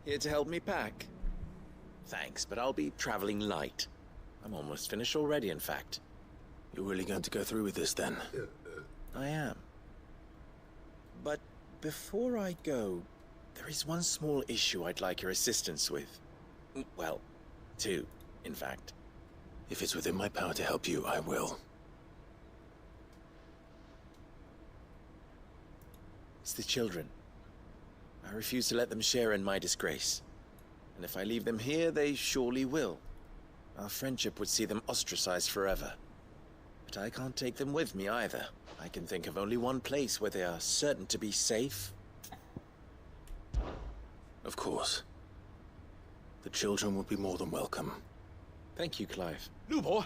Here to help me pack? Thanks, but I'll be traveling light. I'm almost finished already, in fact. You're really going to go through with this, then? I am. But before I go, there is one small issue I'd like your assistance with. Well, two, in fact. If it's within my power to help you, I will. It's the children. I refuse to let them share in my disgrace. And if I leave them here, they surely will. Our friendship would see them ostracized forever. But I can't take them with me either. I can think of only one place where they are certain to be safe. Of course. The children would be more than welcome. Thank you, Clive. Lubor!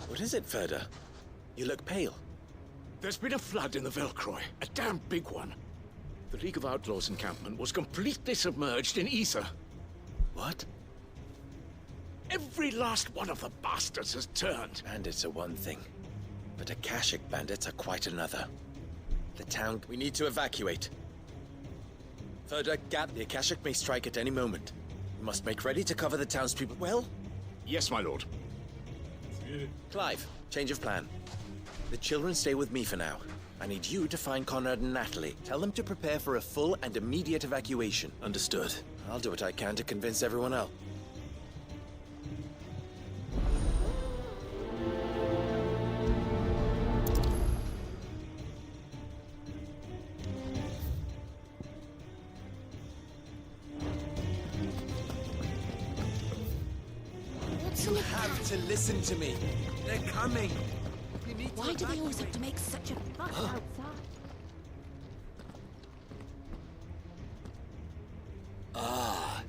What is it, Ferda? You look pale. There's been a flood in the Velcroy, a damn big one. The League of Outlaws encampment was completely submerged in ether. What? Every last one of the bastards has turned. Bandits are one thing, but Akashic bandits are quite another. The town... We need to evacuate. Ferda, the Akashic may strike at any moment. We must make ready to cover the townspeople. Well? Yes, my lord. Clive, change of plan. The children stay with me for now. I need you to find Conrad and Natalie. Tell them to prepare for a full and immediate evacuation. Understood. I'll do what I can to convince everyone else. You have to listen to me. They're coming. Why do they always have to make such a fuss outside?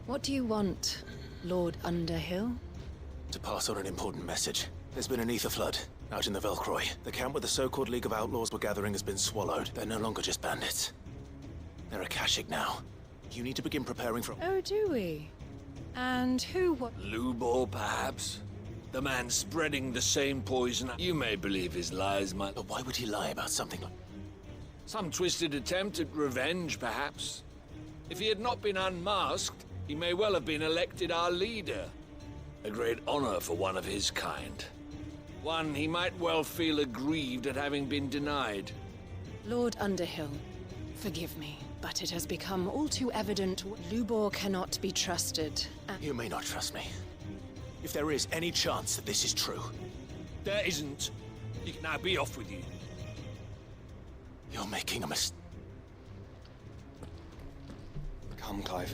What do you want, Lord Underhill? To pass on an important message. There's been an ether flood out in the Velcroy. The camp where the so-called League of Outlaws were gathering has been swallowed. They're no longer just bandits. They're Akashic now. You need to begin preparing for... Oh, do we? And who what? Lubor, perhaps? The man spreading the same poison. You may believe his lies, my... But why would he lie about something like... Some twisted attempt at revenge, perhaps. If he had not been unmasked, he may well have been elected our leader. A great honor for one of his kind. One he might well feel aggrieved at having been denied. Lord Underhill, forgive me, but it has become all too evident Lubor cannot be trusted. You may not trust me. If there is any chance that this is true... There isn't. You can now be off with you. You're making a mistake. Come, Clive.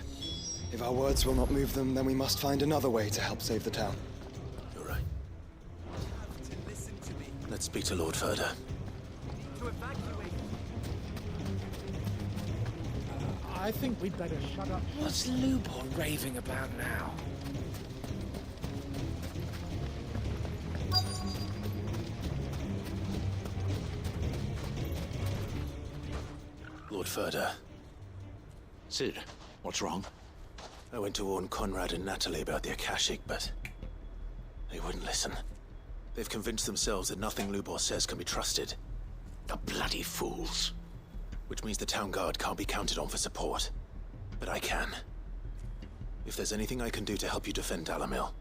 If our words will not move them, then we must find another way to help save the town. You're right. Let's speak to Lord Ferda. I think we'd better shut up. What's Lubor raving about now? Lord Ferda. Sid, what's wrong? I went to warn Conrad and Natalie about the Akashic, but... they wouldn't listen. They've convinced themselves that nothing Lubor says can be trusted. The bloody fools. Which means the town guard can't be counted on for support. But I can. If there's anything I can do to help you defend Dalamil,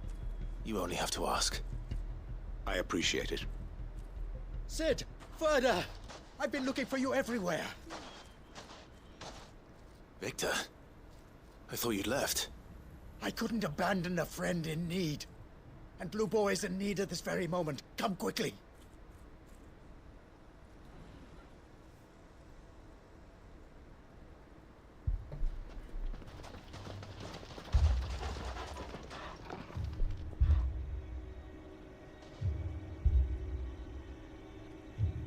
you only have to ask. I appreciate it. Sid! Ferda! I've been looking for you everywhere. Victor, I thought you'd left. I couldn't abandon a friend in need. And Lubor is in need at this very moment. Come quickly.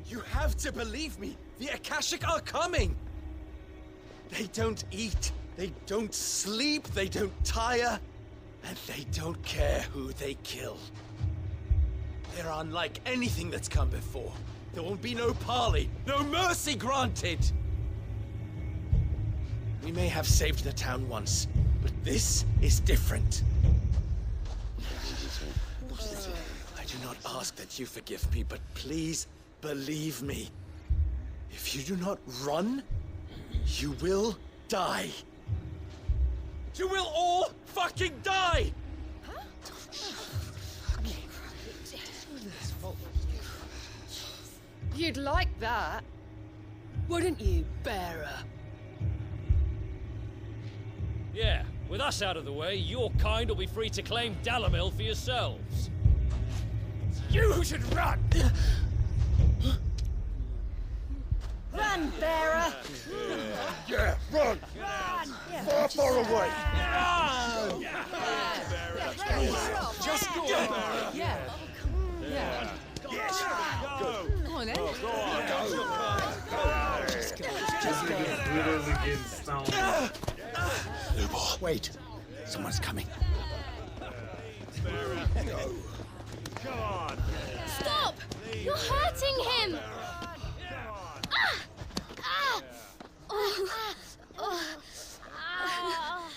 You have to believe me! The Akashic are coming! They don't eat, they don't sleep, they don't tire, and they don't care who they kill. They're unlike anything that's come before. There won't be no parley, no mercy granted! We may have saved the town once, but this is different. I do not ask that you forgive me, but please believe me. If you do not run, you will die. You will all fucking die! You'd like that, wouldn't you, bearer? Yeah, with us out of the way, your kind will be free to claim Dalamil for yourselves. You should run! Run, bearer! Yeah, run! Run! Far, far away! Just go! Yeah. Yeah. Yes! Go! Come on, then. Wait, someone's coming. Come on! Stop! You're hurting him! Ah! Ah! Oh. Oh. Ah.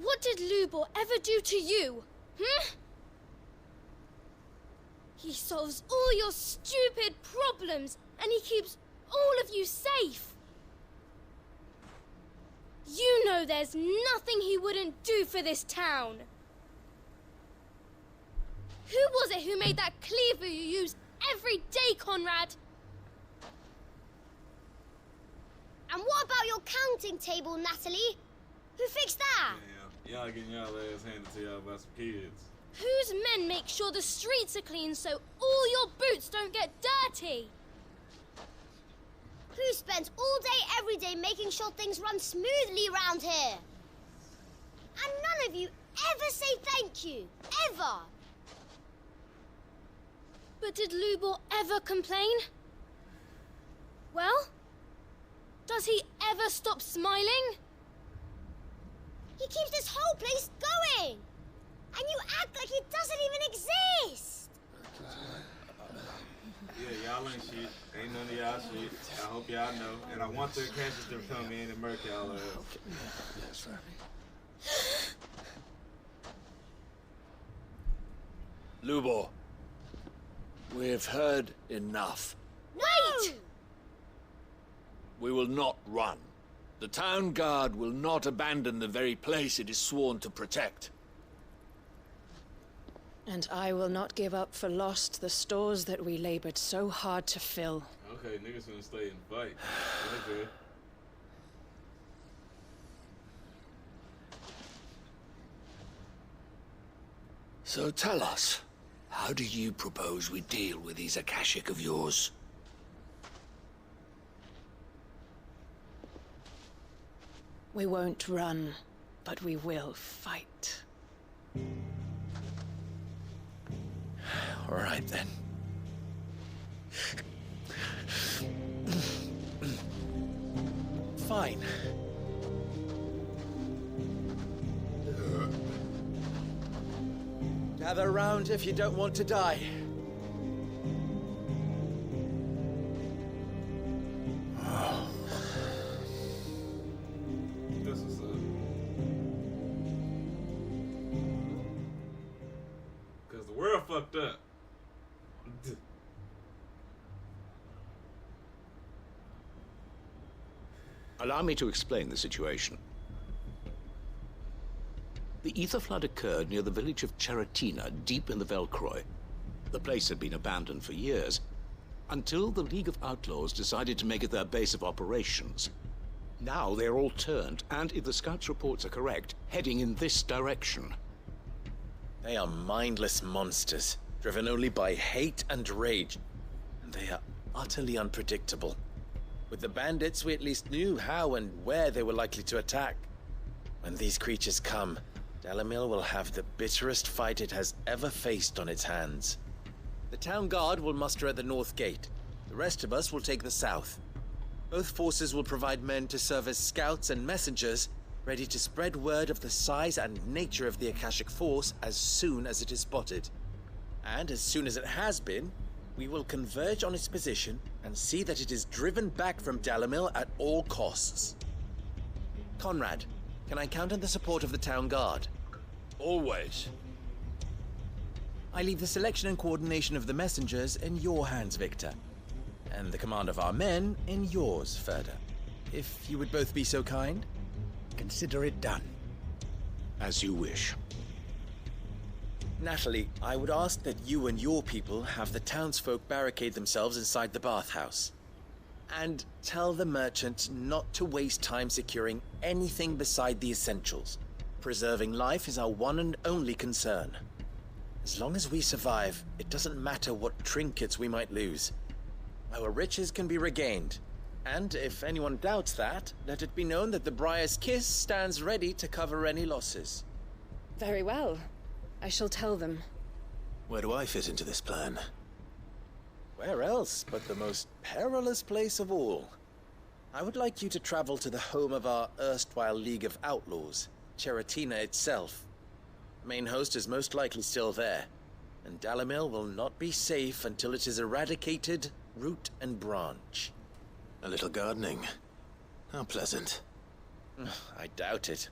What did Lubor ever do to you? He solves all your stupid problems, and he keeps all of you safe. You know there's nothing he wouldn't do for this town. Who was it who made that cleaver you use every day, Conrad? And what about your counting table, Natalie? Who fixed that? Damn, y'all getting y'all ass handed to y'all by some kids. Whose men make sure the streets are clean so all your boots don't get dirty? Who spends all day, every day making sure things run smoothly around here? And none of you ever say thank you. Ever. But did Lubor ever complain? Well, does he ever stop smiling? He keeps this whole place going. And you act like it doesn't even exist! Yeah, y'all ain't shit. Ain't none of y'all shit. I hope y'all know. And I want the Akashics to come in and murk y'all ass. Yes, sir. Lubor, we've heard enough. Wait! We will not run. The town guard will not abandon the very place it is sworn to protect. And I will not give up for lost the stores that we labored so hard to fill. Okay, niggas gonna stay and fight. Okay. So tell us, how do you propose we deal with these Akashic of yours? We won't run, but we will fight. All right, then. Fine. Gather round if you don't want to die. That's what's up. Cause the world fucked up. Allow me to explain the situation. The ether flood occurred near the village of Cheratina, deep in the Velcroy. The place had been abandoned for years, until the League of Outlaws decided to make it their base of operations. Now they're all turned, and if the scouts' reports are correct, heading in this direction. They are mindless monsters, driven only by hate and rage. And they are utterly unpredictable. With the bandits, we at least knew how and where they were likely to attack. When these creatures come, Dalamil will have the bitterest fight it has ever faced on its hands. The town guard will muster at the north gate. The rest of us will take the south. Both forces will provide men to serve as scouts and messengers, ready to spread word of the size and nature of the Akashic force as soon as it is spotted. And as soon as it has been, we will converge on its position and see that it is driven back from Dalamil at all costs. Conrad, can I count on the support of the town guard? Always. I leave the selection and coordination of the messengers in your hands, Victor. And the command of our men in yours, Ferda. If you would both be so kind. Consider it done. As you wish. Natalie, I would ask that you and your people have the townsfolk barricade themselves inside the bathhouse. And tell the merchant not to waste time securing anything beside the essentials. Preserving life is our one and only concern. As long as we survive, it doesn't matter what trinkets we might lose. Our riches can be regained. And if anyone doubts that, let it be known that the Briar's Kiss stands ready to cover any losses. Very well. I shall tell them. Where do I fit into this plan? Where else but the most perilous place of all? I would like you to travel to the home of our erstwhile League of Outlaws, Cheratina itself. Main host is most likely still there, and Dalimil will not be safe until it is eradicated, root and branch. A little gardening. How pleasant. I doubt it.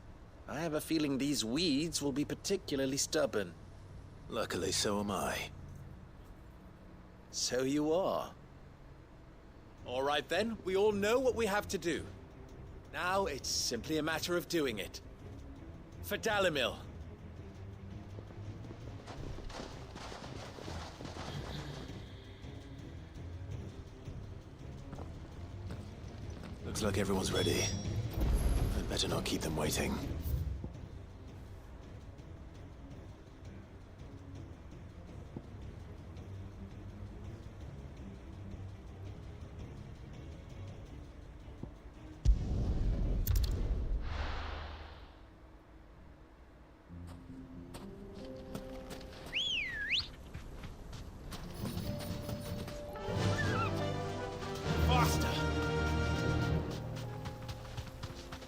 I have a feeling these weeds will be particularly stubborn. Luckily, so am I. So you are. All right then, we all know what we have to do. Now it's simply a matter of doing it. For Dalimil. Looks like everyone's ready. I'd better not keep them waiting.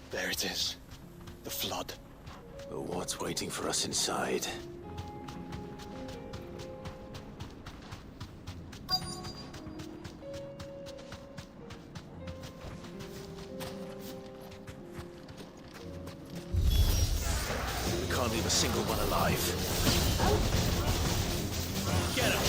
There it is. The flood. But what's waiting for us inside? We can't leave a single one alive. Get him!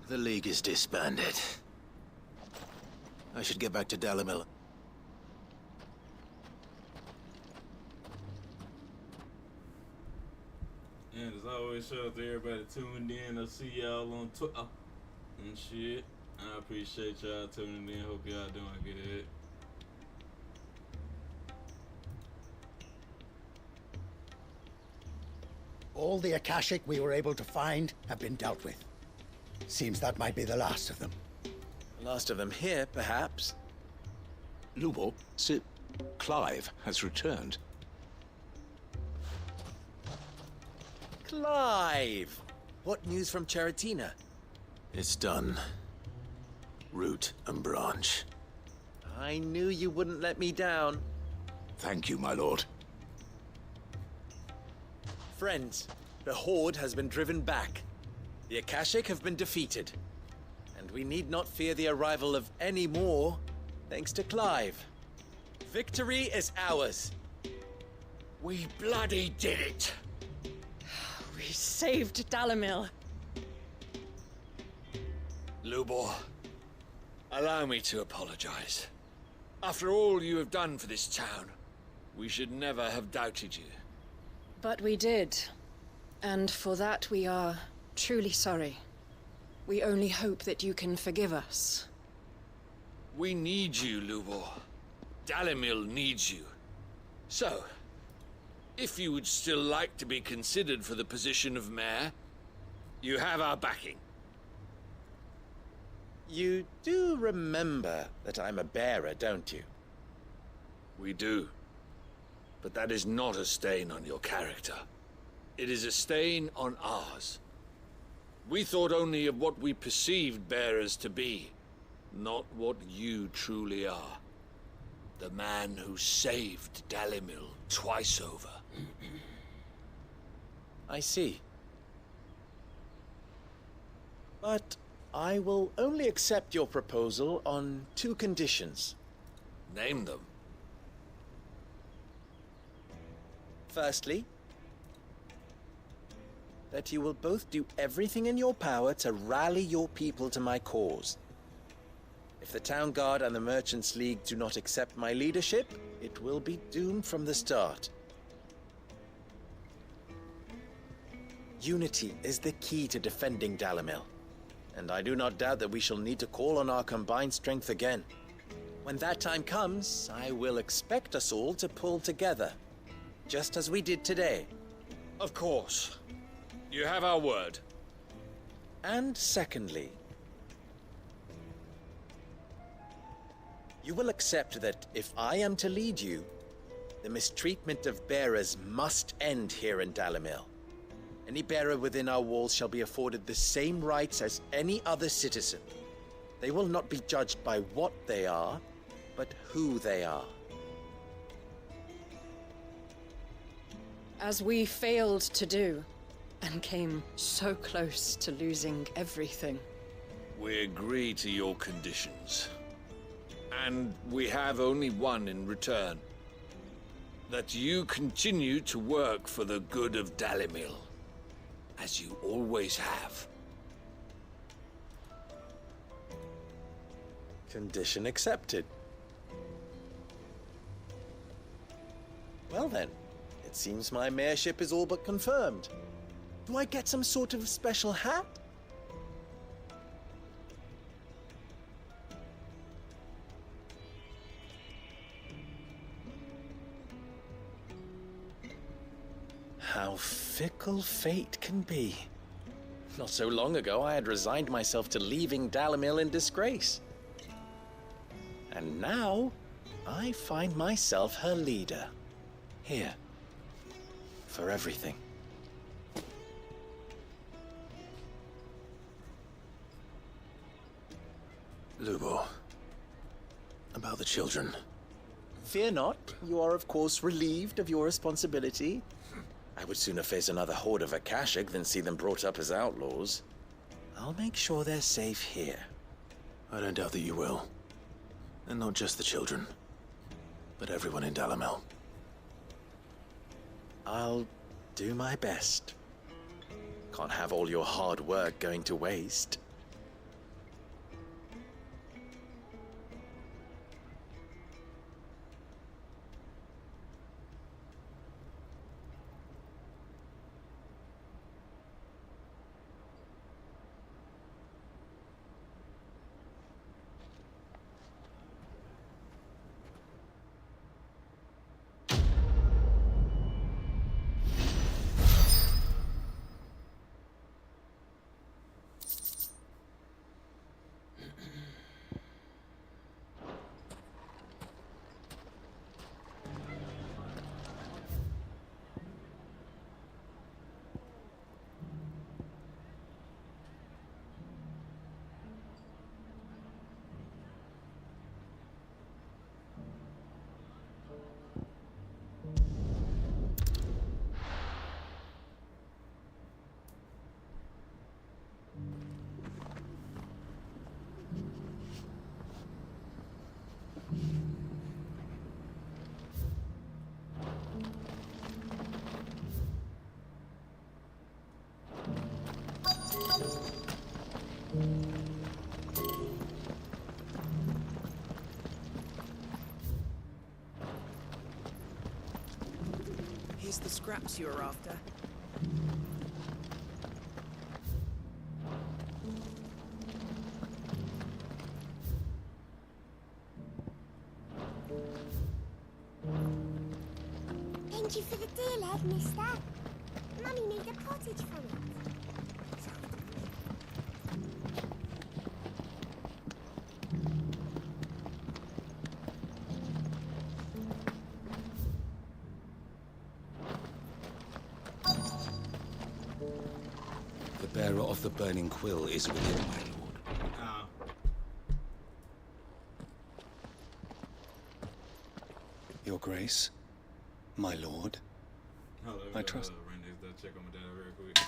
The League is disbanded. I should get back to Dalimil. And as always, shout out to everybody tuned in. I'll see y'all on Twitter and shit. I appreciate y'all tuning in. Hope y'all doing good. All the Akashic we were able to find have been dealt with. Seems that might be the last of them. Last of them here, perhaps. Lubor, Sir Clive has returned. Clive! What news from Charatina? It's done. Root and branch. I knew you wouldn't let me down. Thank you, my lord. Friends, the Horde has been driven back. The Akashic have been defeated. And we need not fear the arrival of any more, thanks to Clive. Victory is ours. We bloody did it! We saved Dalamil. Lubor, allow me to apologize. After all you have done for this town, we should never have doubted you. But we did. And for that we are truly sorry. We only hope that you can forgive us. We need you, Lubor. Dalamil needs you. So, if you would still like to be considered for the position of mayor, you have our backing. You do remember that I'm a bearer, don't you? We do. But that is not a stain on your character. It is a stain on ours. We thought only of what we perceived bearers to be, not what you truly are. The man who saved Dalamil twice over. I see. But I will only accept your proposal on 2 conditions. Name them. Firstly, that you will both do everything in your power to rally your people to my cause. If the Town Guard and the Merchants League do not accept my leadership, it will be doomed from the start. Unity is the key to defending Dalamil, and I do not doubt that we shall need to call on our combined strength again. When that time comes, I will expect us all to pull together, just as we did today. Of course. You have our word. And secondly, you will accept that if I am to lead you, the mistreatment of bearers must end here in Dalamil. Any bearer within our walls shall be afforded the same rights as any other citizen. They will not be judged by what they are, but who they are. As we failed to do, and came so close to losing everything. We agree to your conditions. And we have only one in return. That you continue to work for the good of Dalamil, as you always have. Condition accepted. Well then, it seems my mayorship is all but confirmed. Do I get some sort of special hat? How fickle fate can be. Not so long ago, I had resigned myself to leaving Dalamil in disgrace. And now, I find myself her leader. Here. For everything. Lubor. About the children. Fear not. You are, of course, relieved of your responsibility. I would sooner face another horde of Akashic than see them brought up as outlaws. I'll make sure they're safe here. I don't doubt that you will. And not just the children, but everyone in Dalamil. I'll do my best. Can't have all your hard work going to waste. this the scraps you were after? Thank you for the deal, egg, mister. Mummy made a pottage from it. The bearer of the burning quill is within, my lord. Ah. Your Grace, my lord. Hold on, I trust. Ran next door, check on my dad real quick.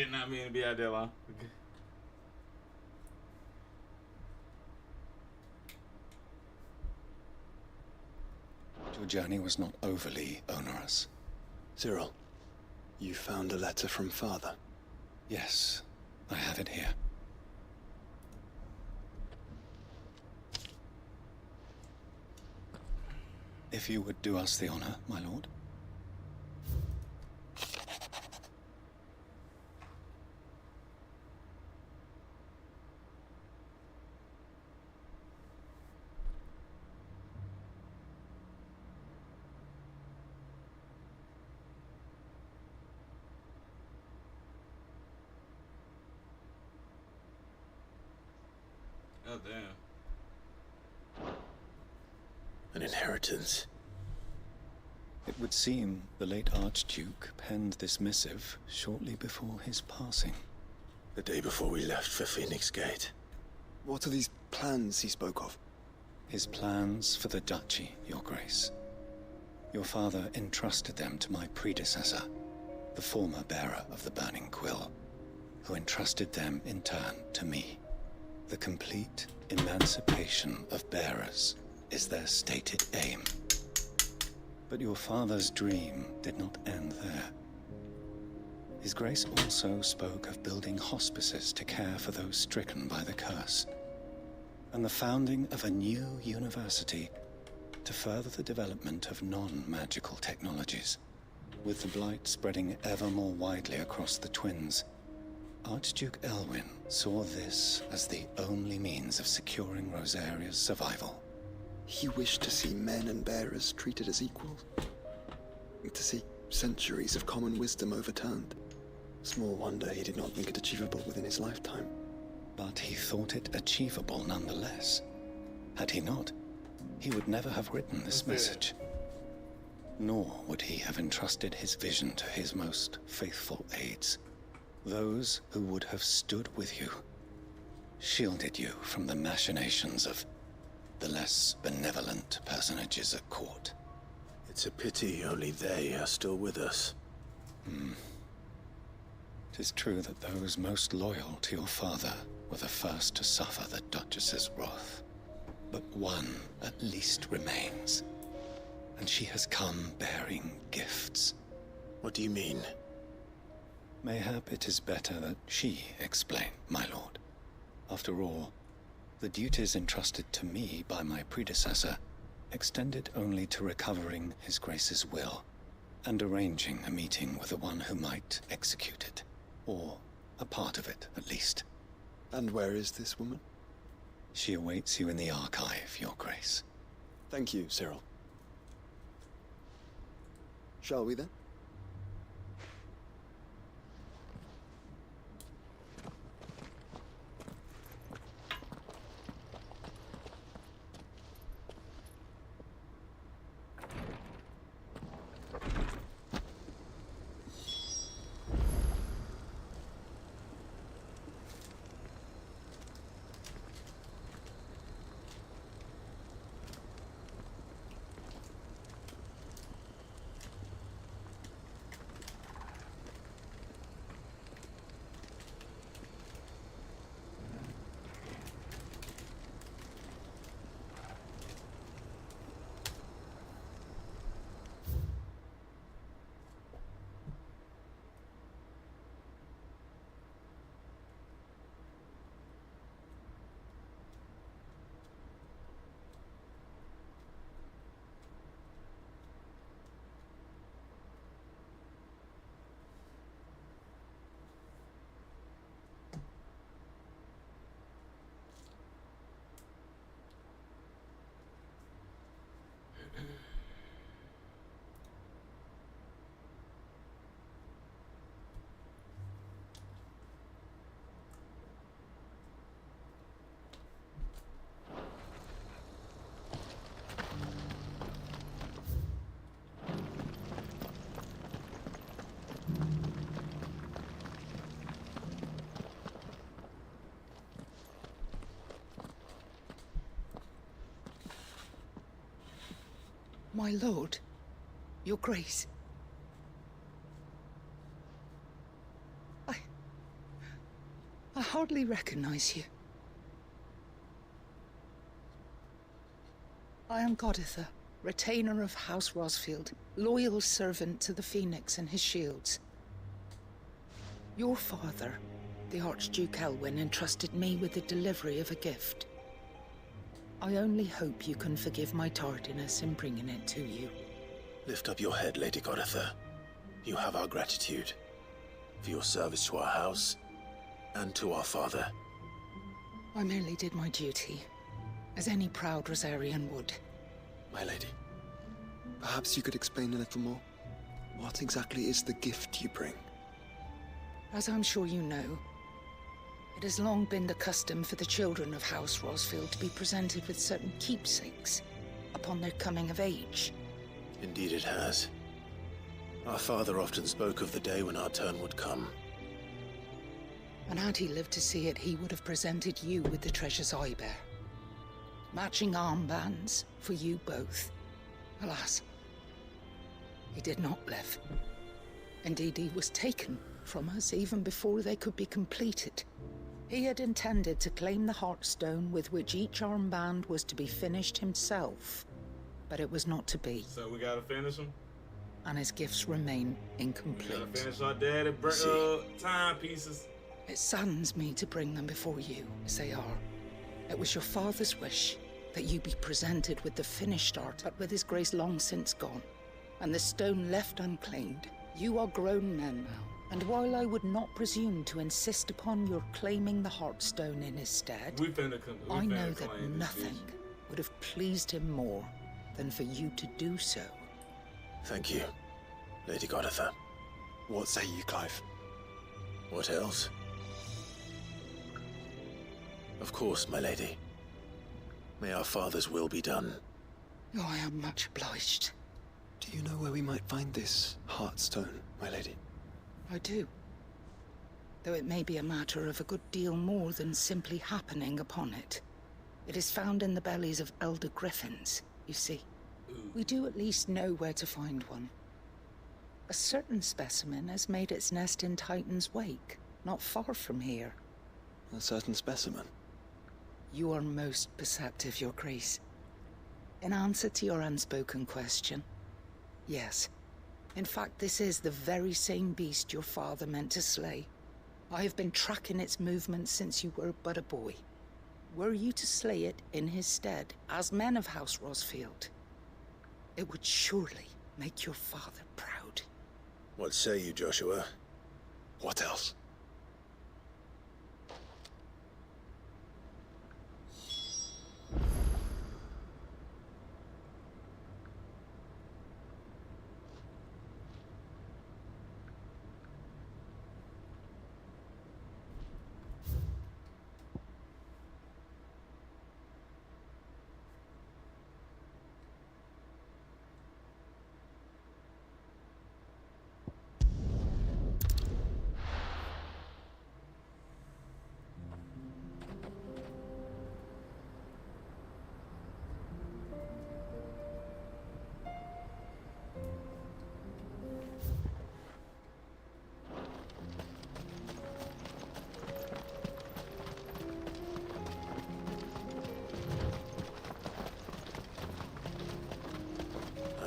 did not mean to be out there long. Okay. Your journey was not overly onerous. Cyril, you found a letter from Father? Yes, I have it here. If you would do us the honor, my lord. Oh, damn. An inheritance. It would seem the late Archduke penned this missive shortly before his passing. The day before we left for Phoenix Gate. What are these plans he spoke of? His plans for the duchy, Your Grace. Your father entrusted them to my predecessor, the former bearer of the Burning Quill, who entrusted them in turn to me. The complete emancipation of bearers is their stated aim. But your father's dream did not end there. His Grace also spoke of building hospices to care for those stricken by the curse, and the founding of a new university to further the development of non-magical technologies. With the blight spreading ever more widely across the Twins, Archduke Elwyn saw this as the only means of securing Rosaria's survival. He wished to see men and bearers treated as equals. To see centuries of common wisdom overturned. Small wonder he did not think it achievable within his lifetime. But he thought it achievable nonetheless. Had he not, he would never have written this message. Nor would he have entrusted his vision to his most faithful aides. Those who would have stood with you, shielded you from the machinations of the less benevolent personages at court. It's a pity only they are still with us. 'Tis true that those most loyal to your father were the first to suffer the Duchess's wrath. But one at least remains, and she has come bearing gifts. What do you mean? Mayhap it is better that she explain, my lord. After all, the duties entrusted to me by my predecessor extended only to recovering His Grace's will and arranging a meeting with the one who might execute it, or a part of it at least. And where is this woman? She awaits you in the archive, Your Grace. Thank you, Cyril. Shall we then? My lord, Your Grace. hardly recognize you. I am Goditha, retainer of House Rosfield, loyal servant to the Phoenix and his shields. Your father, the Archduke Elwyn, entrusted me with the delivery of a gift. I only hope you can forgive my tardiness in bringing it to you. Lift up your head, Lady Goditha. You have our gratitude for your service to our house and to our father. I merely did my duty, as any proud Rosarian would. My lady, perhaps you could explain a little more. What exactly is the gift you bring? As I'm sure you know, it has long been the custom for the children of House Rosfield to be presented with certain keepsakes upon their coming of age. Indeed it has. Our father often spoke of the day when our turn would come. And had he lived to see it, he would have presented you with the treasures I bear. Matching armbands for you both. Alas, he did not live. Indeed, he was taken from us even before they could be completed. He had intended to claim the Heartstone with which each armband was to be finished himself, but it was not to be. So we gotta finish him? And his gifts remain incomplete. We gotta finish our daddy timepieces. It saddens me to bring them before you, as they are. It was your father's wish that you be presented with the finished art, but with his grace long since gone, and the stone left unclaimed. You are grown men now, and while I would not presume to insist upon your claiming the Heartstone in his stead, I know that nothing would have pleased him more than for you to do so. Thank you, Lady Goditha. What say you, Clive? What else? Of course, my lady. May our father's will be done. Oh, I am much obliged. Do you know where we might find this Heartstone, my lady? I do. Though it may be a matter of a good deal more than simply happening upon it. It is found in the bellies of elder griffins, you see. We do at least know where to find one. A certain specimen has made its nest in Titan's Wake, not far from here. A certain specimen? You are most perceptive, Your Grace. In answer to your unspoken question, yes. In fact, this is the very same beast your father meant to slay. I have been tracking its movements since you were but a boy. Were you to slay it in his stead, as men of House Rosfield, it would surely make your father proud. What say you, Joshua? What else?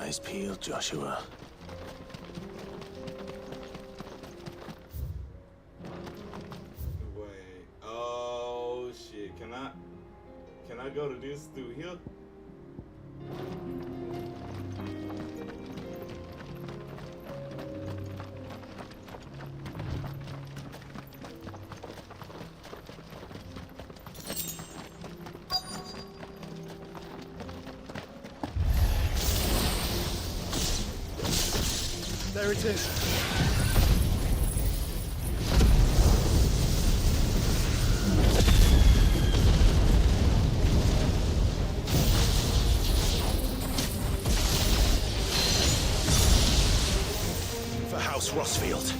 Eyes peeled, Joshua. Wait. Oh shit. Can I go to this through here? There it is. For House Rosfield.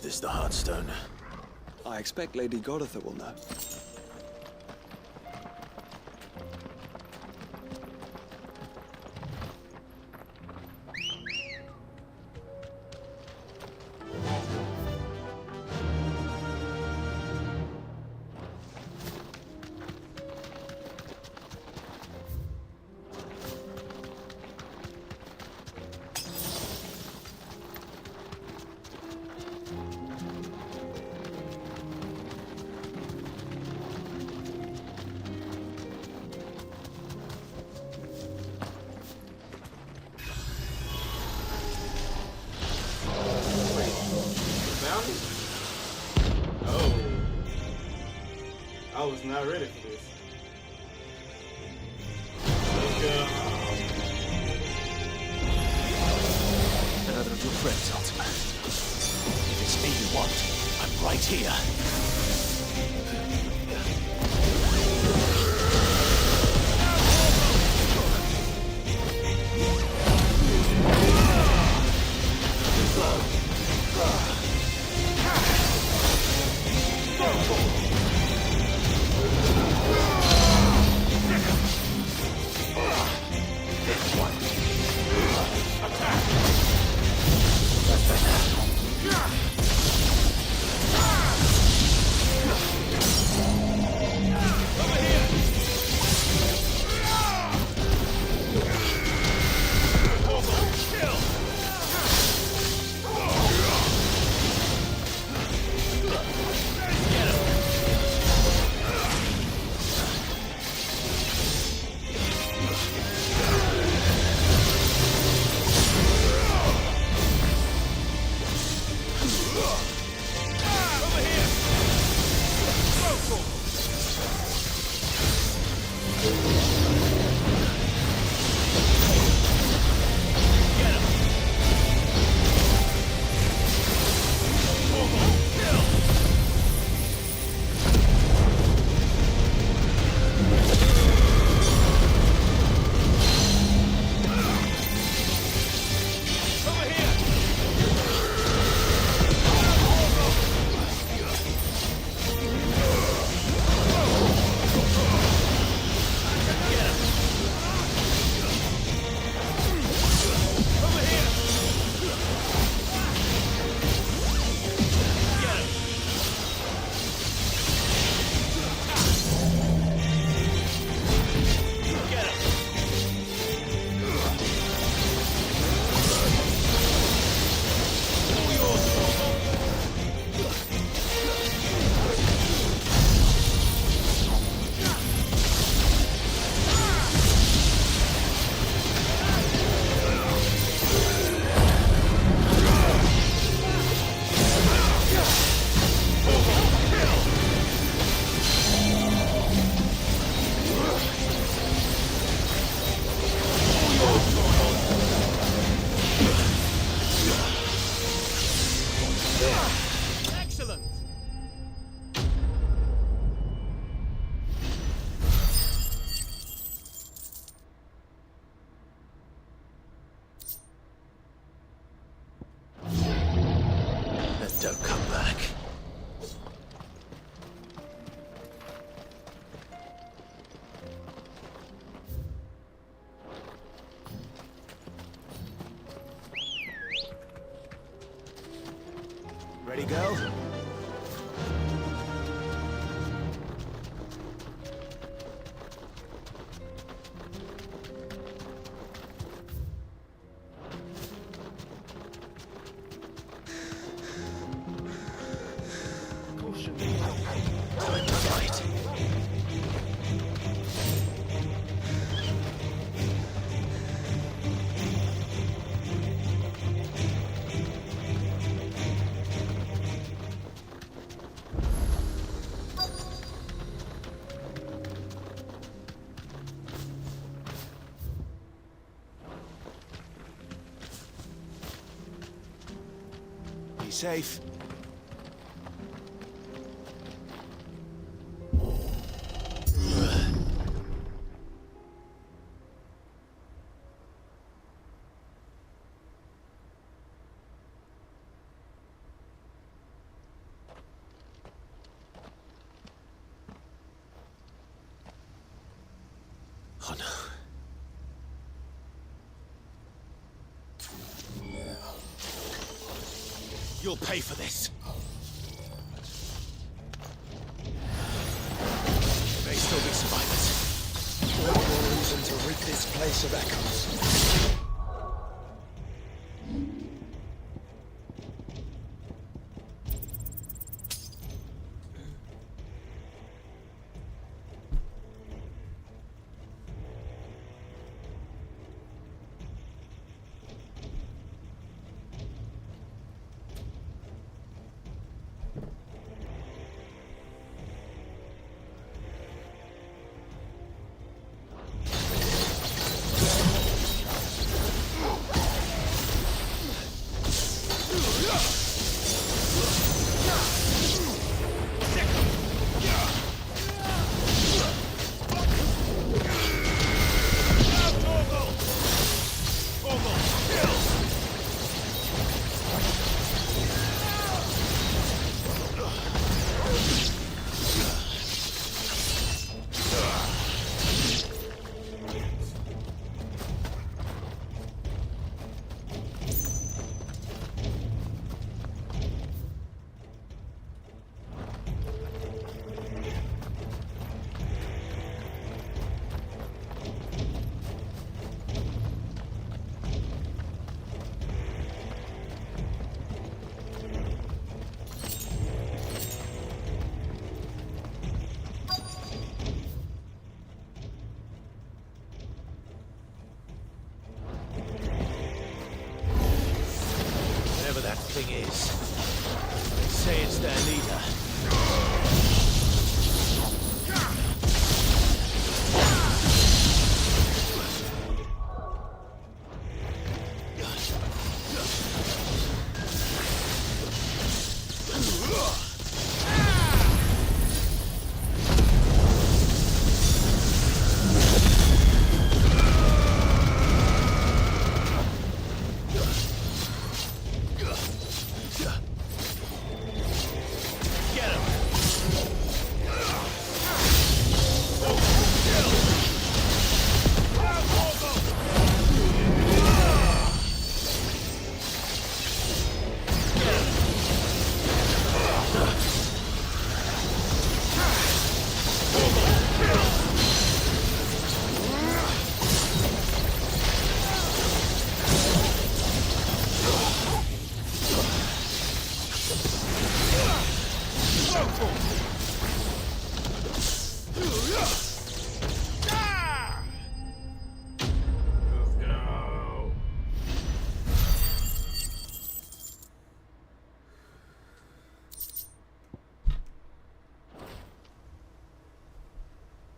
Is this the Heartstone? I expect Lady Goritha will know. I was not ready for this. Let's go. Another of your friends, Ultima. If it's me you want, I'm right here. Don't come back. Ready, go? Time to fight. Be safe. Oh no. You'll pay for this. There may still be survivors. All the more reason to rid this place of echoes. That thing is. Say it's their leader.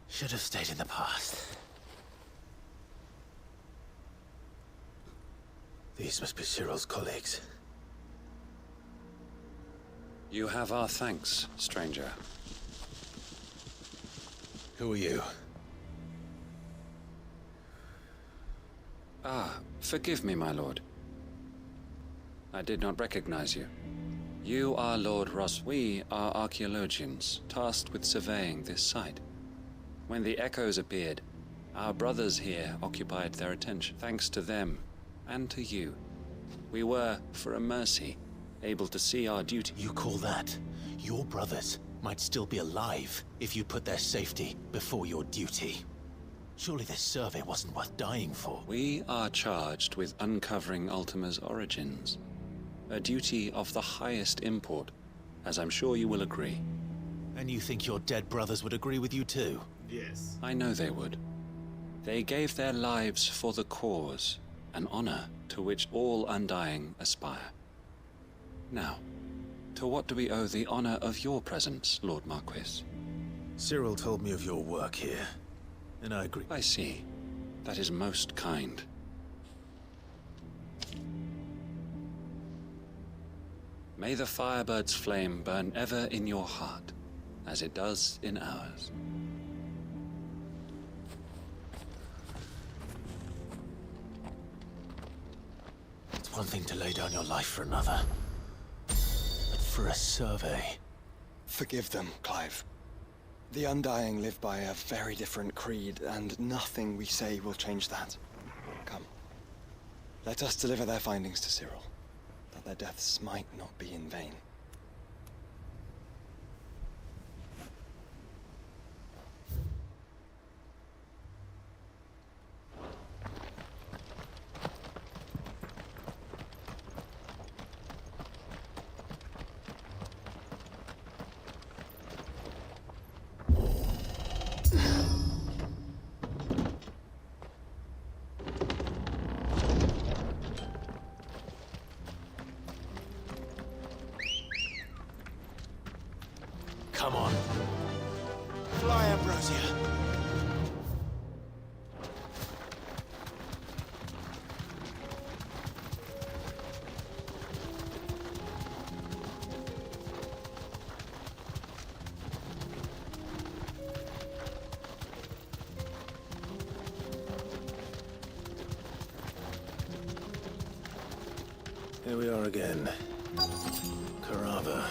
Should have stayed in the past. These must be Cyril's colleagues. You have our thanks, stranger. Who are you? Ah, forgive me, my lord. I did not recognize you. You are Lord Ross. We are archaeologians, tasked with surveying this site. When the echoes appeared, our brothers here occupied their attention. Thanks to them, and to you, we were, for a mercy, able to see our duty. You call that? Your brothers might still be alive if you put their safety before your duty. Surely this survey wasn't worth dying for. We are charged with uncovering Ultima's origins. A duty of the highest import, as I'm sure you will agree. And you think your dead brothers would agree with you too? Yes. I know they would. They gave their lives for the cause, an honor to which all undying aspire. Now, to what do we owe the honor of your presence, Lord Marquis? Cyril told me of your work here, and I agree. I see. That is most kind. May the Firebird's flame burn ever in your heart, as it does in ours. It's one thing to lay down your life for another, but for a survey... Forgive them, Clive. The Undying live by a very different creed, and nothing we say will change that. Come. Let us deliver their findings to Cyril, that their deaths might not be in vain. Come on. Fly, Ambrosia. Here we are again. Carava.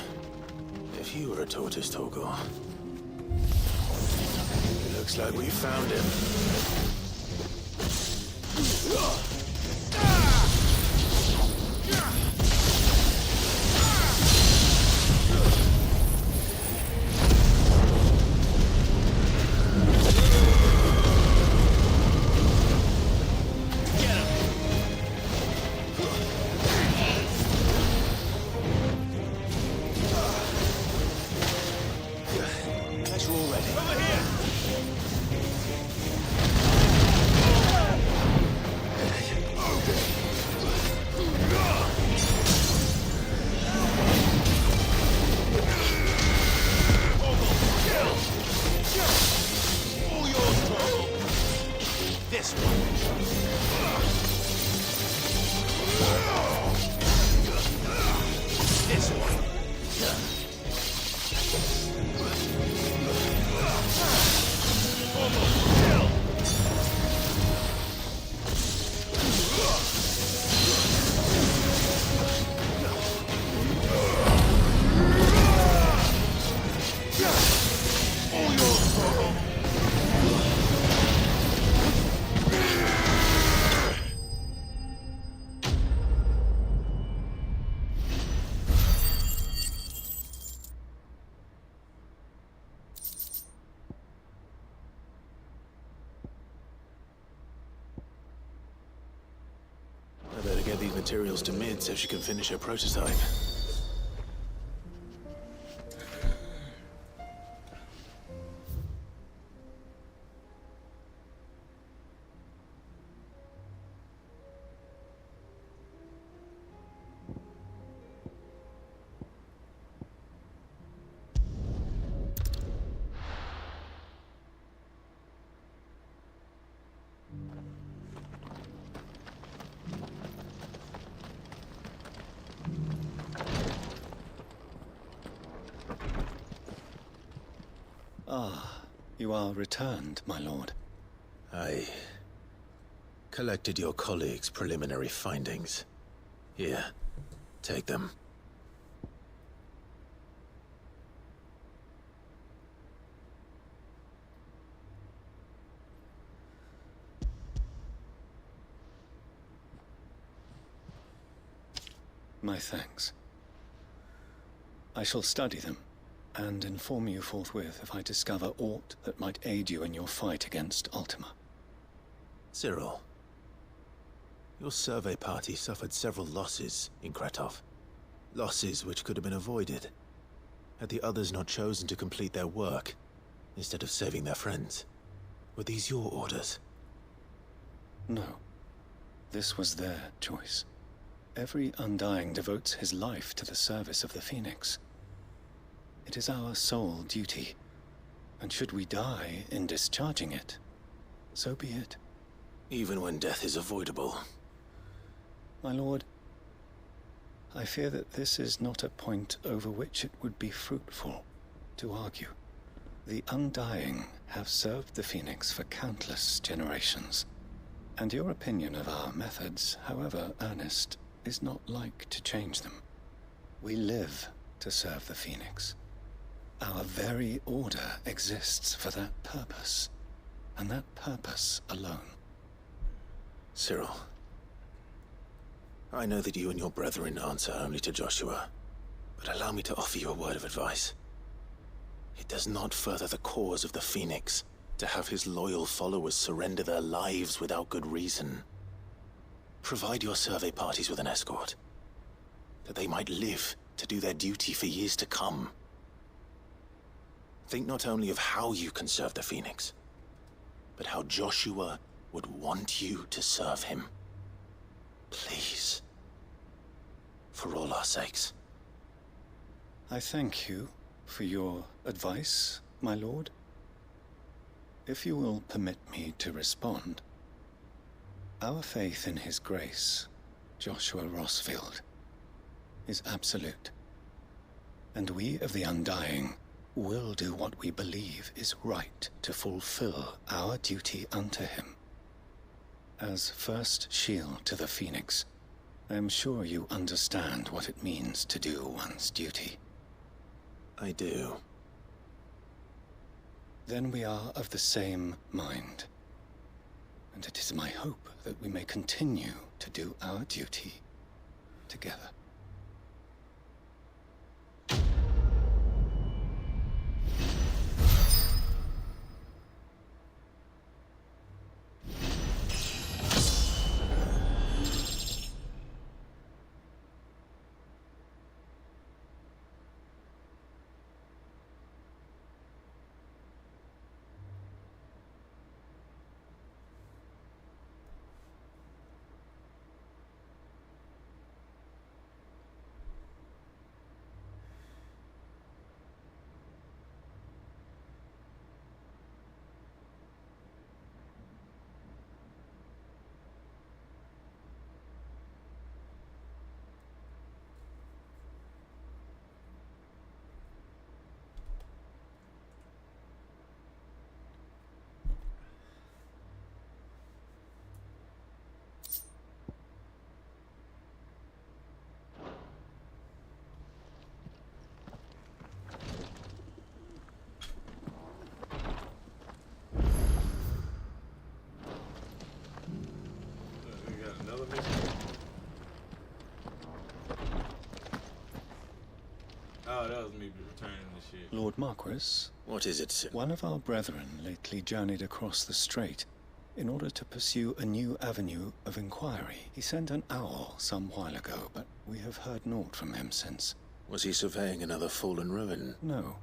If you were a tortoise, Torgor. Looks like we found him. I better get these materials to Mid so she can finish her prototype. Ah, you are returned, my lord. I collected your colleagues' preliminary findings. Here, take them. My thanks. I shall study them, and inform you forthwith if I discover aught that might aid you in your fight against Ultima. Cyril, your survey party suffered several losses in Kratov. Losses which could have been avoided, had the others not chosen to complete their work, instead of saving their friends. Were these your orders? No. This was their choice. Every Undying devotes his life to the service of the Phoenix. It is our sole duty, and should we die in discharging it, so be it. Even when death is avoidable. My lord, I fear that this is not a point over which it would be fruitful to argue. The Undying have served the Phoenix for countless generations, and your opinion of our methods, however earnest, is not like to change them. We live to serve the Phoenix. Our very order exists for that purpose, and that purpose alone. Cyril, I know that you and your brethren answer only to Joshua, but allow me to offer you a word of advice. It does not further the cause of the Phoenix to have his loyal followers surrender their lives without good reason. Provide your survey parties with an escort, that they might live to do their duty for years to come. Think not only of how you can serve the Phoenix, but how Joshua would want you to serve him. Please. For all our sakes. I thank you for your advice, my lord. If you will permit me to respond, our faith in his grace, Joshua Rossfield, is absolute. And we of the Undying will do what we believe is right to fulfill our duty unto him. As first shield to the Phoenix, I am sure you understand what it means to do one's duty. I do. Then we are of the same mind. And it is my hope that we may continue to do our duty together. Oh, that was me returning the shit. Lord Marquis? What is it, sir? One of our brethren lately journeyed across the strait in order to pursue a new avenue of inquiry. He sent an owl some while ago, but we have heard naught from him since. Was he surveying another fallen ruin? No.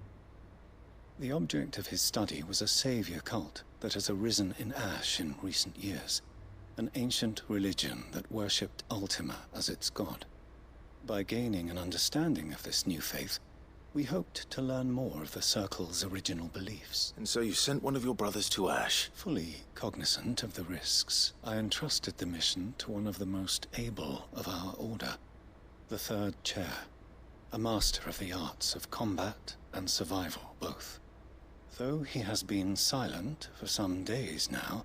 The object of his study was a savior cult that has arisen in Ash in recent years. An ancient religion that worshipped Ultima as its god. By gaining an understanding of this new faith, we hoped to learn more of the Circle's original beliefs. And so you sent one of your brothers to Ash? Fully cognizant of the risks, I entrusted the mission to one of the most able of our order, the Third Chair, a master of the arts of combat and survival both. Though he has been silent for some days now,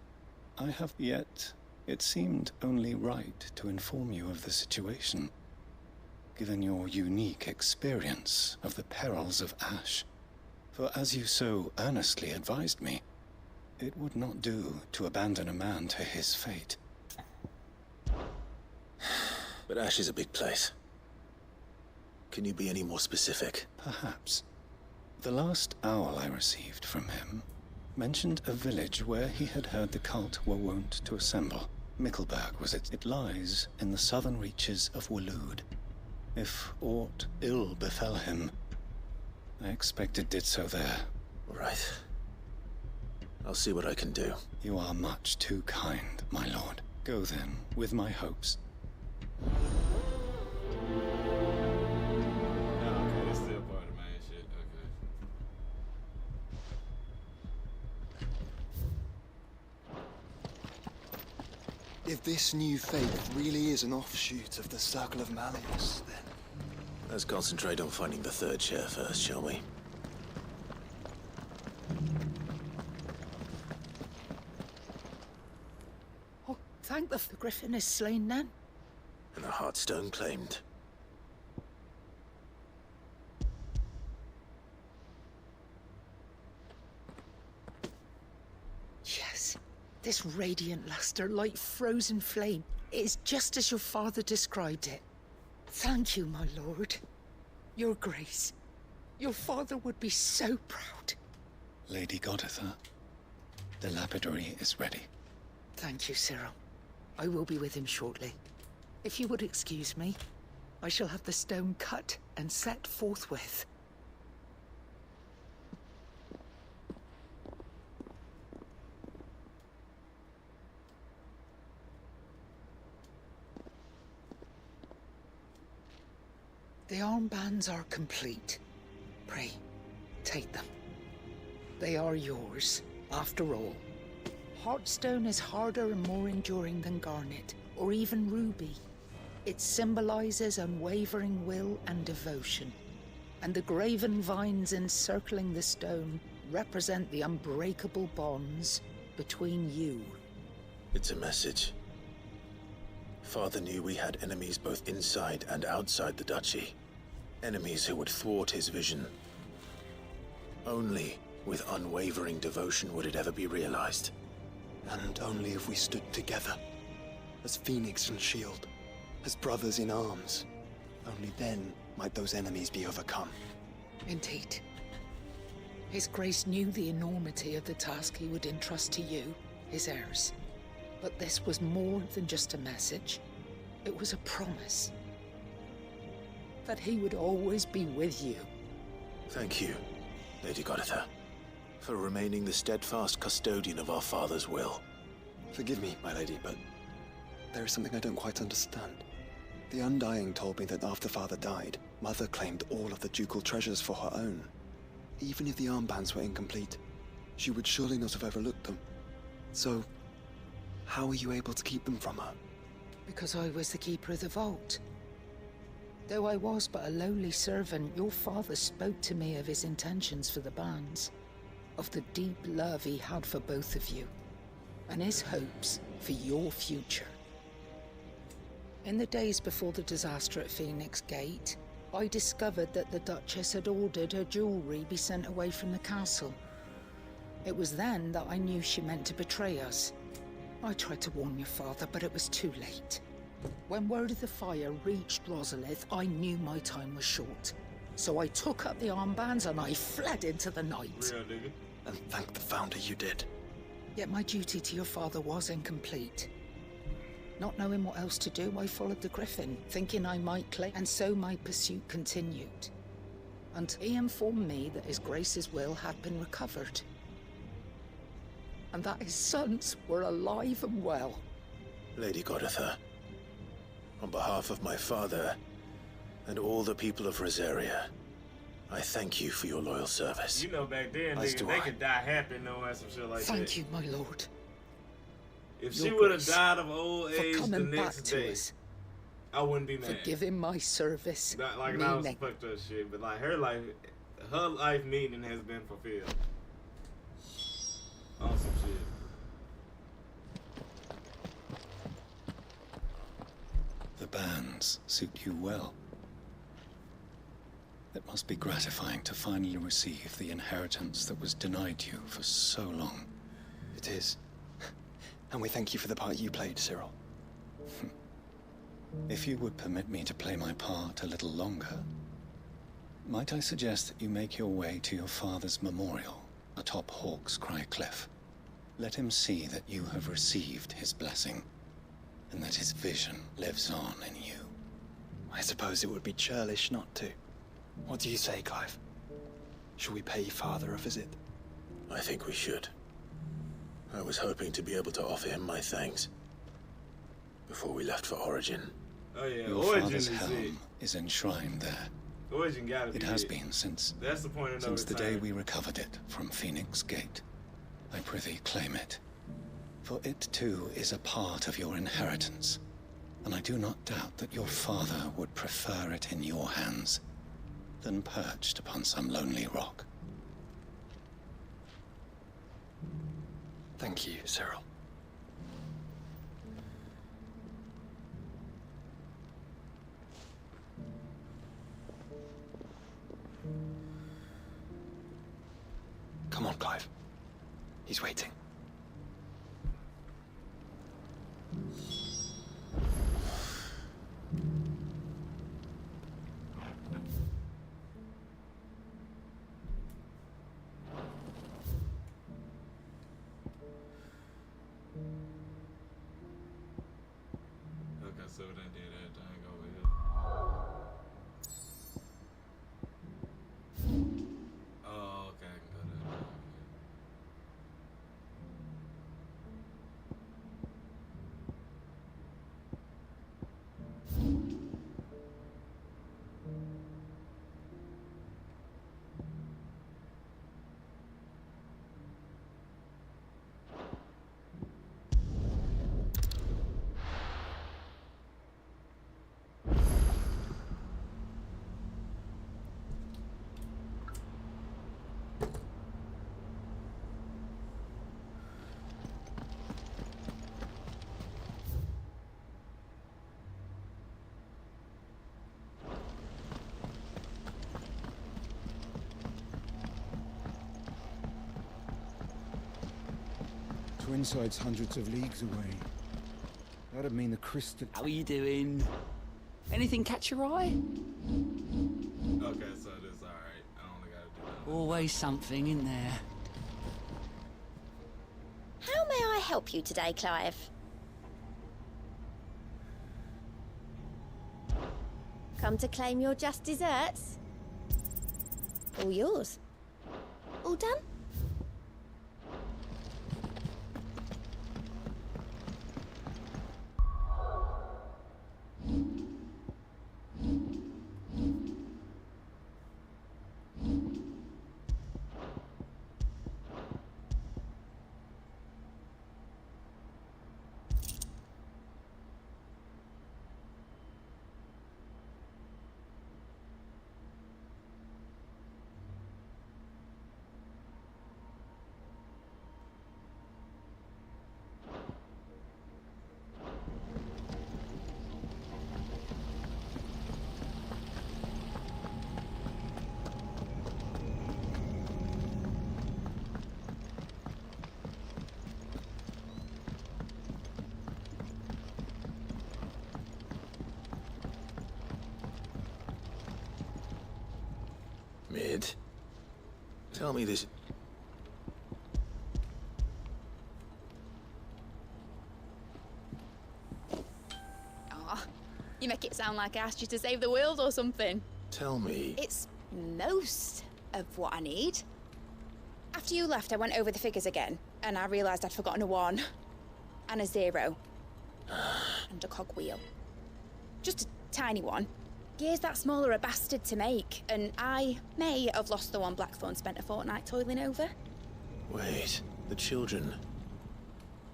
I have yet, it seemed only right to inform you of the situation. Given your unique experience of the perils of Ash. For as you so earnestly advised me, it would not do to abandon a man to his fate. But Ash is a big place. Can you be any more specific? Perhaps. The last owl I received from him mentioned a village where he had heard the cult were wont to assemble. Mickleburg was it. It lies in the southern reaches of Whoooole. If aught ill befell him, I expect it did so there. Right. I'll see what I can do. You are much too kind, my lord. Go then, with my hopes. Okay, it's still part of the main shit. Okay. If this new faith really is an offshoot of the Circle of Malleus, then... Let's concentrate on finding the Third Chair first, shall we? Oh, thank the Griffin is slain then. And the Heartstone claimed. This radiant luster, like frozen flame, is just as your father described it. Thank you, my lord. Your grace. Your father would be so proud. Lady Goditha, the lapidary is ready. Thank you, Cyril. I will be with him shortly. If you would excuse me, I shall have the stone cut and set forthwith. The armbands are complete. Pray, take them. They are yours, after all. Heartstone is harder and more enduring than garnet, or even ruby. It symbolizes unwavering will and devotion, and the graven vines encircling the stone represent the unbreakable bonds between you. It's a message. Father knew we had enemies both inside and outside the duchy. Enemies who would thwart his vision. Only with unwavering devotion would it ever be realized. And only if we stood together, as Phoenix and Shield, as brothers in arms. Only then might those enemies be overcome. Indeed. His Grace knew the enormity of the task he would entrust to you, his heirs. But this was more than just a message. It was a promise. That he would always be with you. Thank you, Lady Goditha, for remaining the steadfast custodian of our father's will. Forgive me, my lady, but there is something I don't quite understand. The Undying told me that after Father died, Mother claimed all of the ducal treasures for her own. Even if the armbands were incomplete, she would surely not have overlooked them. So, how were you able to keep them from her? Because I was the keeper of the vault. Though I was but a lowly servant, your father spoke to me of his intentions for the bands, of the deep love he had for both of you, and his hopes for your future. In the days before the disaster at Phoenix Gate, I discovered that the Duchess had ordered her jewelry be sent away from the castle. It was then that I knew she meant to betray us. I tried to warn your father, but it was too late. When word of the fire reached Rosalith, I knew my time was short. So I took up the armbands and I fled into the night. Real nigga. And thank the Founder you did. Yet my duty to your father was incomplete. Not knowing what else to do, I followed the Griffin, thinking I might claim, and so my pursuit continued. Until he informed me that his Grace's will had been recovered. And that his sons were alive and well. Lady Goditha, on behalf of my father and all the people of Rosaria, I thank you for your loyal service. You know, back then, As nigga, do they I. could die happy knowing some shit like that. Thank you, my lord. If Your she would have Grace, died of old for age the coming next back to day, us. I wouldn't be mad. For giving my service Not like that was meaning. some fucked up shit, but like her life meaning has been fulfilled. On some shit. The bands suit you well. It must be gratifying to finally receive the inheritance that was denied you for so long. It is. And we thank you for the part you played, Cyril. If you would permit me to play my part a little longer, might I suggest that you make your way to your father's memorial atop Hawk's Cry Cliff? Let him see that you have received his blessing, and that his vision lives on in you. I suppose it would be churlish not to. What do you say, Clive? Shall we pay Father a visit? I think we should. I was hoping to be able to offer him my thanks before we left for Origin. Oh yeah, Your Origin father's is it. helm is enshrined there. Origin gotta be It has it. been since That's the point of no the day return. we recovered it from Phoenix Gate. I prithee claim it, for it too is a part of your inheritance, and I do not doubt that your father would prefer it in your hands than perched upon some lonely rock. Thank you, Cyril. Come on, Clive. He's waiting. done did everything over here. Oh, okay, I can go there. Twinside's hundreds of leagues away. That'd mean the crystal... How are you doing? Anything catch your eye? Okay, so this alright. I only gotta do that. Always something in there. How may I help you today, Clive? Come to claim your just desserts? All yours. All done? Mid, tell me this. Aw, you make it sound like I asked you to save the world or something. Tell me. It's most of what I need. After you left, I went over the figures again, and I realised I'd forgotten a 1, and a 0, and a cogwheel. Just a tiny one. Gears that small are a bastard to make, and I may have lost the one Blackthorn spent a fortnight toiling over. Wait, the children.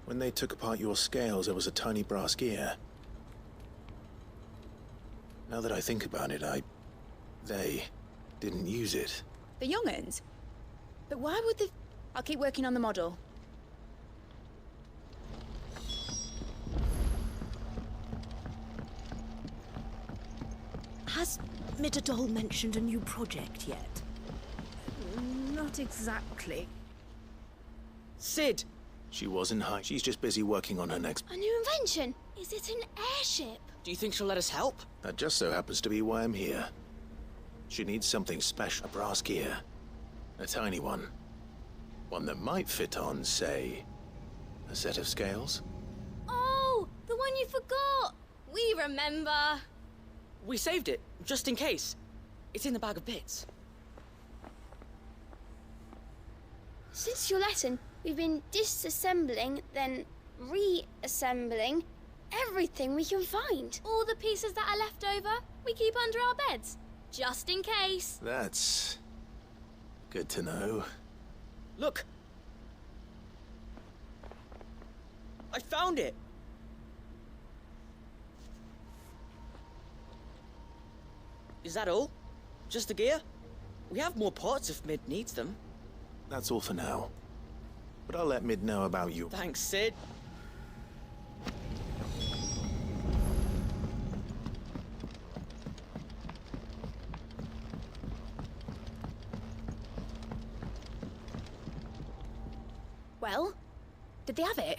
When they took apart your scales, there was a tiny brass gear. Now that I think about it, they didn't use it. The young'uns? But why would they... I'll keep working on the model. Has Midadol mentioned a new project yet? Not exactly. Sid! She wasn't high. She's just busy working on her next... A new invention? Is it an airship? Do you think she'll let us help? That just so happens to be why I'm here. She needs something special. A brass gear. A tiny one. One that might fit on, say, a set of scales. Oh, the one you forgot! We remember! We saved it, just in case. It's in the bag of bits. Since your lesson, we've been disassembling, then reassembling everything we can find. All the pieces that are left over, we keep under our beds, just in case. That's good to know. Look! I found it! Is that all? Just the gear? We have more parts if Mid needs them. That's all for now. But I'll let Mid know about you. Thanks, Sid. Well, did they have it?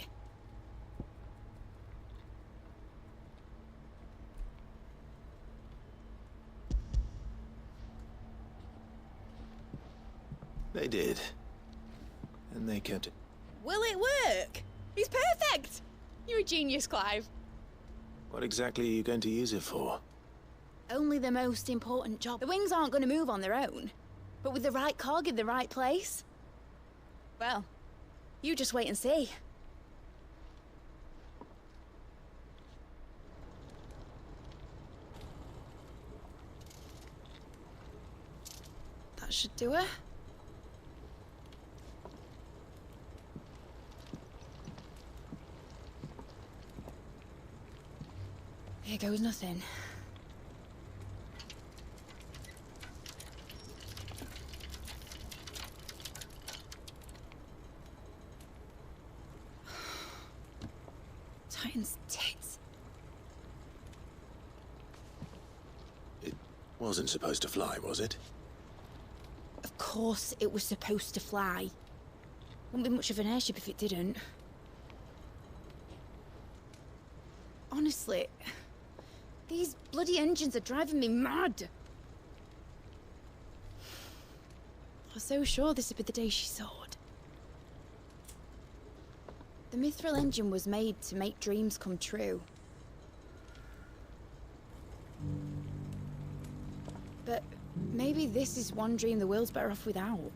They did. And they kept it. Will it work? He's perfect! You're a genius, Clive. What exactly are you going to use it for? Only the most important job. The wings aren't going to move on their own. But with the right cog in the right place... well, you just wait and see. That should do it. Here goes nothing. Titan's tits. It wasn't supposed to fly, was it? Of course it was supposed to fly. Wouldn't be much of an airship if it didn't. Honestly, these bloody engines are driving me mad. I was so sure this would be the day she soared. The Mithril engine was made to make dreams come true. But maybe this is one dream the world's better off without.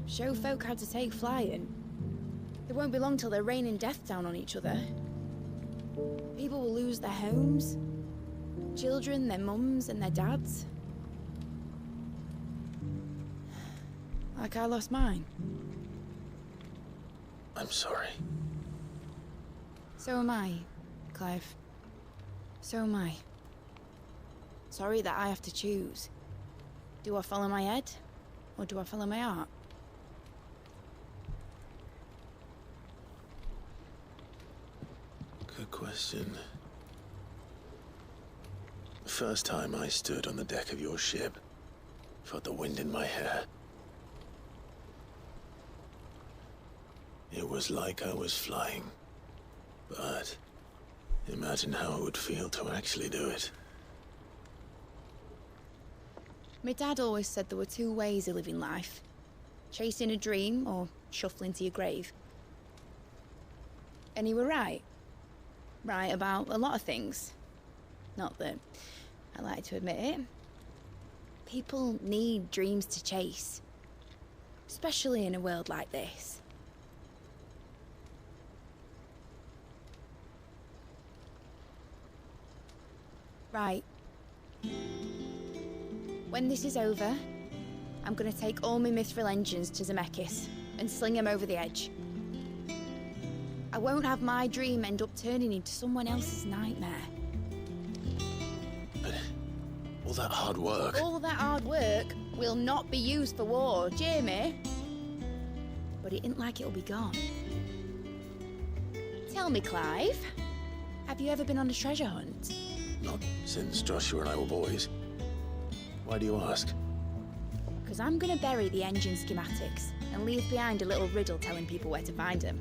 Show folk how to take flying. It won't be long till they're raining death down on each other. People will lose their homes. Children, their mums and their dads. Like I lost mine. I'm sorry. So am I, Clive. So am I. Sorry that I have to choose. Do I follow my head, or do I follow my heart? Good question. The first time I stood on the deck of your ship, felt the wind in my hair. It was like I was flying. But imagine how it would feel to actually do it. My dad always said there were two ways of living life. Chasing a dream or shuffling to your grave. And he were right. Right about a lot of things. Not that I like to admit it. People need dreams to chase. Especially in a world like this. Right. When this is over, I'm gonna take all my Mithril engines to Zemeckis and sling them over the edge. I won't have my dream end up turning into someone else's nightmare. But all that hard work... All that hard work will not be used for war, Jamie. But it isn't like it'll be gone. Tell me, Clive, have you ever been on a treasure hunt? Not since Joshua and I were boys. Why do you ask? Because I'm gonna bury the engine schematics and leave behind a little riddle telling people where to find them.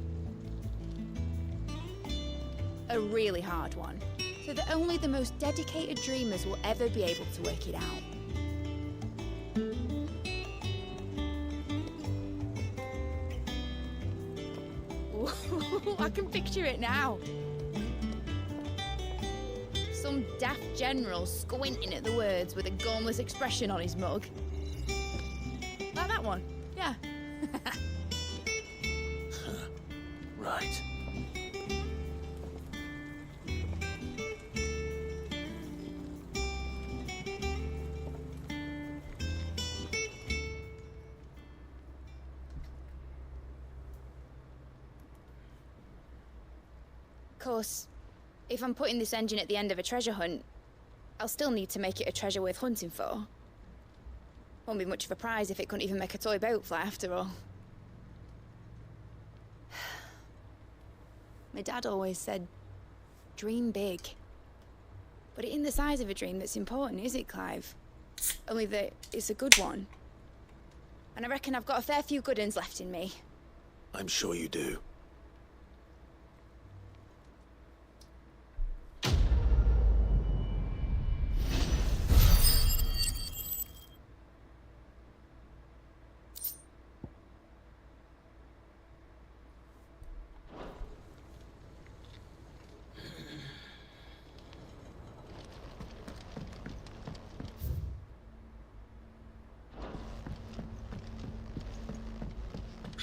A really hard one, so that only the most dedicated dreamers will ever be able to work it out. Ooh, I can picture it now. Some daft general squinting at the words with a gormless expression on his mug. Like that one, yeah. Right. Of course, if I'm putting this engine at the end of a treasure hunt, I'll still need to make it a treasure worth hunting for. Won't be much of a prize if it couldn't even make a toy boat fly after all. My dad always said, dream big. But it ain't the size of a dream that's important, is it, Clive? Only that it's a good one. And I reckon I've got a fair few good uns left in me. I'm sure you do.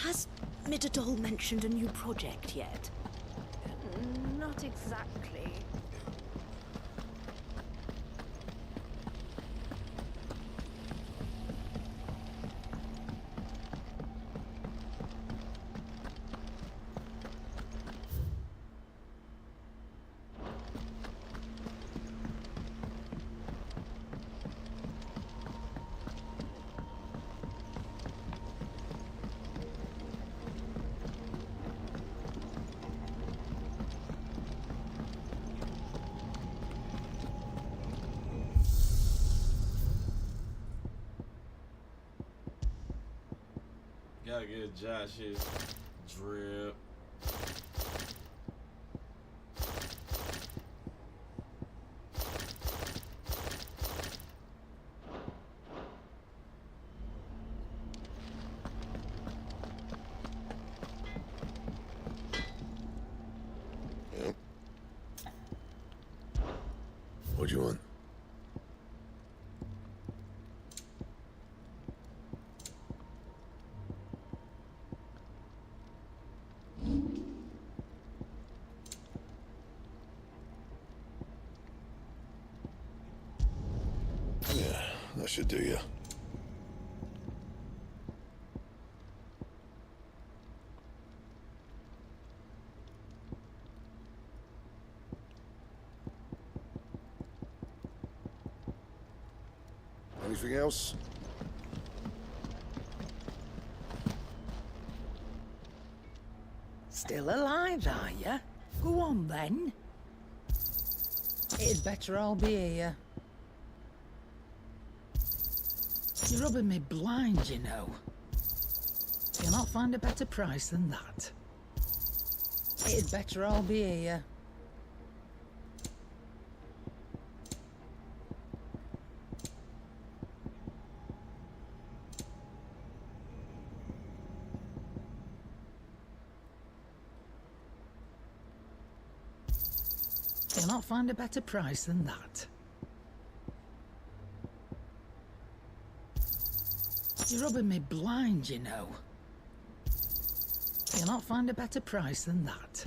Has Midadol mentioned a new project yet? Not exactly. Gotta get Josh his drip. Yep. What do you want? Yeah, that should do you. Anything else? Still alive, are you? Go on then. It'd better all be here. You're rubbing me blind, you know. You'll not find a better price than that. It'd better all be here. You'll not find a better price than that. You're rubbing me blind, you know. You'll not find a better price than that.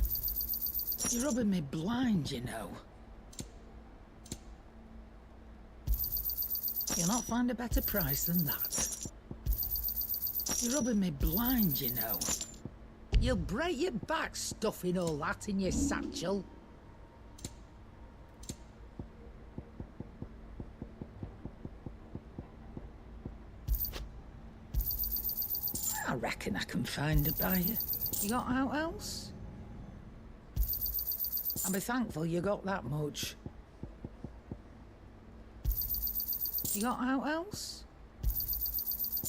You're rubbing me blind, you know. You'll not find a better price than that. You're rubbing me blind, you know. You'll break your back stuffing all that in your satchel. I reckon I can find a buyer. You got out else? I'll be thankful you got that much. You got out else?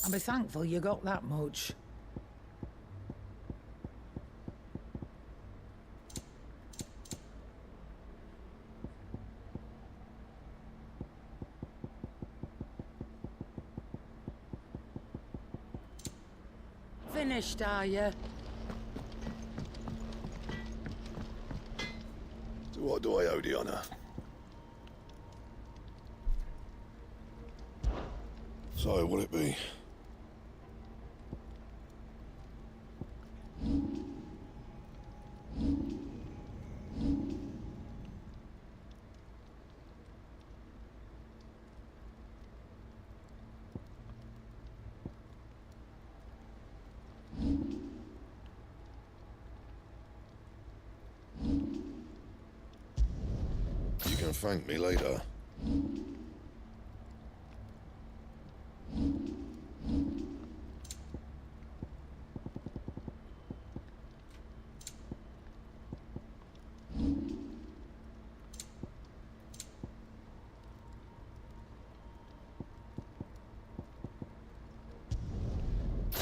I'll be thankful you got that much. Finished, are you? So what do I owe the honour? So, will it be? You can thank me later.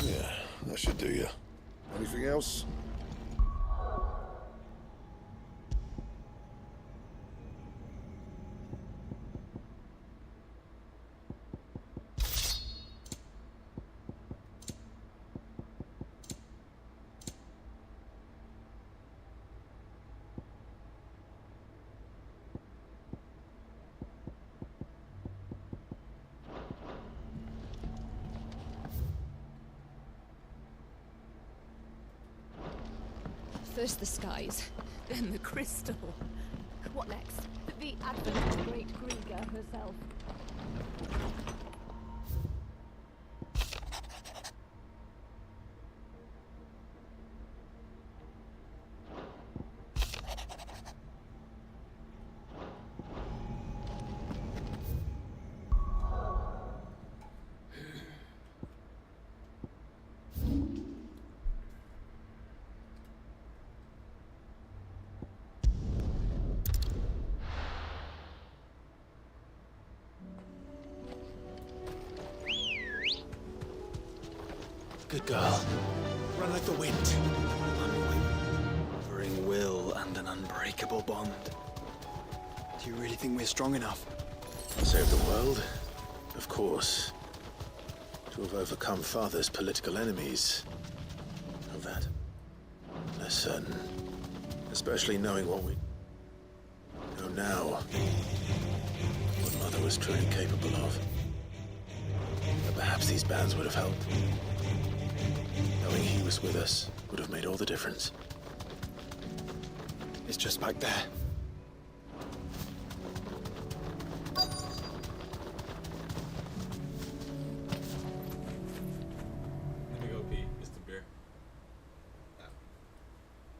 Yeah, that should do you. Anything else? First the skies. Then the crystal. What next? The advent of the great Krieger herself. Good girl. Run like the wind. Unwavering will and an unbreakable bond. Do you really think we're strong enough? Save the world? Of course. To have overcome Father's political enemies. Of that, less certain. Especially knowing what we know now. What Mother was truly capable of. But perhaps these bands would have helped. Knowing he was with us would have made all the difference. It's just back there. Let me go pee. It's the beer.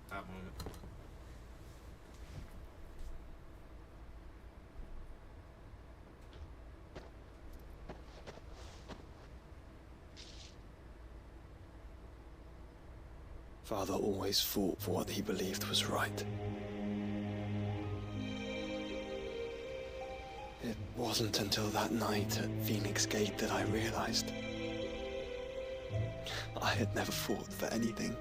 Hot moment. Father always fought for what he believed was right. It wasn't until that night at Phoenix Gate that I realized I had never fought for anything.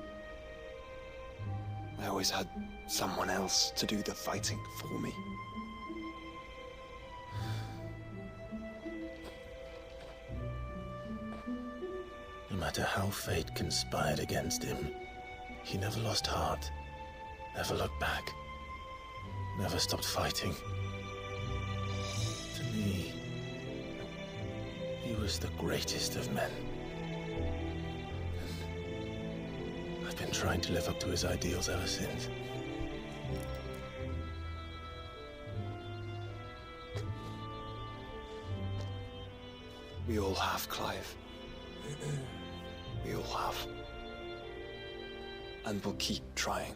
I always had someone else to do the fighting for me. No matter how fate conspired against him, he never lost heart, never looked back, never stopped fighting. To me, he was the greatest of men. And I've been trying to live up to his ideals ever since. We all have, Clive. We all have. And we'll keep trying.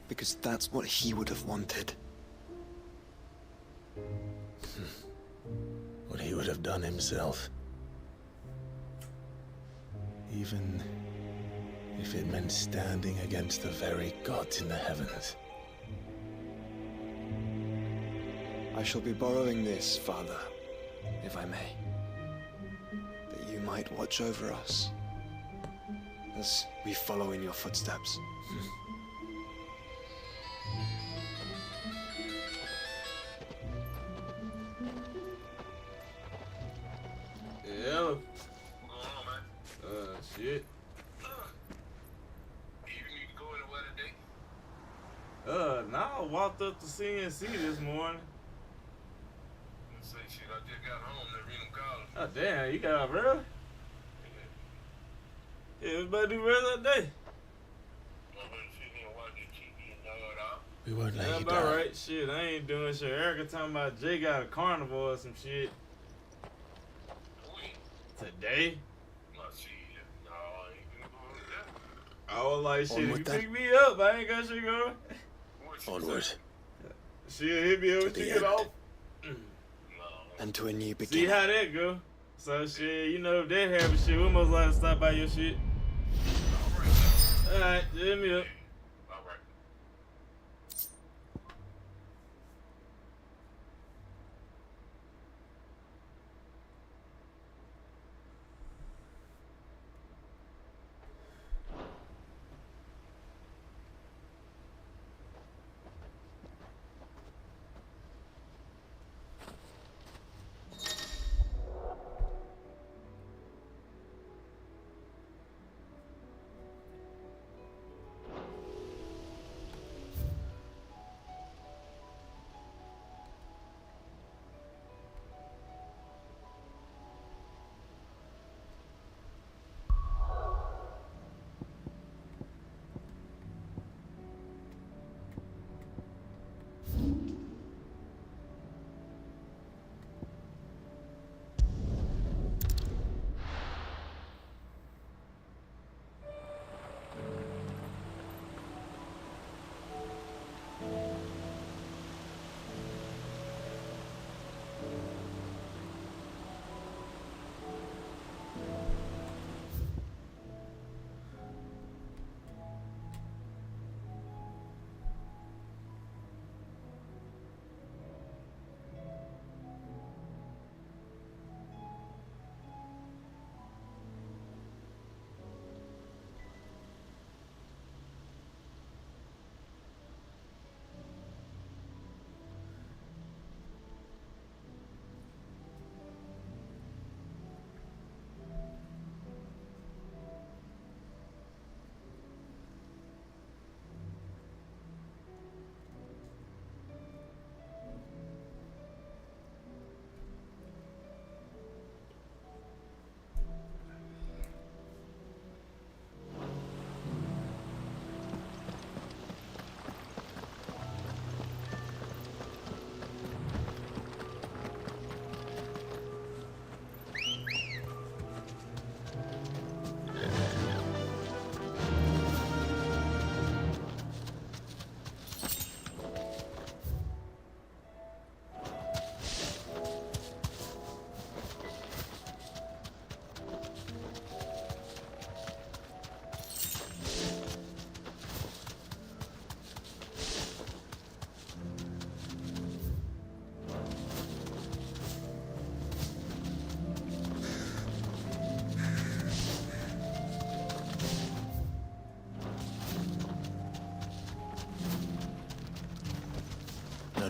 Because that's what he would have wanted. What he would have done himself. Even if it meant standing against the very gods in the heavens. I shall be borrowing this, Father, if I may. That you might watch over us as we follow in your footsteps. Yeah. Shit. Nah, I walked up to CNC this morning. Oh, damn, you got out real? Yeah, it was about to do rest of the day. We won't let That's you about down. right. Shit, I ain't doing shit. Erica talking about Jay got a carnival or some shit. Today? I was like, shit, if you pick me up, I ain't got shit going. Onward. Shit, hit me up when you get off. And to a new beginning. See how that go. So shit, you know, if that happens, shit, we must like to stop by your shit. Alright, hit me up.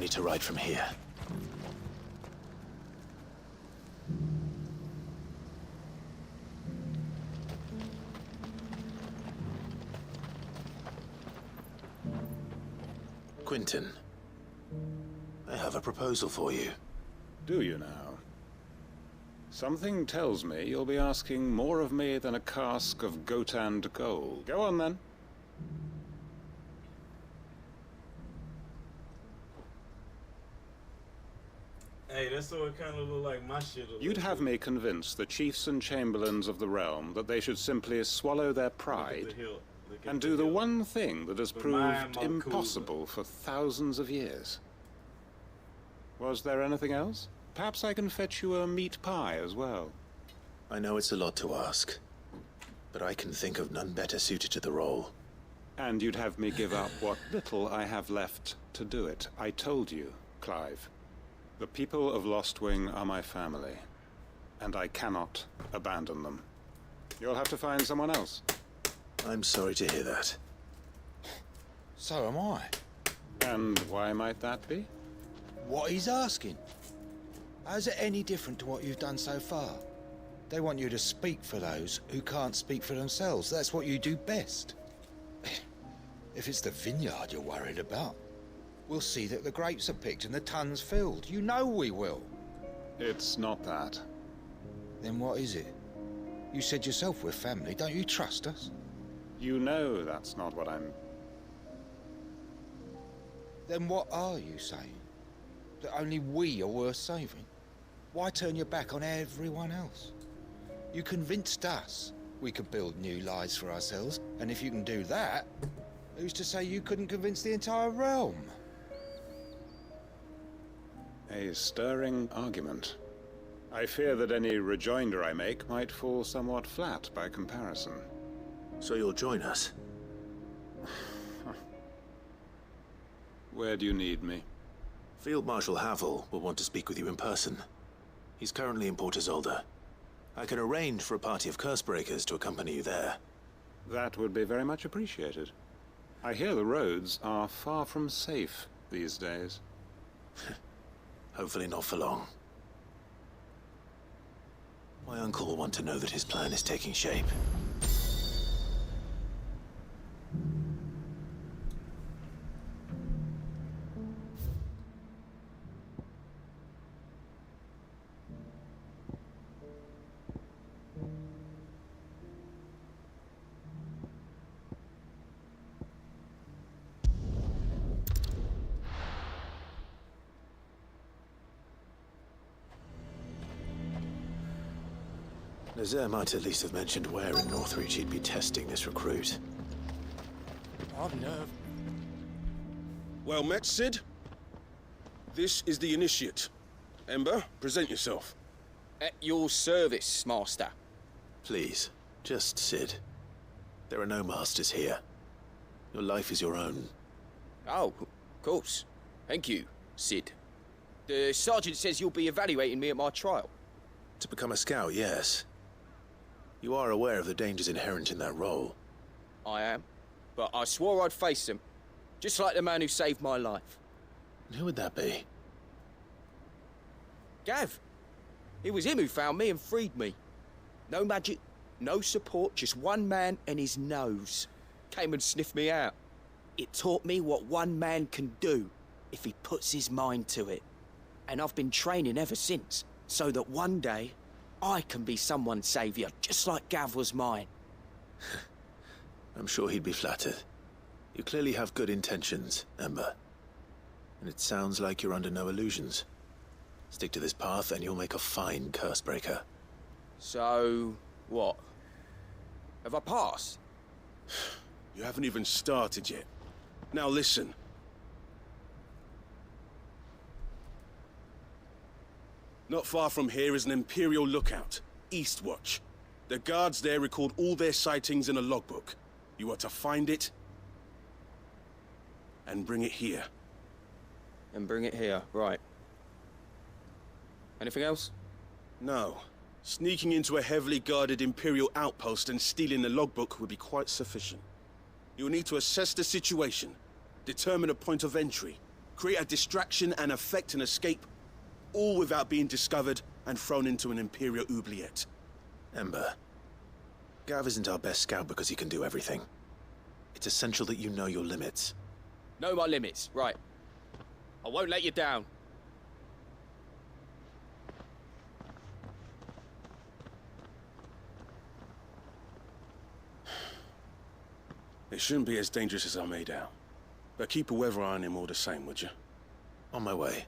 journey to ride from here. Quentin, I have a proposal for you. Do you now? Something tells me you'll be asking more of me than a cask of Gotand gold. Go on, then. Hey, that's so it kind of look like my shit. You'd have me convince the chiefs and chamberlains of the realm that they should simply swallow their pride and do the one thing that has proved impossible for thousands of years. Was there anything else? Perhaps I can fetch you a meat pie as well. I know it's a lot to ask, but I can think of none better suited to the role. And you'd have me give up what little I have left to do it. I told you, Clive. The people of Lostwing are my family, and I cannot abandon them. You'll have to find someone else. I'm sorry to hear that. So am I. And why might that be? What he's asking. How's it any different to what you've done so far? They want you to speak for those who can't speak for themselves. That's what you do best. If it's the vineyard you're worried about, we'll see that the grapes are picked and the tons filled. You know we will. It's not that. Then what is it? You said yourself we're family. Don't you trust us? You know that's not what I'm... Then what are you saying? That only we are worth saving? Why turn your back on everyone else? You convinced us we could build new lives for ourselves, and if you can do that, who's to say you couldn't convince the entire realm? A stirring argument. I fear that any rejoinder I make might fall somewhat flat by comparison. So you'll join us? Where do you need me? Field Marshal Havel will want to speak with you in person. He's currently in Port Isolde. I can arrange for a party of Cursebreakers to accompany you there. That would be very much appreciated. I hear the roads are far from safe these days. Hopefully not for long. My uncle will want to know that his plan is taking shape. Nazaire might at least have mentioned where in Northreach he'd be testing this recruit. I've nerve. Well met, Sid. This is the Initiate. Ember, present yourself. At your service, Master. Please, just Sid. There are no masters here. Your life is your own. Oh, of course. Thank you, Sid. The Sergeant says you'll be evaluating me at my trial. To become a scout, yes. You are aware of the dangers inherent in that role. I am. But I swore I'd face them. Just like the man who saved my life. Who would that be? Gav. It was him who found me and freed me. No magic, no support, just one man and his nose. Came and sniffed me out. It taught me what one man can do if he puts his mind to it. And I've been training ever since, so that one day I can be someone's saviour, just like Gav was mine. I'm sure he'd be flattered. You clearly have good intentions, Ember. And it sounds like you're under no illusions. Stick to this path and you'll make a fine Cursebreaker. So, what? Have I passed? You haven't even started yet. Now listen. Not far from here is an Imperial lookout, Eastwatch. The guards there record all their sightings in a logbook. You are to find it and bring it here. And bring it here, right. Anything else? No. Sneaking into a heavily guarded Imperial outpost and stealing the logbook would be quite sufficient. You'll need to assess the situation, determine a point of entry, create a distraction and effect an escape, all without being discovered and thrown into an Imperial oubliette. Ember, Gav isn't our best scout because he can do everything. It's essential that you know your limits. Know my limits, right. I won't let you down. It shouldn't be as dangerous as I made out. But keep a weather eye on him all the same, would you? On my way.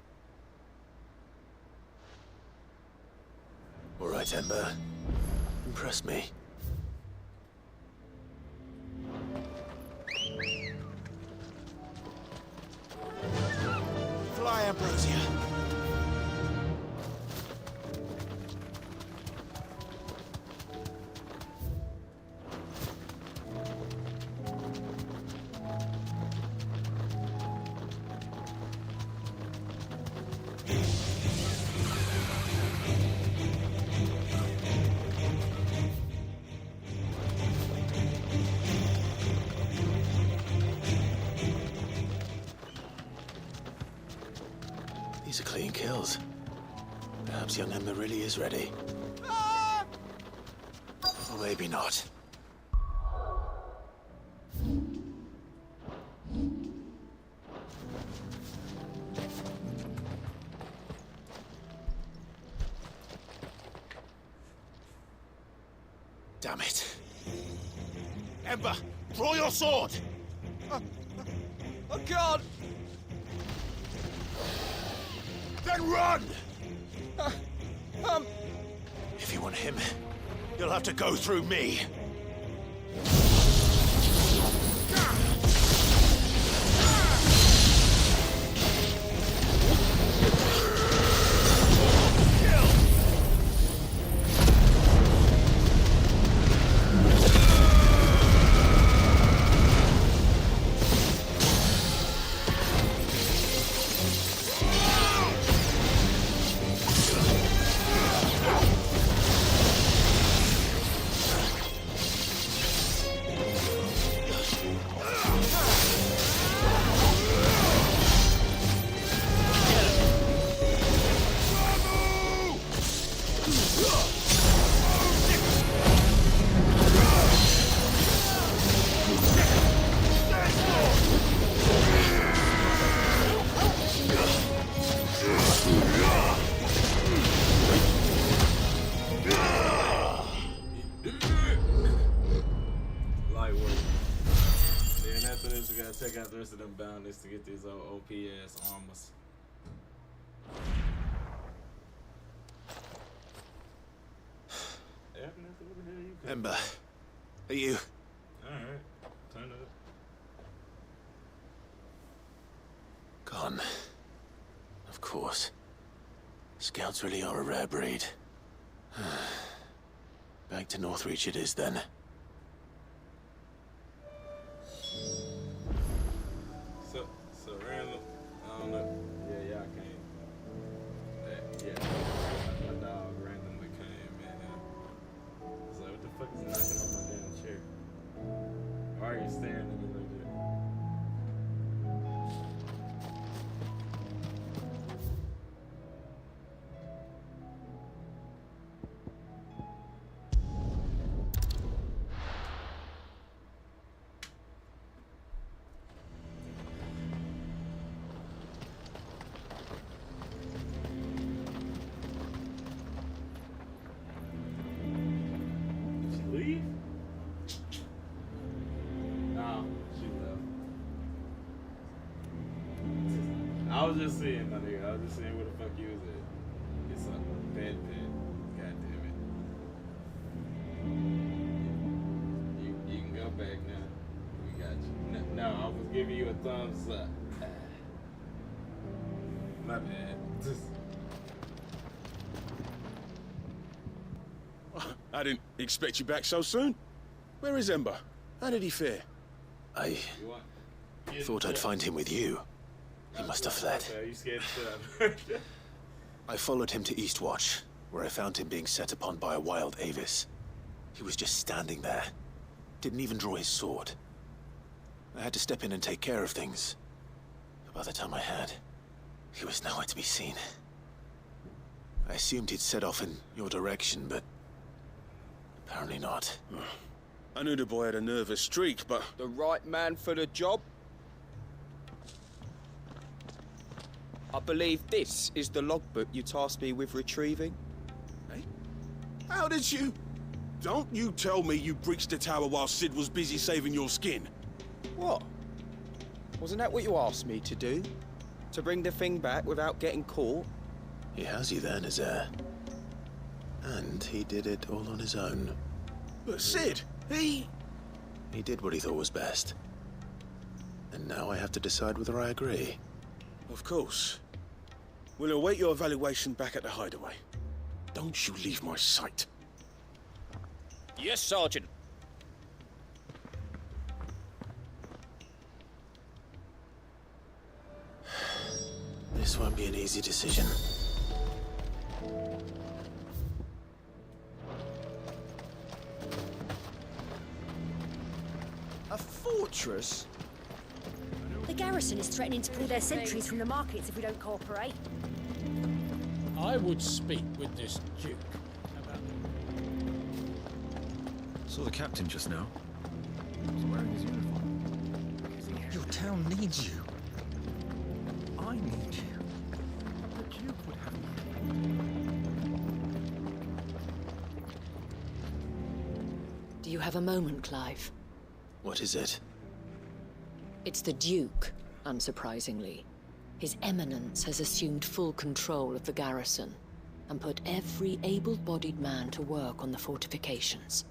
All right, Ember. Impress me. Fly, Ambrosia. These are clean kills. Perhaps young Ember really is ready. Or maybe not. Damn it. Ember, draw your sword! I can't! Then run! If you want him, you'll have to go through me. Check out the rest of them bounties to get these old OP ass armors. Ember, are you? Alright, turn it up. Gone. Of course. Scouts really are a rare breed. Back to Northreach it is then. So random. I don't know. Yeah, y'all came. Yeah, my dog randomly came and was like, what the fuck is knocking on my damn chair? Why are you staring at me like that? I was just saying, my nigga. I was just saying where the fuck you was at. It's a bad pit. God damn it. You can go back now. We got you. No, I was giving you a thumbs up. My bad. I didn't expect you back so soon. Where is Ember? How did he fare? I thought I'd find him with you. He must have fled. Are you scared to I followed him to Eastwatch, where I found him being set upon by a wild Avis. He was just standing there. Didn't even draw his sword. I had to step in and take care of things. By the time I had, he was nowhere to be seen. I assumed he'd set off in your direction, but apparently not. I knew the boy had a nervous streak, but... The right man for the job? I believe this is the logbook you tasked me with retrieving. Hey? How did you... Don't you tell me you breached the tower while Sid was busy saving your skin. What? Wasn't that what you asked me to do? To bring the thing back without getting caught? He has you then, his heir. And he did it all on his own. But Sid, he did what he thought was best. And now I have to decide whether I agree. Of course. We'll await your evaluation back at the hideaway. Don't you leave my sight. Yes, Sergeant. This won't be an easy decision. A fortress? The garrison is threatening to pull their sentries from the markets if we don't cooperate. I would speak with this Duke about... Saw the captain just now. He was wearing his uniform. Your town needs you. I need you. The Duke would have Do you have a moment, Clive? What is it? It's the Duke, unsurprisingly. His Eminence has assumed full control of the garrison and put every able-bodied man to work on the fortifications.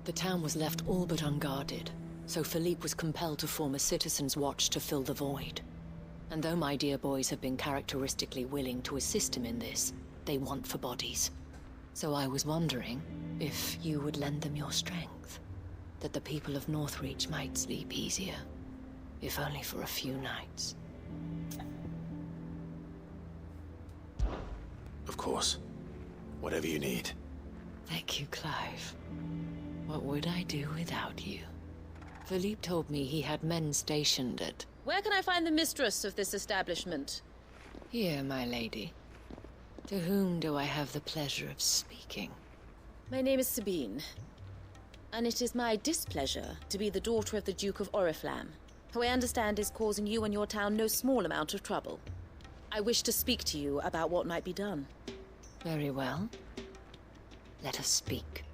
The town was left all but unguarded, so Philippe was compelled to form a citizens' watch to fill the void. And though my dear boys have been characteristically willing to assist him in this, they want for bodies. So I was wondering if you would lend them your strength, that the people of Northreach might sleep easier, if only for a few nights. Of course. Whatever you need. Thank you, Clive. What would I do without you? Philippe told me he had men stationed at... Where can I find the mistress of this establishment? Here, my lady. To whom do I have the pleasure of speaking? My name is Sabine, and it is my displeasure to be the daughter of the Duke of Oriflamme, who I understand is causing you and your town no small amount of trouble. I wish to speak to you about what might be done. Very well. Let us speak.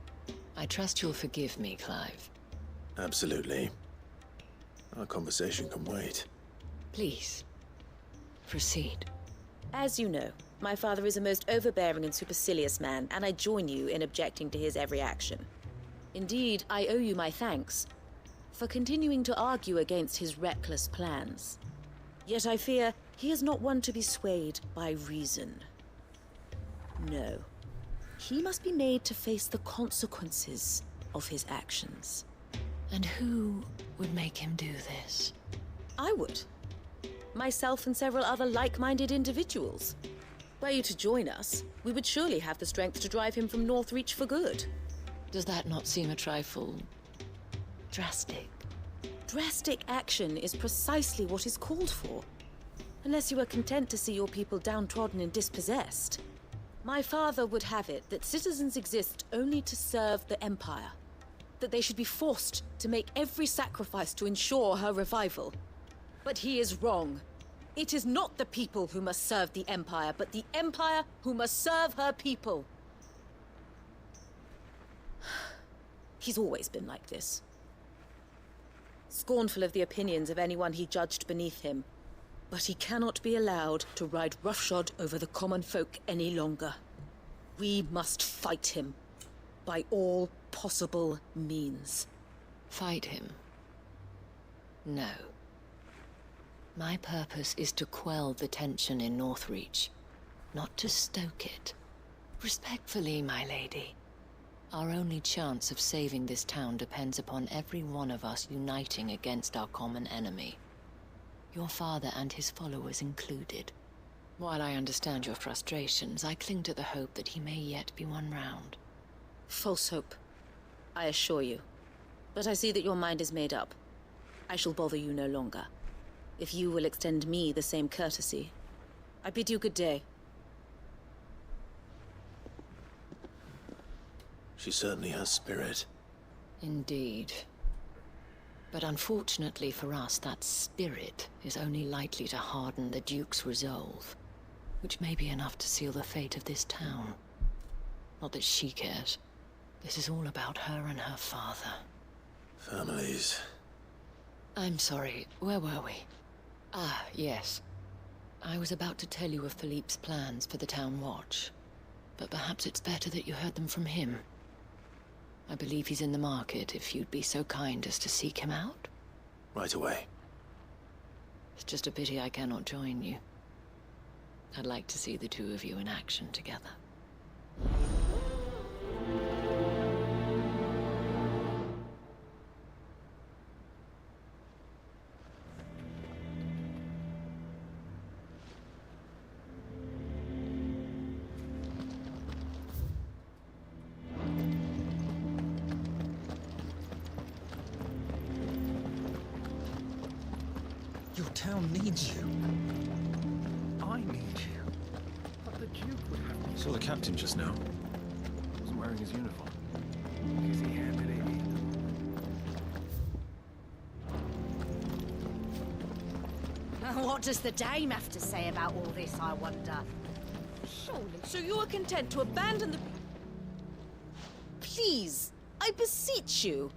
I trust you'll forgive me, Clive. Absolutely. Our conversation can wait. Please, proceed. As you know, my father is a most overbearing and supercilious man, and I join you in objecting to his every action. Indeed, I owe you my thanks for continuing to argue against his reckless plans. Yet I fear he is not one to be swayed by reason. No. He must be made to face the consequences of his actions. And who would make him do this? I would. Myself and several other like-minded individuals. Were you to join us, we would surely have the strength to drive him from Northreach for good. Does that not seem a trifle... drastic? Drastic action is precisely what is called for. Unless you are content to see your people downtrodden and dispossessed. My father would have it that citizens exist only to serve the Empire. That they should be forced to make every sacrifice to ensure her revival. But he is wrong. It is not the people who must serve the Empire, but the Empire who must serve her people. He's always been like this. Scornful of the opinions of anyone he judged beneath him. But he cannot be allowed to ride roughshod over the common folk any longer. We must fight him. By all possible means. Fight him? No. My purpose is to quell the tension in Northreach, not to stoke it. Respectfully, my lady. Our only chance of saving this town depends upon every one of us uniting against our common enemy. Your father and his followers included. While I understand your frustrations, I cling to the hope that he may yet be won round. False hope, I assure you. But I see that your mind is made up. I shall bother you no longer. if you will extend me the same courtesy. I bid you good day. She certainly has spirit. Indeed. But unfortunately for us, that spirit is only likely to harden the Duke's resolve, which may be enough to seal the fate of this town. Not that she cares. This is all about her and her father. Families. I'm sorry, where were we? Ah, yes. I was about to tell you of Philippe's plans for the town watch, but perhaps it's better that you heard them from him. I believe he's in the market, if you'd be so kind as to seek him out. Right away. It's just a pity I cannot join you. I'd like to see the two of you in action together. Your town needs you. I need you. But the Duke would have me. Saw the captain just now. Wasn't wearing his uniform. Because he handed it in. What does the dame have to say about all this, I wonder? Surely. So you are content to abandon the... Please, I beseech you.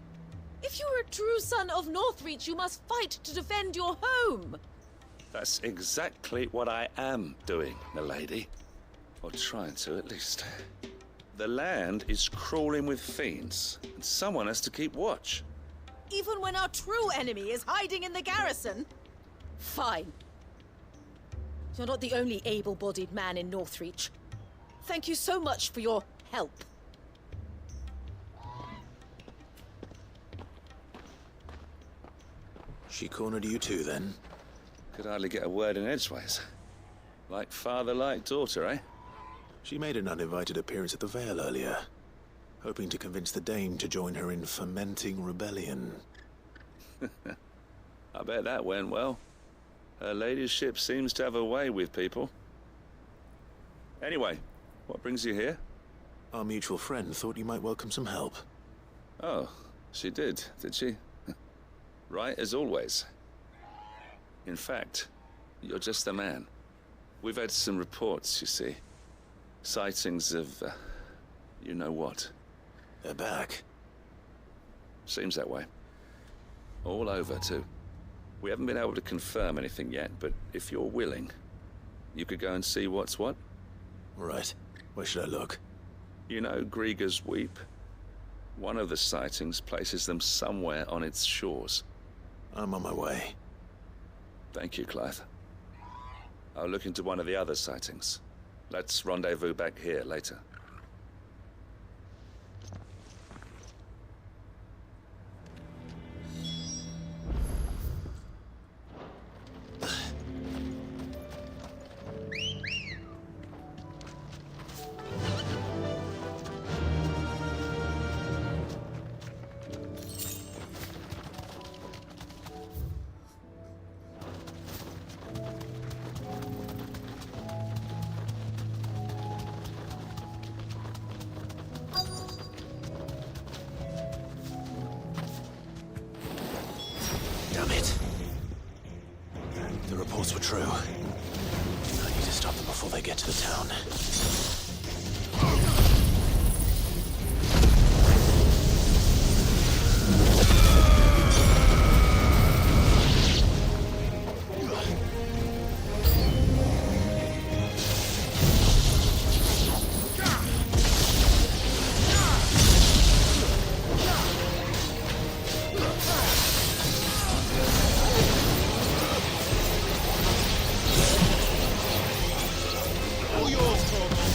If you are a true son of Northreach, you must fight to defend your home. That's exactly what I am doing, milady. Or trying to, at least. The land is crawling with fiends, and someone has to keep watch. Even when our true enemy is hiding in the garrison? Fine. You're not the only able-bodied man in Northreach. Thank you so much for your help. She cornered you too, then? Could hardly get a word in edgeways. Like father, like daughter, eh? She made an uninvited appearance at the Vale earlier, hoping to convince the Dame to join her in fomenting rebellion. I bet that went well. Her ladyship seems to have a way with people. Anyway, what brings you here? Our mutual friend thought you might welcome some help. Oh, she did she? Right as always. In fact, you're just the man. We've had some reports, you see. Sightings of, you know what. They're back. Seems that way. All over, too. We haven't been able to confirm anything yet, but if you're willing, you could go and see what's what. Right. Where should I look? You know Grieger's Weep? One of the sightings places them somewhere on its shores. I'm on my way. Thank you, Clive. I'll look into one of the other sightings. Let's rendezvous back here later. Damn it. The reports were true. I need to stop them before they get to the town. All yours, Corporal.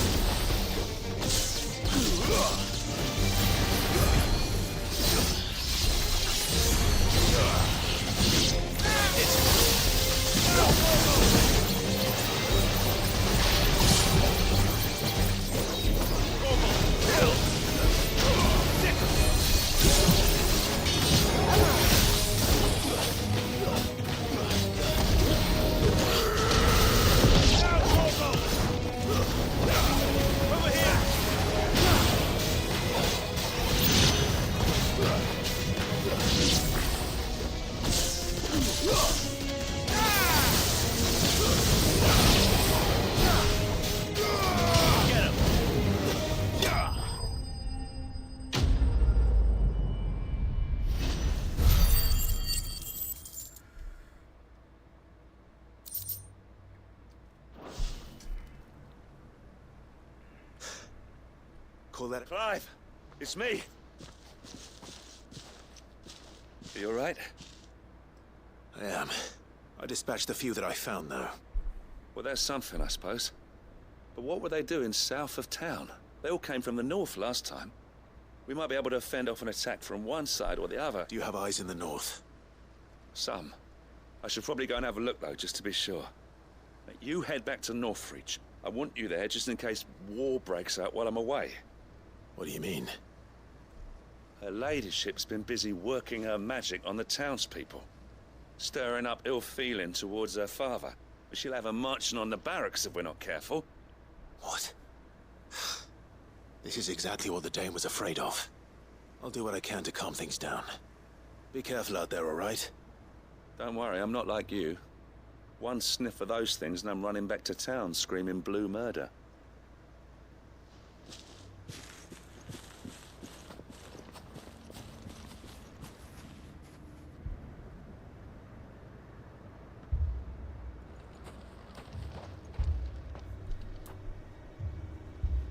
Call that... Clive! It's me! Are you alright? I am. I dispatched the few that I found, though. Well, there's something, I suppose. But what were they doing south of town? They all came from the north last time. We might be able to fend off an attack from one side or the other. Do you have eyes in the north? Some. I should probably go and have a look, though, just to be sure. You head back to Northreach. I want you there just in case war breaks out while I'm away. What do you mean? Her ladyship's been busy working her magic on the townspeople. Stirring up ill feeling towards her father. But she'll have her marching on the barracks if we're not careful. What? This is exactly what the Dane was afraid of. I'll do what I can to calm things down. Be careful out there, all right? Don't worry, I'm not like you. One sniff of those things and I'm running back to town screaming blue murder.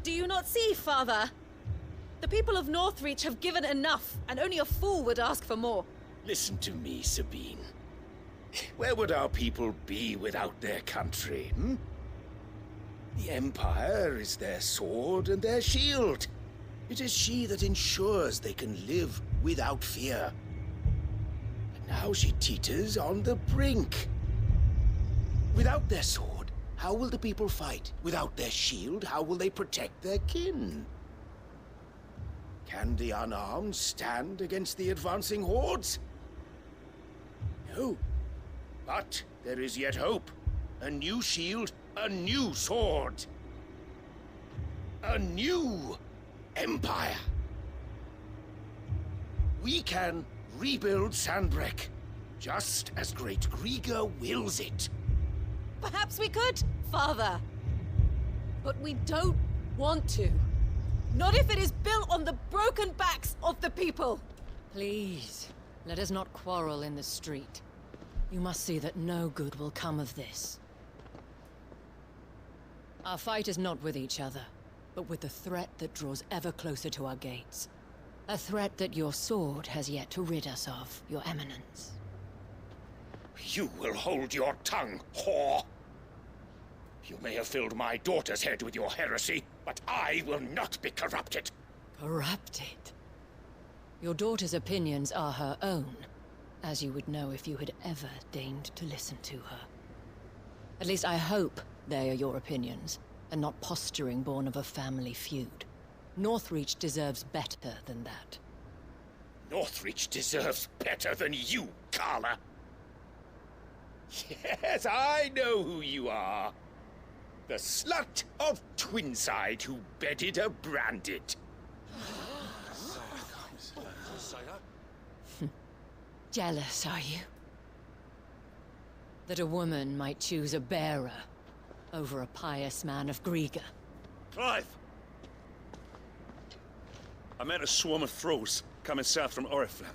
Do you not see, Father? The people of Northreach have given enough, and only a fool would ask for more. Listen to me, Sabine. Where would our people be without their country, hmm? The Empire is their sword and their shield. It is she that ensures they can live without fear. And now she teeters on the brink. Without their sword, how will the people fight? Without their shield, how will they protect their kin? Can the unarmed stand against the advancing hordes? No. But there is yet hope. A new shield, a new sword. A new empire. We can rebuild Sandbreck, just as Great Griga wills it. Perhaps we could, Father. But we don't want to. Not if it is built on the broken backs of the people. Please, let us not quarrel in the street. You must see that no good will come of this. Our fight is not with each other, but with the threat that draws ever closer to our gates. A threat that your sword has yet to rid us of, Your Eminence. You will hold your tongue, whore! You may have filled my daughter's head with your heresy, but I will not be corrupted. Corrupted? Your daughter's opinions are her own, as you would know if you had ever deigned to listen to her. At least I hope they are your opinions, and not posturing born of a family feud. Northreach deserves better than that. Northreach deserves better than you, Carla. Yes, I know who you are. The slut of Twinside who bedded a Branded. Jealous, are you? That a woman might choose a bearer over a pious man of Griga. Clive! I met a swarm of thralls coming south from Oriflamme.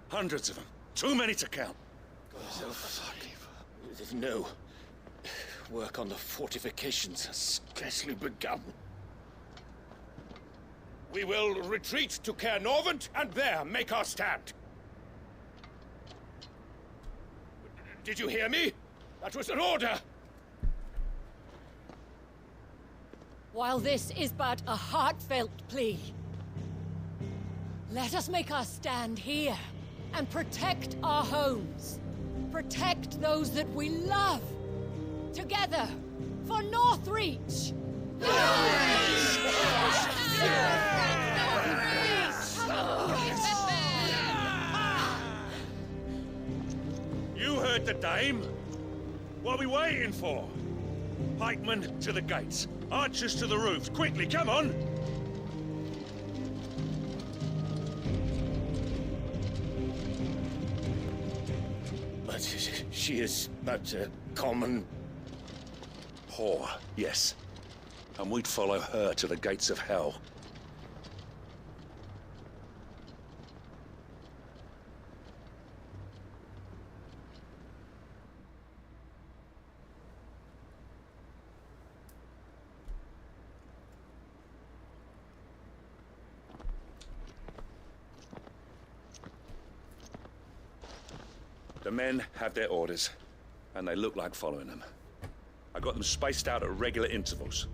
Hundreds of them. Too many to count. No. Work on the fortifications has scarcely begun. We will retreat to Caernarvon and there make our stand. Did you hear me? That was an order! While this is but a heartfelt plea, let us make our stand here and protect our homes. Protect those that we love. Together, for Northreach! You heard the dame. What are we waiting for? Pikemen to the gates. Archers to the roofs. Quickly, come on! But she is but a common... whore, yes. And we'd follow her to the gates of hell. The men have their orders, and they look like following them. I got them spaced out at regular intervals.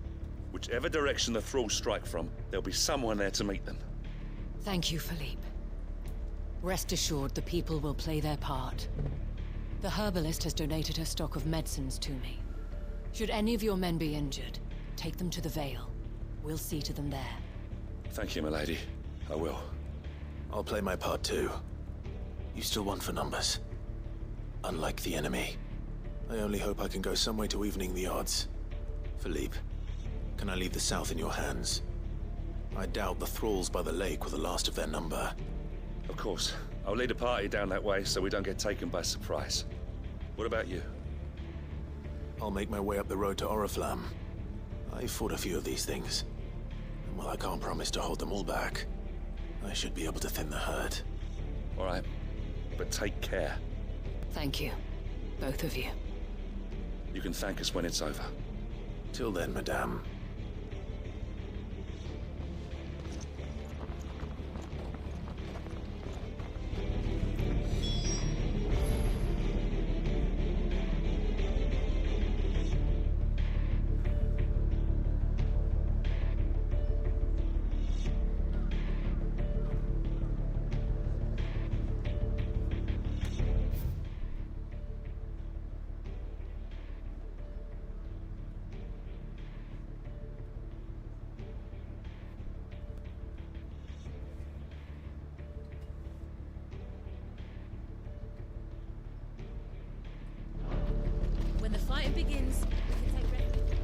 Whichever direction the thralls strike from, there'll be someone there to meet them. Thank you, Philippe. Rest assured, the people will play their part. The herbalist has donated her stock of medicines to me. Should any of your men be injured, take them to the Vale. We'll see to them there. Thank you, milady. I will. I'll play my part too. You still want for numbers. Unlike the enemy. I only hope I can go some way to evening the odds. Philippe, can I leave the south in your hands? I doubt the thralls by the lake were the last of their number. Of course. I'll lead a party down that way so we don't get taken by surprise. What about you? I'll make my way up the road to Oriflamme. I fought a few of these things. And while I can't promise to hold them all back, I should be able to thin the herd. All right. But take care. Thank you. Both of you. You can thank us when it's over. Till then, madame. When the fighting begins, we can take refuge.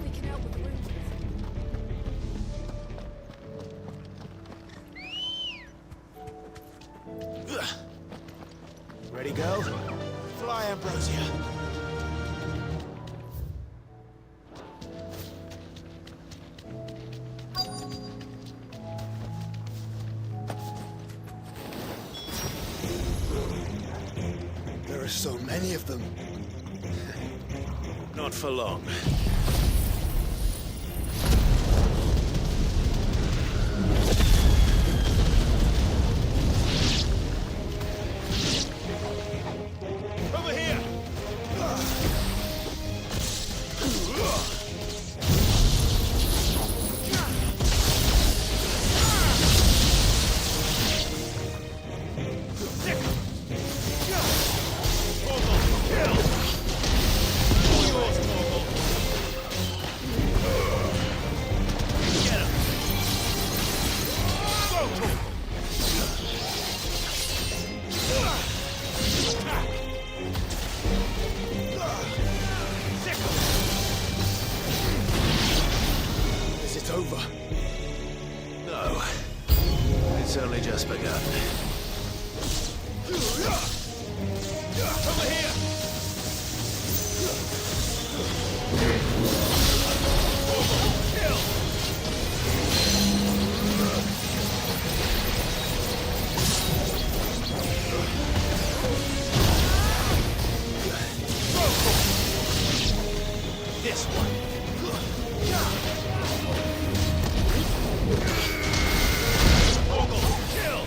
We can help with the wounded. Ready, go? Fly, Ambrosia. There are so many of them. Not for long. Over here! Is it over? No. It's only just begun. Over here! This one. Kill!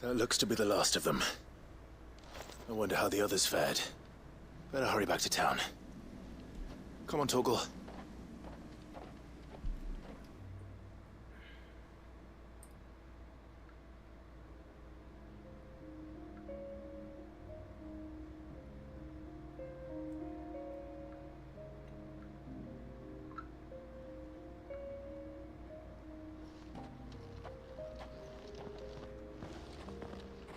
That looks to be the last of them. I wonder how the others fared. Better hurry back to town. Come on, Torgal.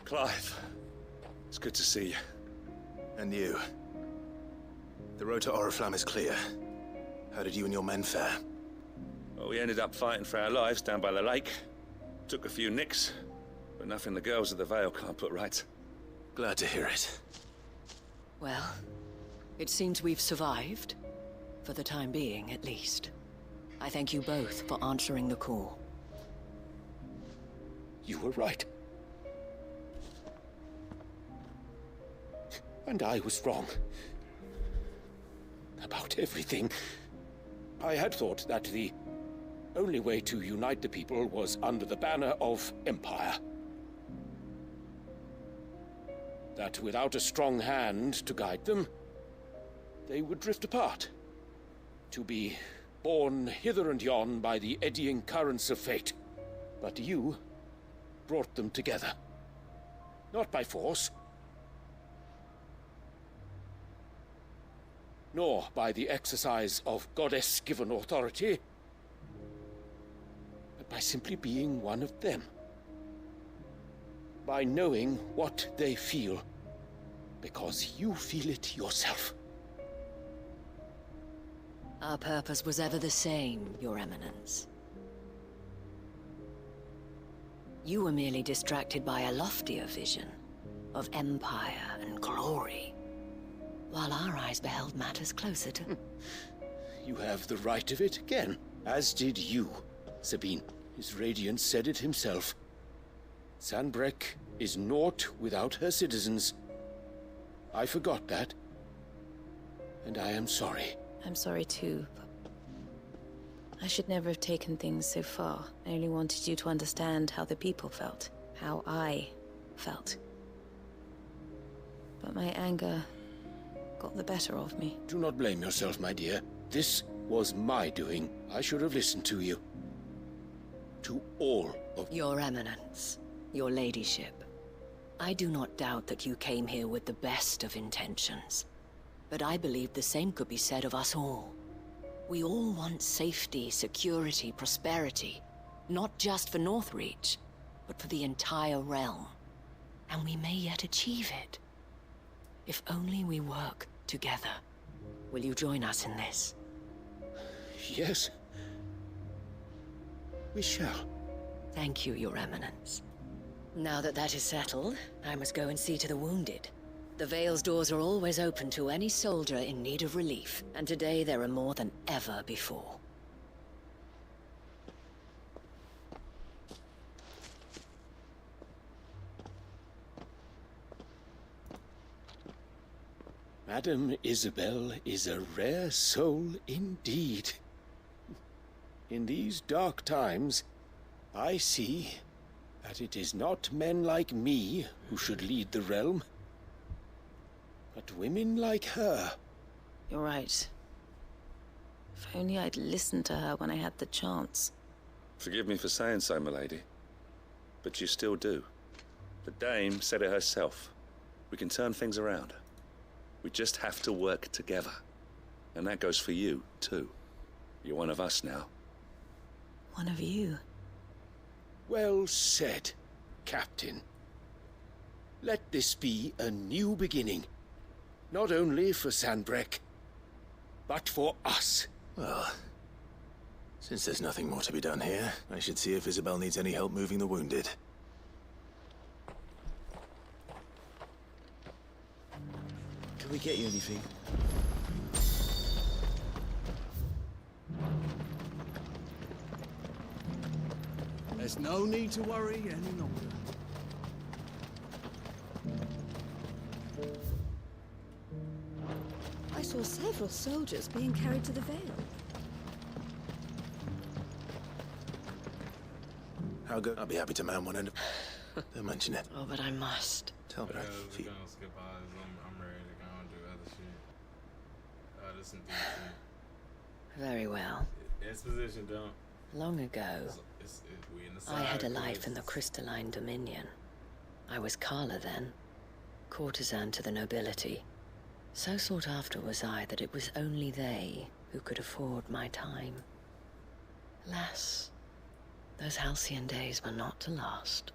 Clive, it's good to see you. And you. The road to Oriflamme is clear. How did you and your men fare? Well, we ended up fighting for our lives down by the lake. Took a few nicks, but nothing the girls of the Vale can't put right. Glad to hear it. Well, it seems we've survived. For the time being, at least. I thank you both for answering the call. You were right. And I was wrong. About everything. I had thought that the only way to unite the people was under the banner of Empire. That without a strong hand to guide them, they would drift apart. To be borne hither and yon by the eddying currents of fate. But you brought them together. Not by force, nor by the exercise of goddess-given authority, but by simply being one of them. By knowing what they feel, because you feel it yourself. Our purpose was ever the same, Your Eminence. You were merely distracted by a loftier vision of empire and glory, while our eyes beheld matters closer to... You have the right of it again, as did you, Sabine. His Radiance said it himself. Sanbreque is naught without her citizens. I forgot that, and I am sorry. I'm sorry too, but I should never have taken things so far. I only wanted you to understand how the people felt, how I felt. But my anger got the better of me. Do not blame yourself, my dear. This was my doing. I should have listened to you. To all of... Your Eminence, your ladyship. I do not doubt that you came here with the best of intentions. But I believe the same could be said of us all. We all want safety, security, prosperity. Not just for Northreach, but for the entire realm. And we may yet achieve it. If only we work together. Will you join us in this? Yes. We shall. Thank you, Your Eminence. Now that that is settled, I must go and see to the wounded. The Vale's doors are always open to any soldier in need of relief, and today there are more than ever before. Madame Isabel is a rare soul indeed. In these dark times, I see that it is not men like me who should lead the realm, but women like her. You're right. If only I'd listened to her when I had the chance. Forgive me for saying so, milady, but you still do. The Dame said it herself. We can turn things around. We just have to work together. And that goes for you, too. You're one of us now. One of you. Well said, Captain. Let this be a new beginning. Not only for Sanbreque, but for us. Well, since there's nothing more to be done here, I should see if Isabel needs any help moving the wounded. Can we get you anything? There's no need to worry any longer. I saw several soldiers being carried to the Vale. How good? I'll be happy to man one end of... Don't mention it. Oh, but I must. Tell me. We're gonna skip all this. I'm ready to go and do other shit. This some deep shit. Very well. Exposition, don't. Long ago, We in the I had a side life in the crystalline dominion. I was Carla then, courtesan to the nobility. So sought after was I that it was only they who could afford my time. Alas, those halcyon days were not to last.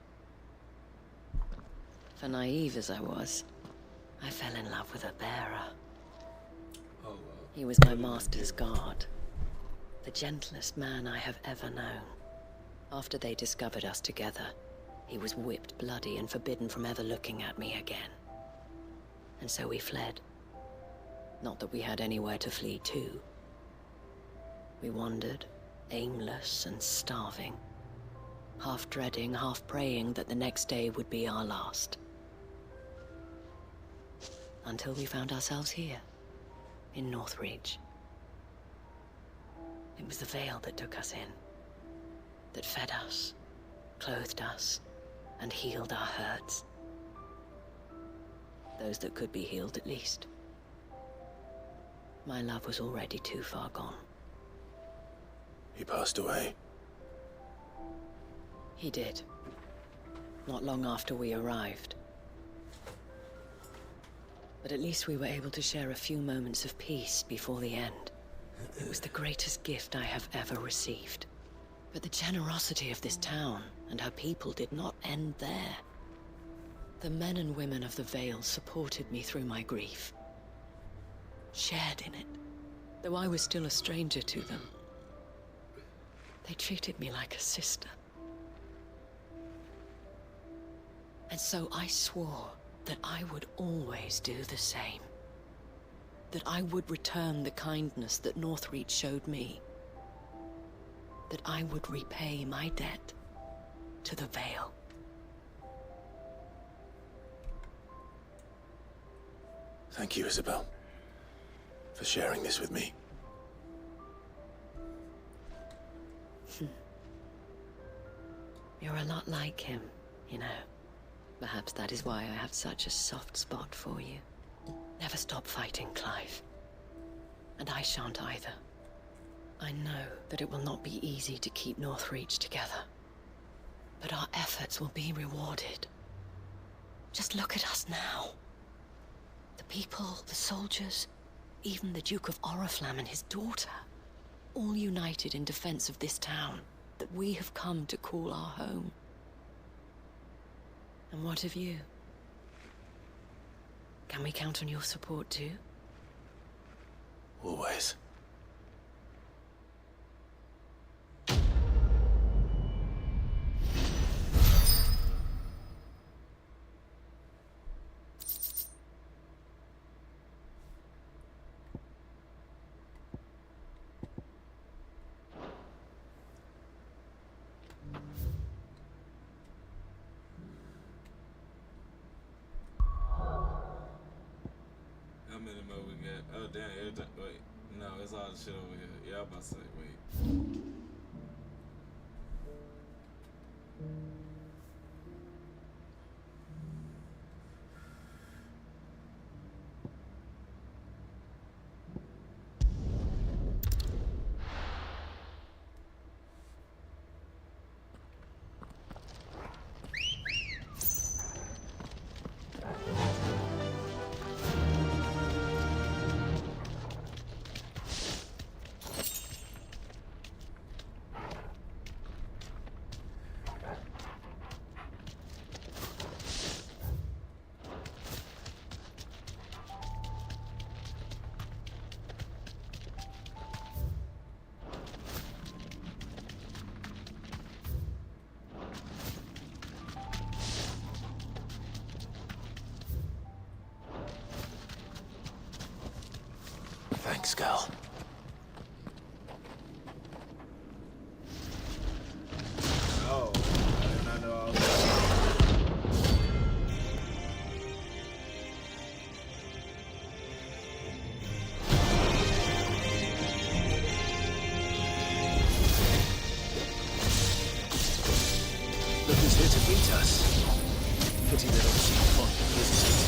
For naive as I was, I fell in love with a bearer. He was my master's guard, the gentlest man I have ever known. After they discovered us together, he was whipped bloody and forbidden from ever looking at me again. And so we fled. Not that we had anywhere to flee to. We wandered, aimless and starving, half dreading, half praying that the next day would be our last. Until we found ourselves here, in Northreach. It was the Veil that took us in, that fed us, clothed us, and healed our hurts. Those that could be healed, at least. My love was already too far gone. He passed away. He did. Not long after we arrived. But at least we were able to share a few moments of peace before the end. It was the greatest gift I have ever received. But the generosity of this town and her people did not end there. The men and women of the Vale supported me through my grief. Shared in it, though I was still a stranger to them. They treated me like a sister. And so I swore that I would always do the same. That I would return the kindness that Northreach showed me. That I would repay my debt to the Vale. Thank you, Isabel, for sharing this with me. You're a lot like him, you know. Perhaps that is why I have such a soft spot for you. Never stop fighting, Clive. And I shan't either. I know that it will not be easy to keep Northreach together. But our efforts will be rewarded. Just look at us now. The people, the soldiers, even the Duke of Oriflamme and his daughter, all united in defense of this town that we have come to call our home. And what of you? Can we count on your support too? Always. How many more we got? Oh damn, everything. Wait. No, it's all the shit over here. Yeah, I'm about to say, wait. Thanks, girl. Oh, I did not know all that. Look who's here to meet us. Pity they don't seem fond of visitors.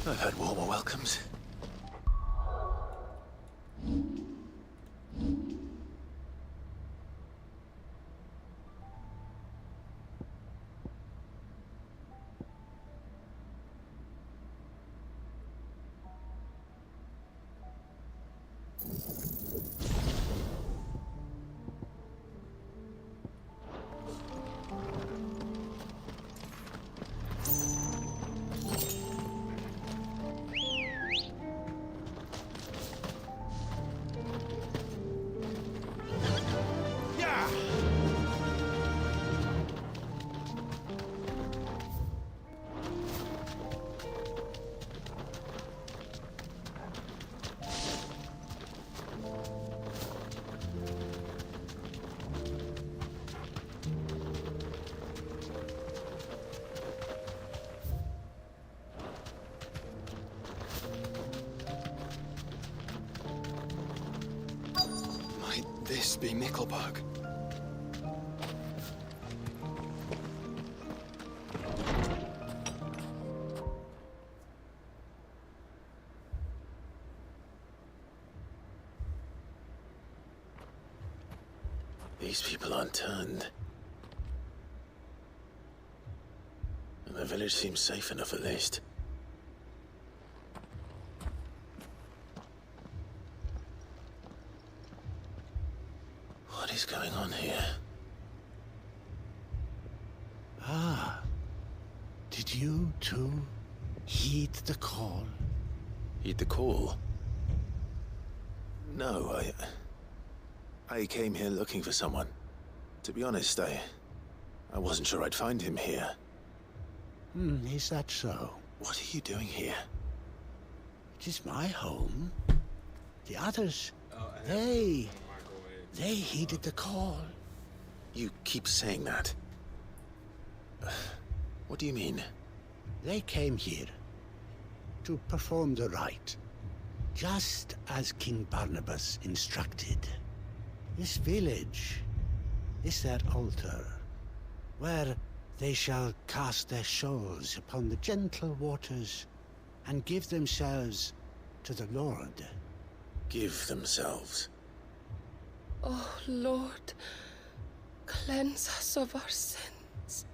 I've had warmer welcomes. This be Nickelbug. These people aren't turned. And the village seems safe enough at least. What is going on here? Ah. Did you too heed the call? Heed the call? No, I came here looking for someone. To be honest, I wasn't sure I'd find him here. Is that so? What are you doing here? It is my home. The others, they heeded the call. You keep saying that. What do you mean? They came here to perform the rite, just as King Barnabas instructed. This village is their altar, where they shall cast their shawls upon the gentle waters and give themselves to the Lord. Give themselves? Oh, Lord, cleanse us of our sins.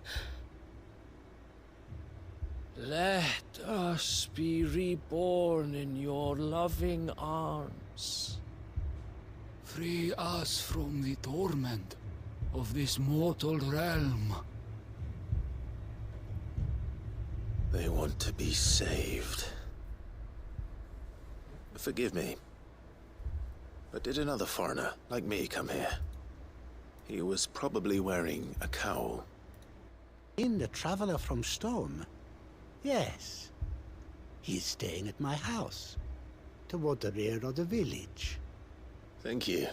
Let us be reborn in your loving arms. Free us from the torment of this mortal realm. They want to be saved. Forgive me, but did another foreigner like me come here? He was probably wearing a cowl. In the traveler from Storm? Yes. He's staying at my house, toward the rear of the village. Thank you.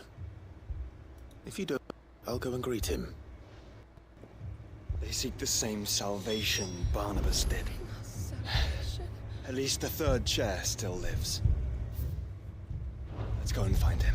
If you don't, I'll go and greet him. They seek the same salvation Barnabas did. At least the third chair still lives. Let's go and find him.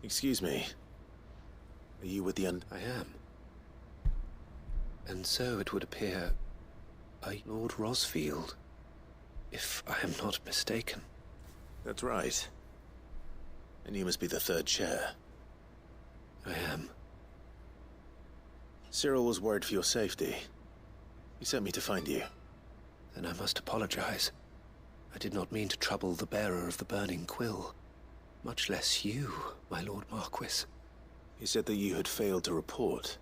Excuse me. Are you with the I am. And so it would appear, Lord Rosfield, if I am not mistaken. That's right. And you must be the third chair. I am. Cyril was worried for your safety. He sent me to find you. Then I must apologize. I did not mean to trouble the bearer of the burning quill. Much less you, my Lord Marquis. He said that you had failed to report.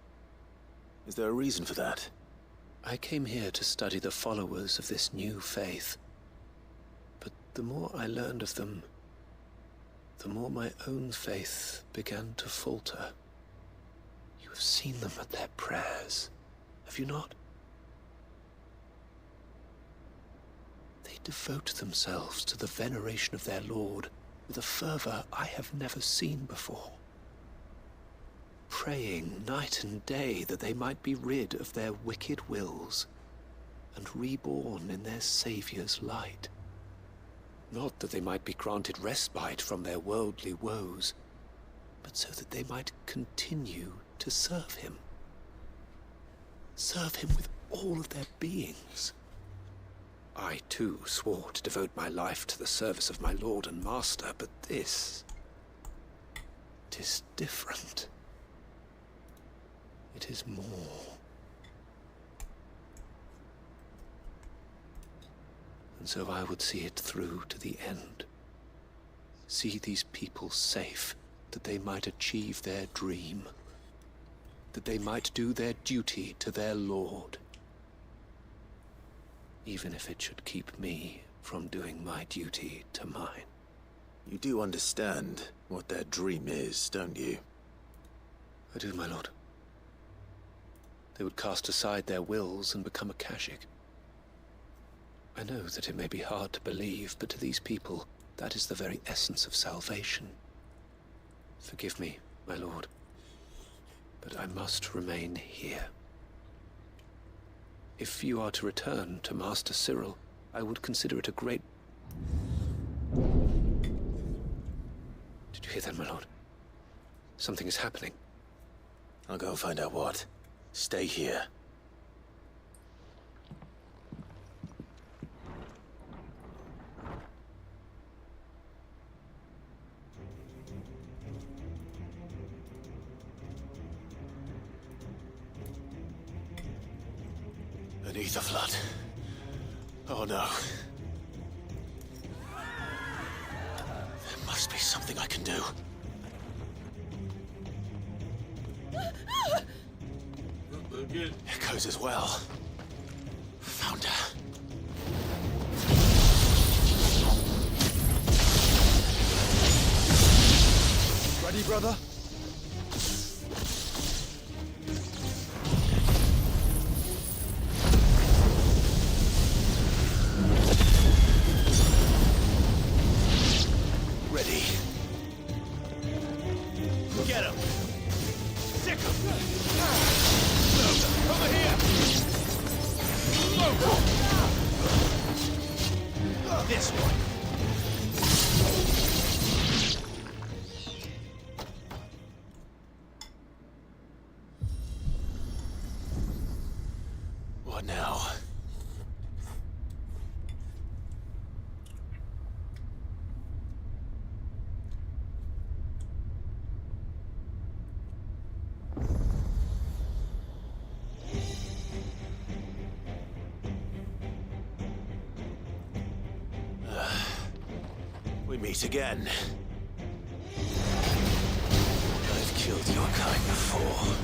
Is there a reason for that? I came here to study the followers of this new faith. But the more I learned of them, the more my own faith began to falter. You have seen them at their prayers, have you not? They devote themselves to the veneration of their Lord with a fervor I have never seen before. Praying night and day that they might be rid of their wicked wills and reborn in their Saviour's light. Not that they might be granted respite from their worldly woes, but so that they might continue to serve him. Serve him with all of their beings. I, too, swore to devote my life to the service of my Lord and Master, but this... it is different. It is more. And so I would see it through to the end. See these people safe, that they might achieve their dream. That they might do their duty to their Lord. Even if it should keep me from doing my duty to mine. You do understand what their dream is, don't you? I do, my lord. They would cast aside their wills and become Akashic. I know that it may be hard to believe, but to these people, that is the very essence of salvation. Forgive me, my lord, but I must remain here. If you are to return to Master Cyril, I would consider it a great... Did you hear that, my lord? Something is happening. I'll go and find out what. Stay here. Beneath the flood. Oh no. There must be something I can do. Echoes as well. Found her. Ready, brother? Ready. Get him! Sick him! Over here! This one! What now? We meet again. I've killed your kind before.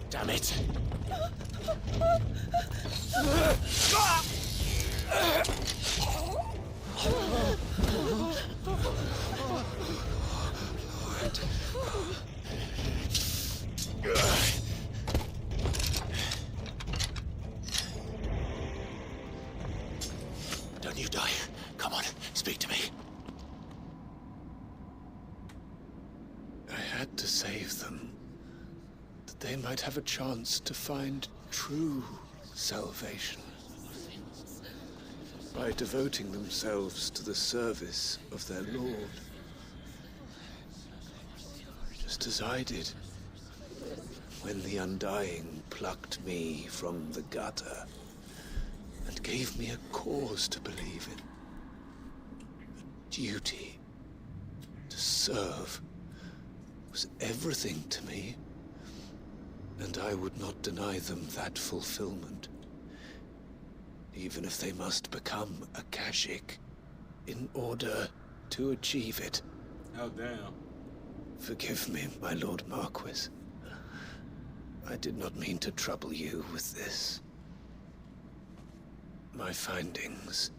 Damn it! Don't you die. Come on, speak to me. I had to save them, that they might have a chance to find true salvation. By devoting themselves to the service of their Lord. Just as I did when the Undying plucked me from the gutter and gave me a cause to believe in. A duty to serve was everything to me, and I would not deny them that fulfillment, even if they must become Akashic in order to achieve it. Oh, damn. Forgive me, my Lord Marquis. I did not mean to trouble you with this. My findings.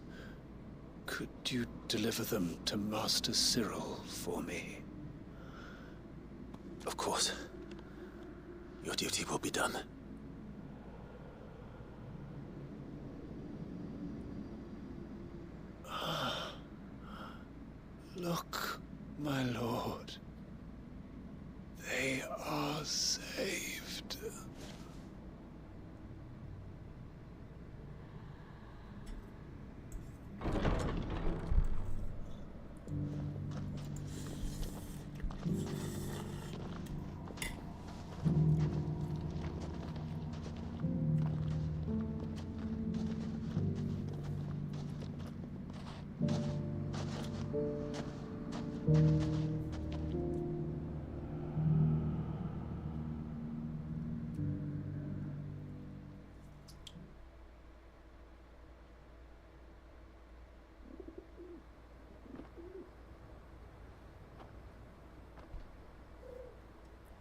Could you deliver them to Master Cyril for me? Of course. Your duty will be done. Look, my lord. They are saved.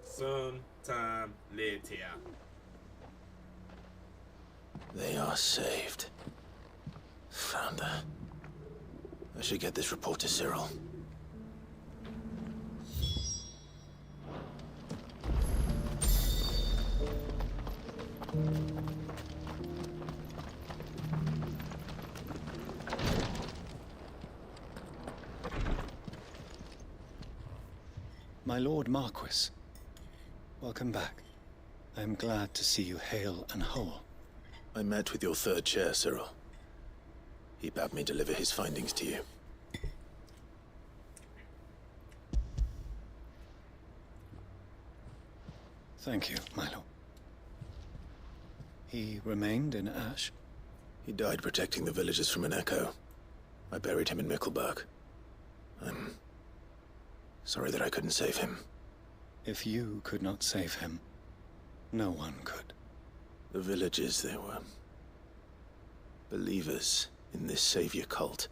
Sometime later. They are saved. Founder. I should get this report to Cyril. My Lord Marquis, welcome back. I am glad to see you hale and whole. I met with your third chair, Cyril. He bade me deliver his findings to you. Thank you, my lord. He remained in Ash? He died protecting the villagers from an echo. I buried him in Mickleburg. I'm sorry that I couldn't save him. If you could not save him, no one could. The villagers, they were believers in this savior cult.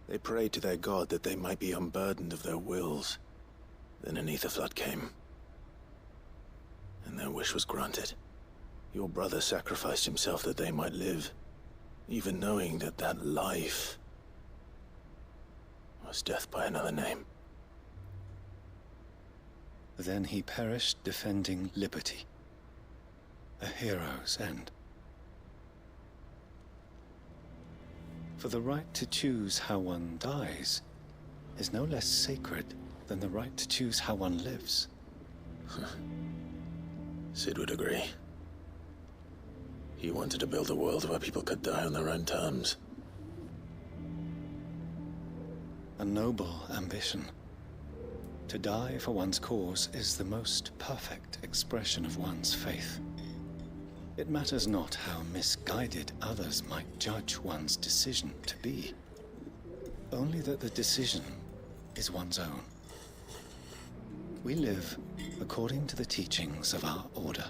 They prayed to their god that they might be unburdened of their wills. Then an ether flood came, and their wish was granted. Your brother sacrificed himself that they might live, even knowing that that life was death by another name. Then he perished defending liberty. A hero's end. For the right to choose how one dies is no less sacred than the right to choose how one lives. Sid would agree. He wanted to build a world where people could die on their own terms. A noble ambition. To die for one's cause is the most perfect expression of one's faith. It matters not how misguided others might judge one's decision to be. Only that the decision is one's own. We live according to the teachings of our order.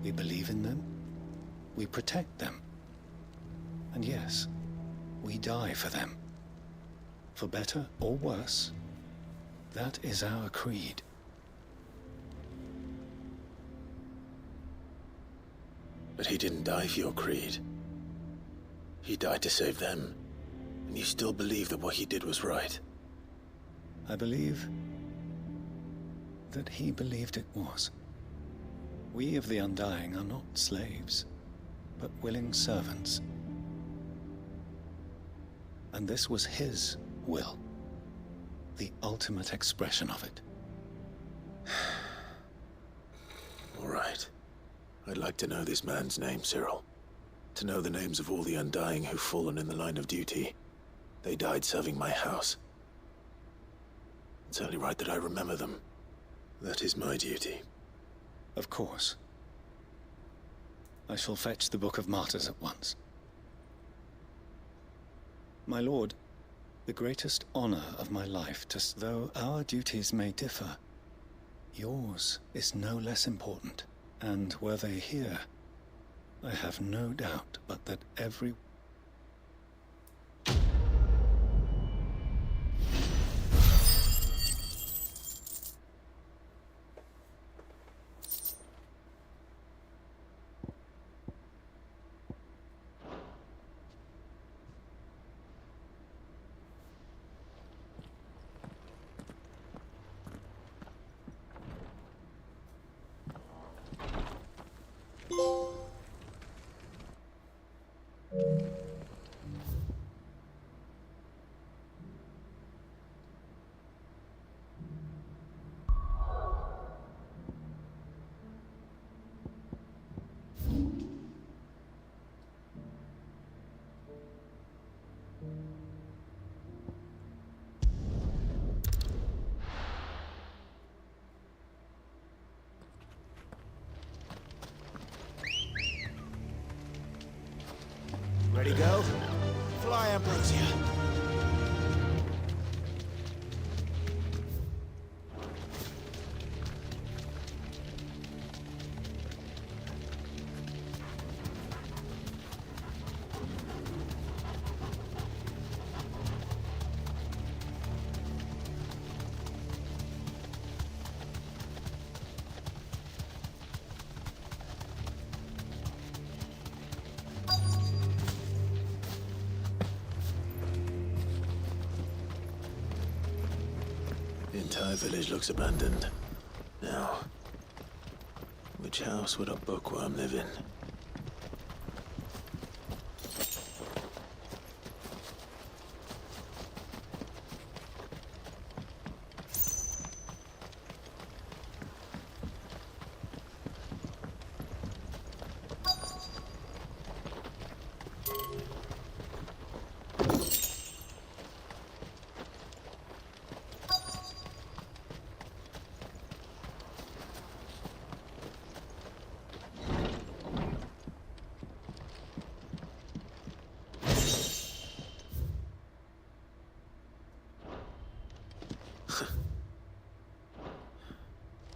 We believe in them, we protect them, and yes, we die for them. For better or worse, that is our creed. But he didn't die for your creed. He died to save them, and you still believe that what he did was right. I believe that he believed it was. We of the Undying are not slaves, but willing servants. And this was his will, the ultimate expression of it. All right. I'd like to know this man's name, Cyril. To know the names of all the Undying who've fallen in the line of duty. They died serving my house. It's only right that I remember them. That is my duty. Of course. I shall fetch the Book of Martyrs at once. My lord, the greatest honor of my life, just though our duties may differ, yours is no less important. And were they here, I have no doubt but that every... Ready, go? Fly, Ambrosia. The entire village looks abandoned. Now, which house would a bookworm live in?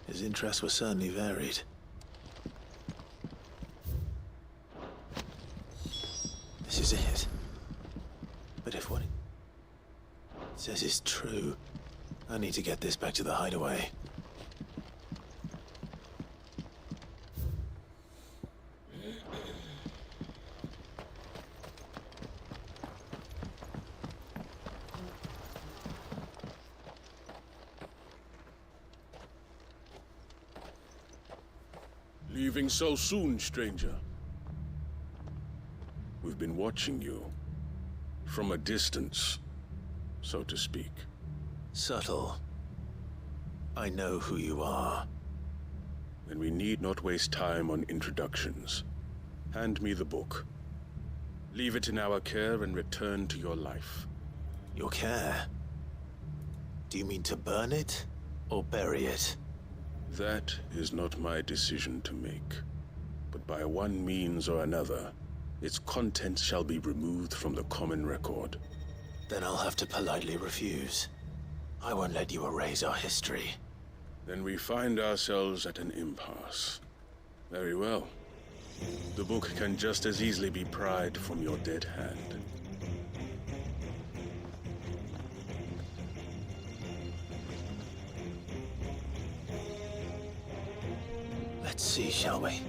His interests were certainly varied. This is it. But if what it says is true, I need to get this back to the hideaway. Leaving so soon, stranger? We've been watching you. From a distance, so to speak. Subtle. I know who you are. Then we need not waste time on introductions. Hand me the book. Leave it in our care and return to your life. Your care? Do you mean to burn it or bury it? That is not my decision to make. But by one means or another, its contents shall be removed from the common record. Then I'll have to politely refuse. I won't let you erase our history. Then we find ourselves at an impasse. Very well. The book can just as easily be pried from your dead hand. Let's see, shall we?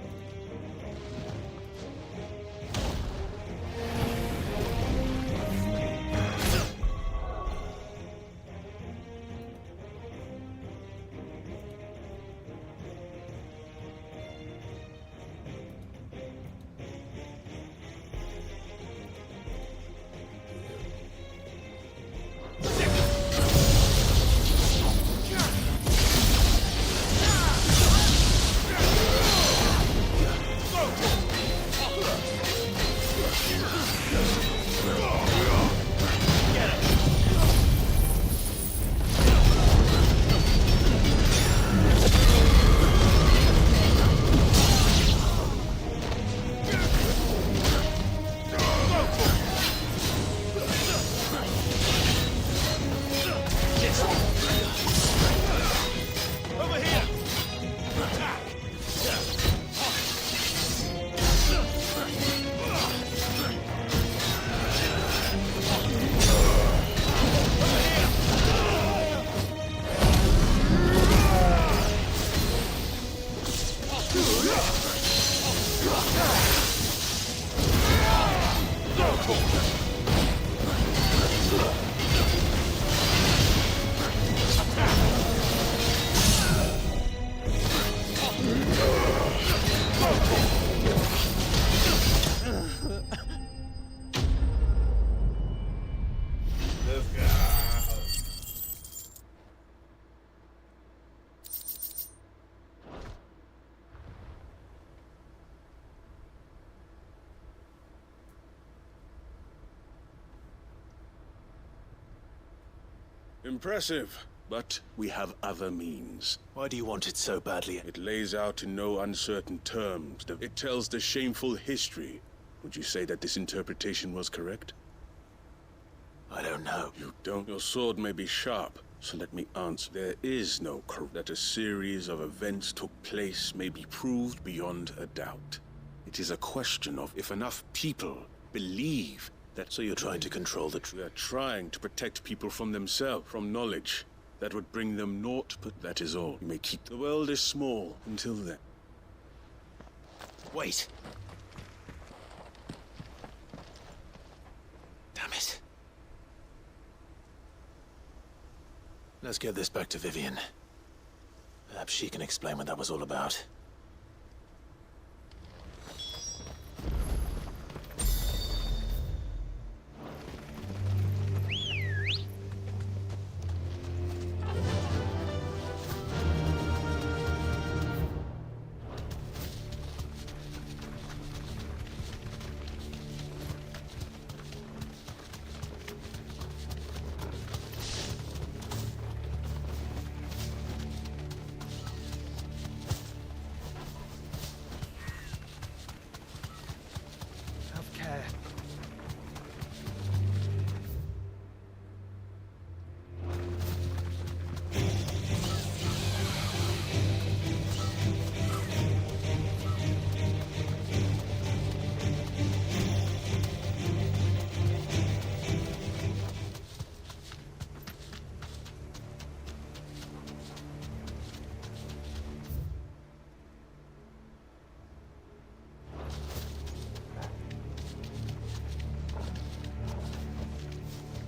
Impressive, but we have other means. Why do you want it so badly? It lays out in no uncertain terms. It tells the shameful history. Would you say that this interpretation was correct? I don't know. You don't? Your sword may be sharp, so let me answer. There is no correct. That a series of events took place may be proved beyond a doubt. It is a question of if enough people believe that... So you're trying to control the truth? We are trying to protect people from themselves, from knowledge. That would bring them naught, but that is all. You may keep... The world is small until then. Wait. Damn it. Let's get this back to Vivian. Perhaps she can explain what that was all about.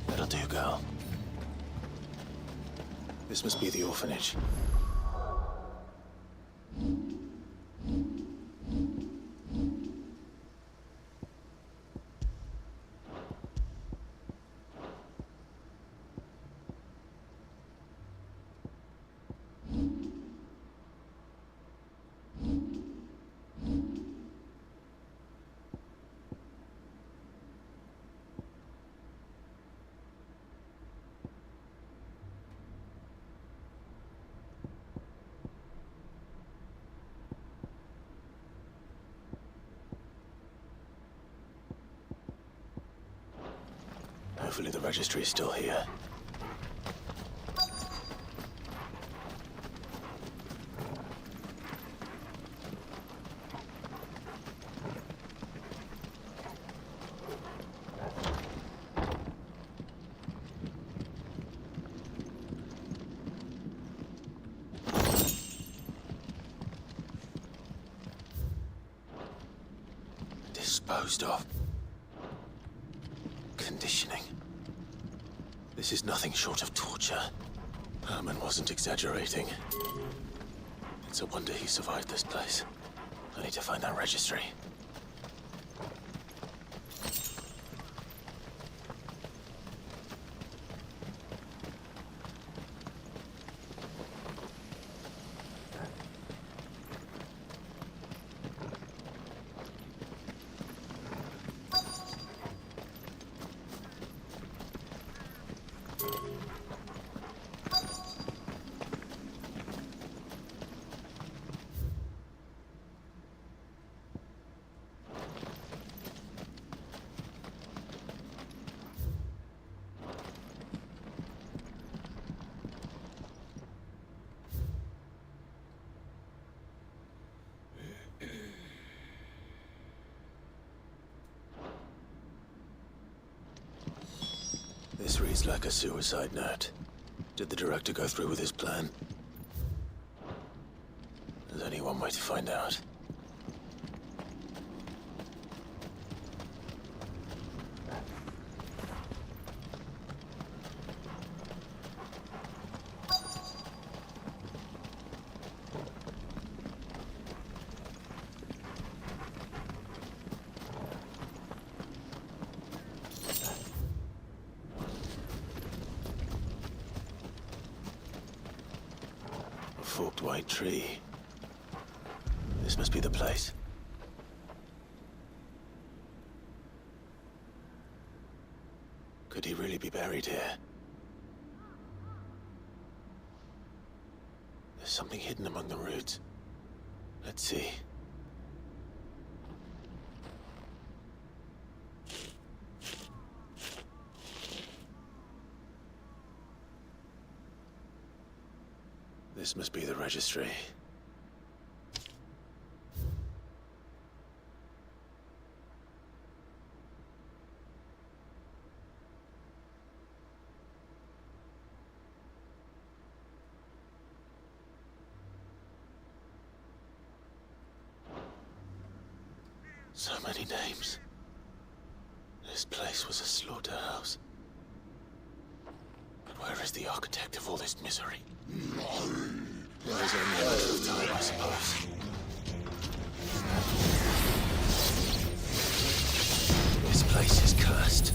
That'll do, girl. This must be the orphanage. Hopefully the registry is still here. Disposed of. Conditioning. This is nothing short of torture. Herman wasn't exaggerating. It's a wonder he survived this place. I need to find that registry. This reads like a suicide note. Did the director go through with his plan? There's only one way to find out. Forked white tree. This must be the place. Could he really be buried here? something hidden among the roots. Let's see. This must be the registry. So many names. This place was a slaughterhouse. But where is the architect of all this misery? There is only a matter of time, I suppose. This place is cursed.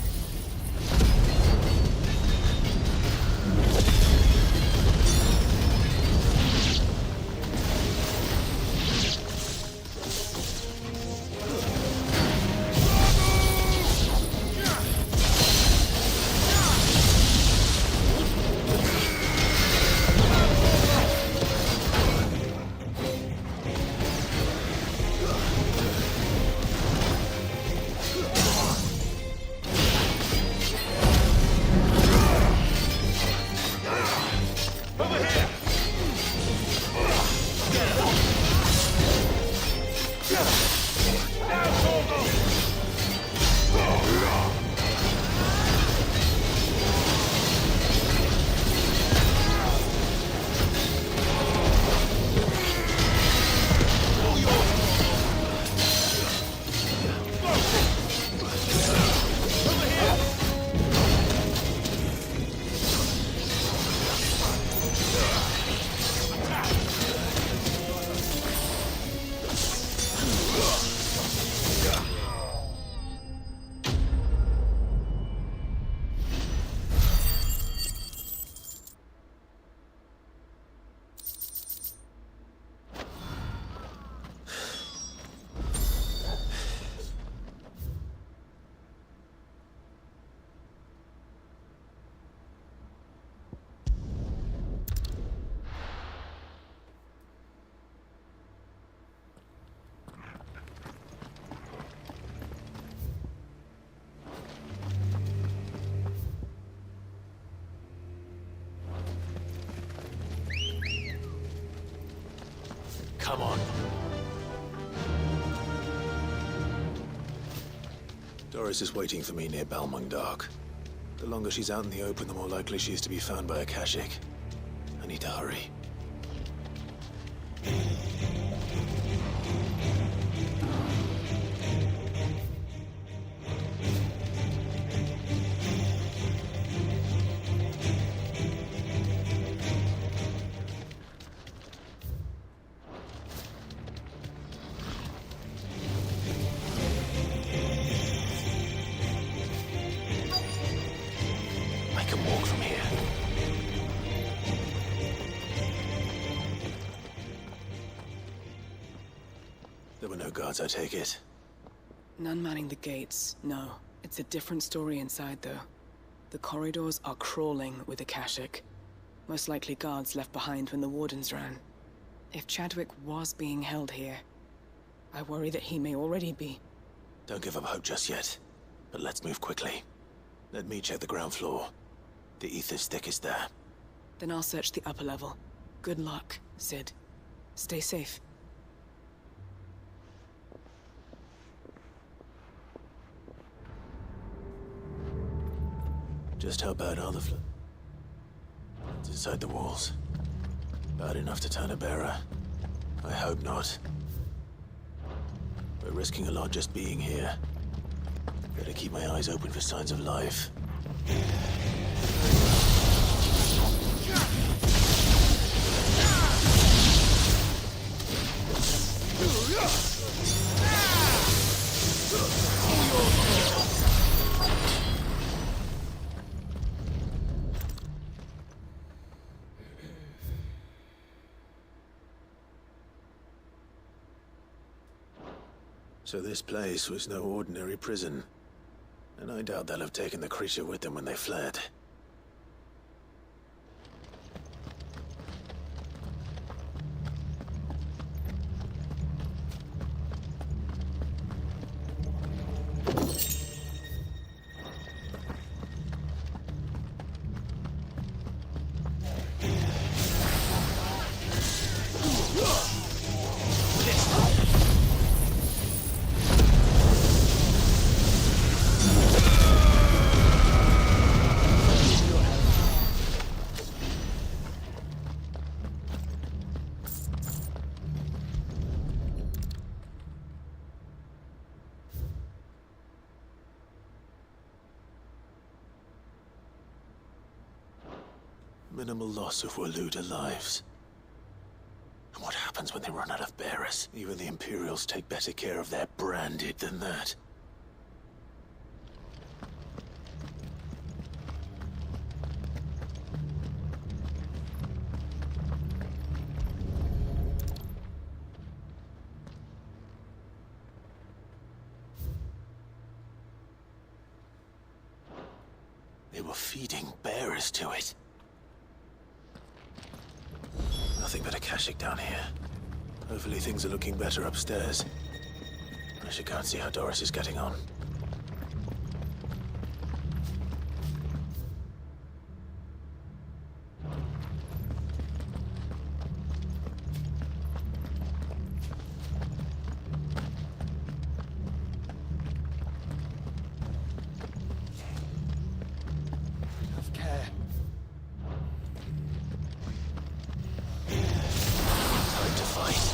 Come on. Doris is waiting for me near Balmung Dark. The longer she's out in the open, the more likely she is to be found by a Kashik. I need to hurry. I can walk from here. There were no guards, I take it. None manning the gates, no. It's a different story inside, though. The corridors are crawling with Akashic. Most likely guards left behind when the Wardens ran. If Chadwick was being held here, I worry that he may already be. Don't give up hope just yet. But let's move quickly. Let me check the ground floor. The ether stick is there. Then I'll search the upper level. Good luck, Sid. Stay safe. Just how bad are the It's inside the walls. Bad enough to turn a bearer. I hope not. We're risking a lot just being here. Better keep my eyes open for signs of life. So this place was no ordinary prison. And I doubt they'll have taken the creature with them when they fled. Minimal loss of Whoooole lives. And what happens when they run out of bearers? Even the Imperials take better care of their branded than that. They were feeding bearers to it. Nothing but a Akashic down here. Hopefully things are looking better upstairs. I should go and see how Doris is getting on. Have care. Time to fight.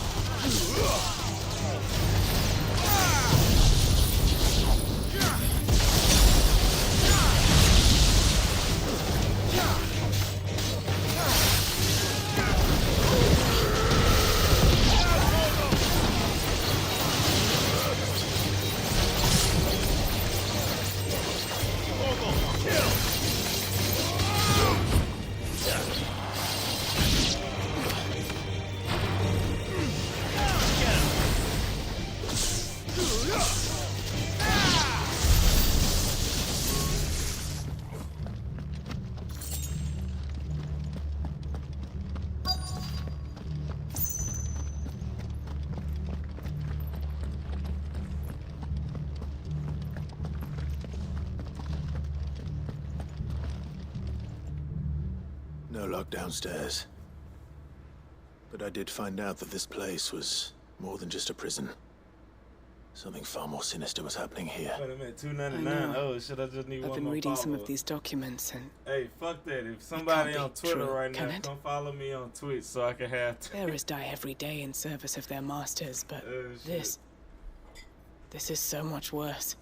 No lock downstairs. But I did find out that this place was more than just a prison. Something far more sinister was happening here. Wait a minute, I $2.99. know. Oh shit! I just need I've one been more reading some follower. of these documents and Hey, fuck that! If somebody can't on be Twitter true, right now, can it? come follow me on Twitch so I can have. bearers die every day in service of their masters, but this is so much worse.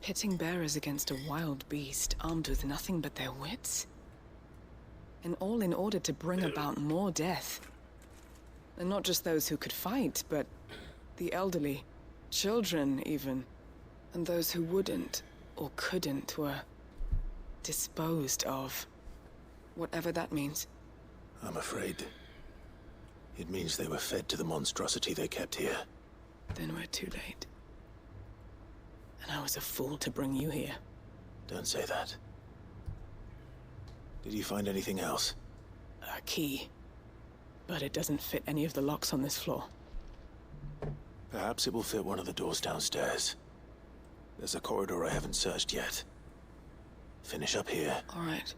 Pitting bearers against a wild beast armed with nothing but their wits? And all in order to bring about more death. And not just those who could fight, but the elderly, children even. And those who wouldn't or couldn't were disposed of. Whatever that means. I'm afraid it means they were fed to the monstrosity they kept here. Then we're too late. And I was a fool to bring you here. Don't say that. Did you find anything else? A key. But it doesn't fit any of the locks on this floor. Perhaps it will fit one of the doors downstairs. There's a corridor I haven't searched yet. Finish up here. All right.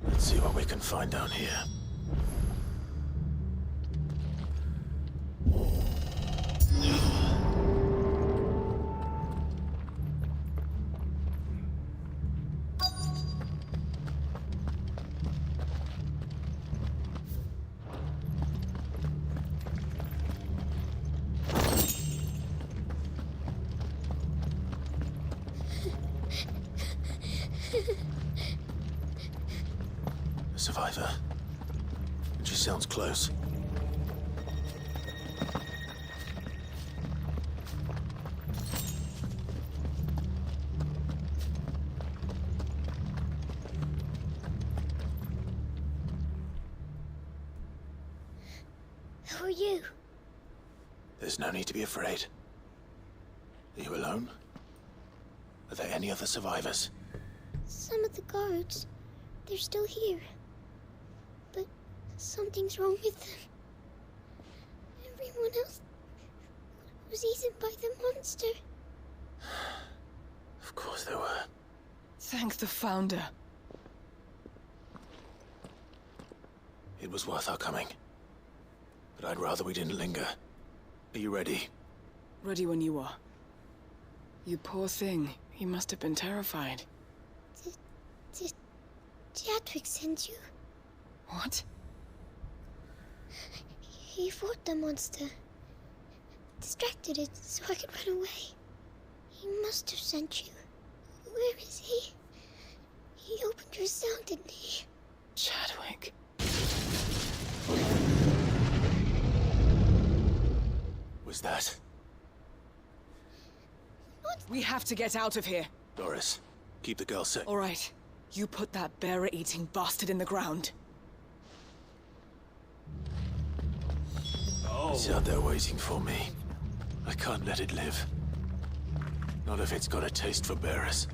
Let's see what we can find down here. A survivor. And she sounds close. Who are you? There's no need to be afraid. Are you alone? Are there any other survivors? Some of the guards. They're still here. But something's wrong with them. Everyone else was eaten by the monster. Of course there were. Thank the Founder. It was worth our coming. But I'd rather we didn't linger. Are you ready? Ready when you are. You poor thing. You must have been terrified. Did Jadwick send you? What? He fought the monster. Distracted it so I could run away. He must have sent you. Where is he? He opened your cell, didn't he? Chadwick. Was that? We have to get out of here. Doris, keep the girl safe. All right. You put that bearer-eating bastard in the ground. It's out there waiting for me. I can't let it live. Not if it's got a taste for bearers.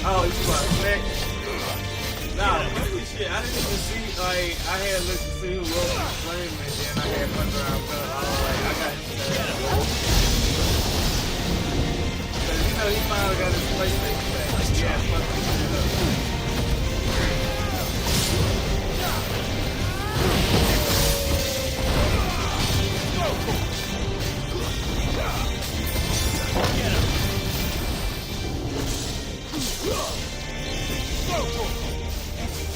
Oh, it's my neck. Nah, holy shit, I didn't even see, like, I had looked to see who wrote the flame, and then I had my around gun. I was like, I got him there. Because, you know, he finally got his PlayStation back. Yeah, fucking shit up.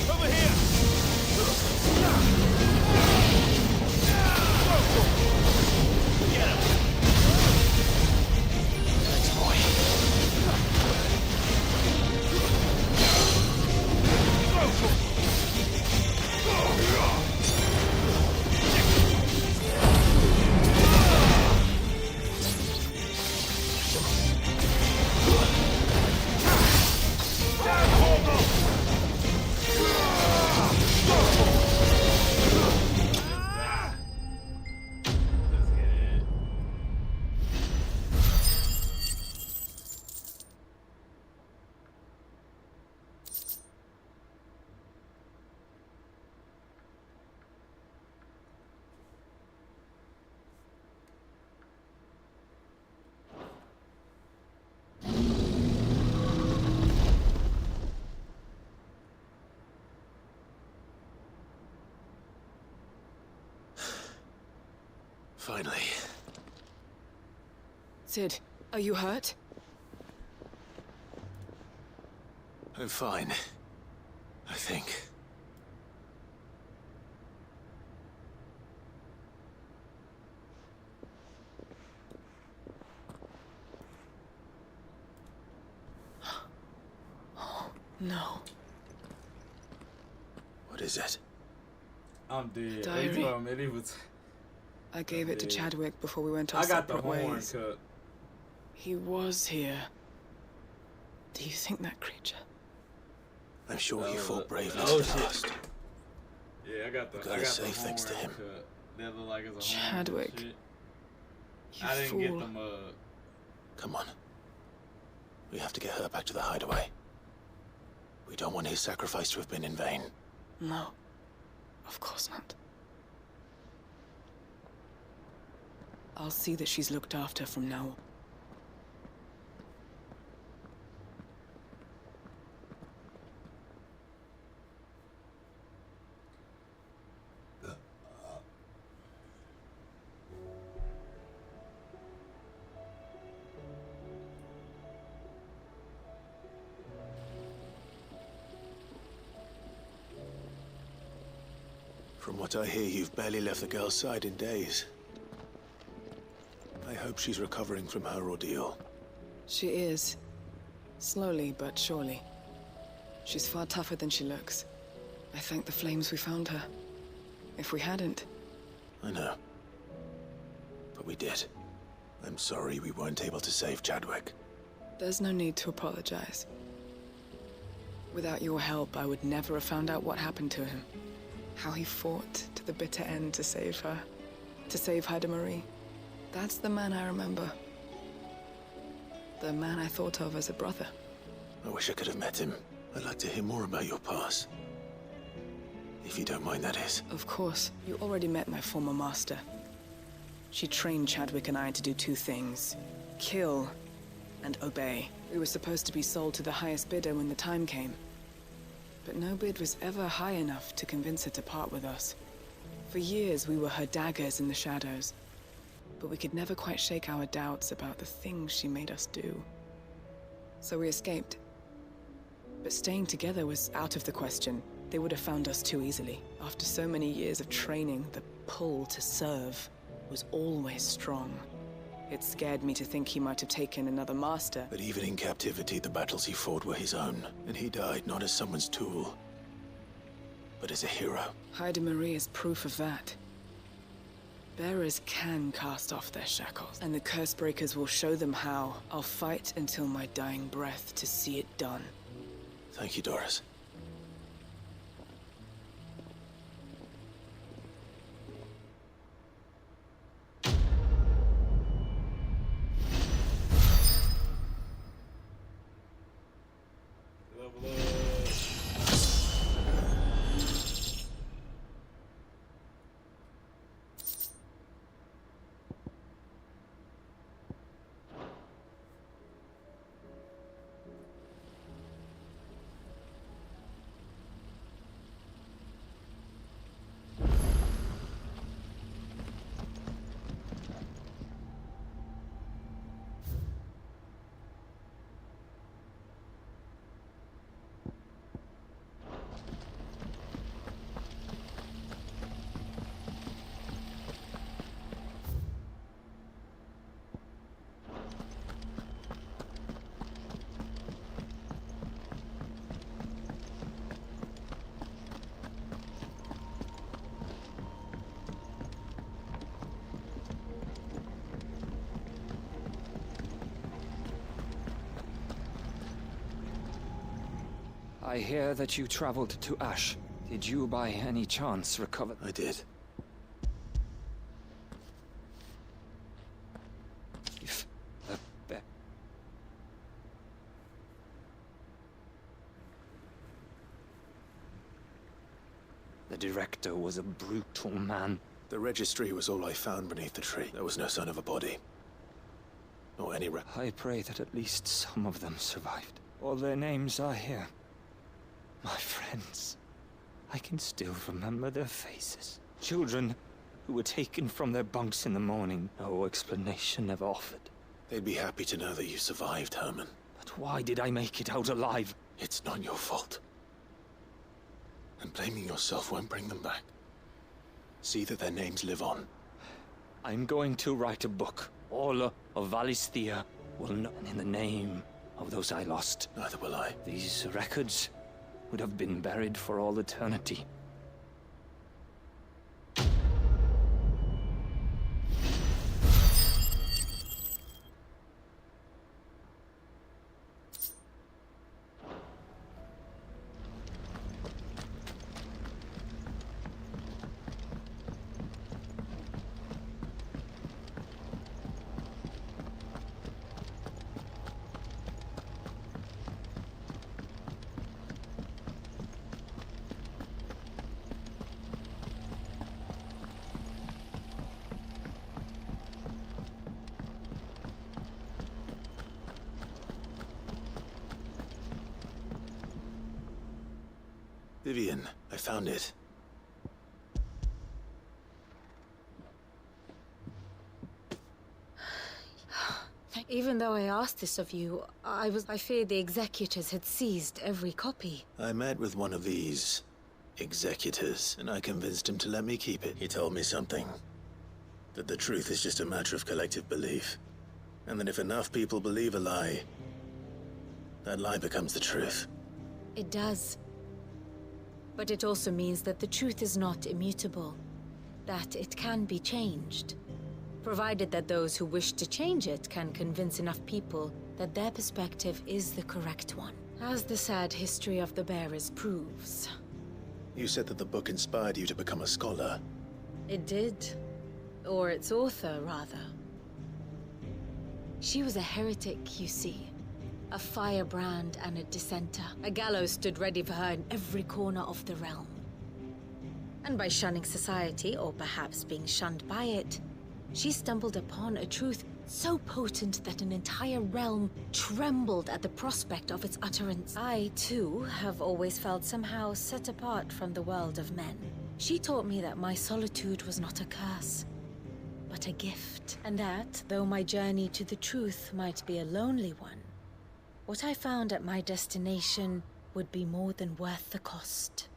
Over here! Get him! Thanks, boy. Finally. Sid, are you hurt? I'm fine. I think. No. What is it? I'm dead. Diary. Medieval. I gave it to Chadwick before we went our I got the separate horn ways. cut. He was here. Do you think that creature? I'm sure he fought bravely oh, to the last. Yeah, I got the. We gotta say thanks to him. Cut. That look like it's a Chadwick. horn. You I didn't fool. get the mug. Come on. We have to get her back to the hideaway. We don't want his sacrifice to have been in vain. No. Of course not. I'll see that she's looked after from now on. From what I hear, you've barely left the girl's side in days. I hope she's recovering from her ordeal. She is. Slowly but surely. She's far tougher than she looks. I thank the flames we found her. If we hadn't... I know. But we did. I'm sorry we weren't able to save Chadwick. There's no need to apologize. Without your help, I would never have found out what happened to him. How he fought to the bitter end to save her. To save Haida Marie. That's the man I remember. The man I thought of as a brother. I wish I could have met him. I'd like to hear more about your past. If you don't mind, that is. Of course. You already met my former master. She trained Chadwick and I to do two things. Kill and obey. We were supposed to be sold to the highest bidder when the time came. But no bid was ever high enough to convince her to part with us. For years, we were her daggers in the shadows. But we could never quite shake our doubts about the things she made us do. So we escaped. But staying together was out of the question. They would have found us too easily. After so many years of training, the pull to serve was always strong. It scared me to think he might have taken another master. But even in captivity, the battles he fought were his own. And he died not as someone's tool, but as a hero. Haida Marie is proof of that. Bearers can cast off their shackles, and the curse breakers will show them how. I'll fight until my dying breath to see it done. Thank you, Doris. I hear that you traveled to Ash. Did you by any chance recover? I did. If the director was a brutal man. The registry was all I found beneath the tree. There was no sign of a body. Or any I pray that at least some of them survived. All their names are here. My friends. I can still remember their faces. Children who were taken from their bunks in the morning. No explanation ever offered. They'd be happy to know that you survived, Herman. But why did I make it out alive? It's not your fault. And blaming yourself won't bring them back. See that their names live on. I'm going to write a book. All of Valisthea will know. And in the name of those I lost. Neither will I. These records would have been buried for all eternity. Vivian, I found it. Even though I asked this of you, I feared the executors had seized every copy. I met with one of these executors, and I convinced him to let me keep it. He told me something. That the truth is just a matter of collective belief. And that if enough people believe a lie, that lie becomes the truth. It does. But it also means that the truth is not immutable. That it can be changed. Provided that those who wish to change it can convince enough people that their perspective is the correct one. As the sad history of the Bearers proves. You said that the book inspired you to become a scholar. It did. Or its author, rather. She was a heretic, you see. A firebrand and a dissenter. A gallows stood ready for her in every corner of the realm. And by shunning society, or perhaps being shunned by it, she stumbled upon a truth so potent that an entire realm trembled at the prospect of its utterance. I, too, have always felt somehow set apart from the world of men. She taught me that my solitude was not a curse, but a gift. And that, though my journey to the truth might be a lonely one, what I found at my destination would be more than worth the cost.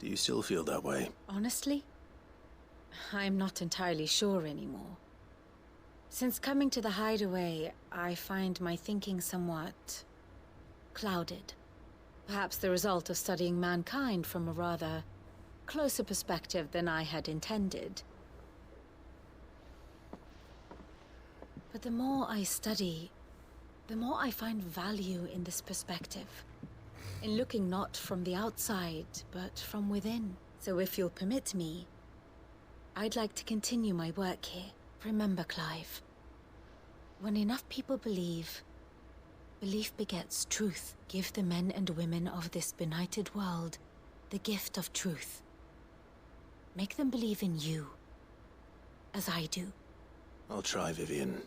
Do you still feel that way? Honestly, I'm not entirely sure anymore. Since coming to the hideaway, I find my thinking somewhat clouded. Perhaps the result of studying mankind from a rather closer perspective than I had intended. But the more I study, the more I find value in this perspective. In looking not from the outside, but from within. So if you'll permit me, I'd like to continue my work here. Remember, Clive, when enough people believe, belief begets truth. Give the men and women of this benighted world the gift of truth. Make them believe in you, as I do. I'll try, Vivian.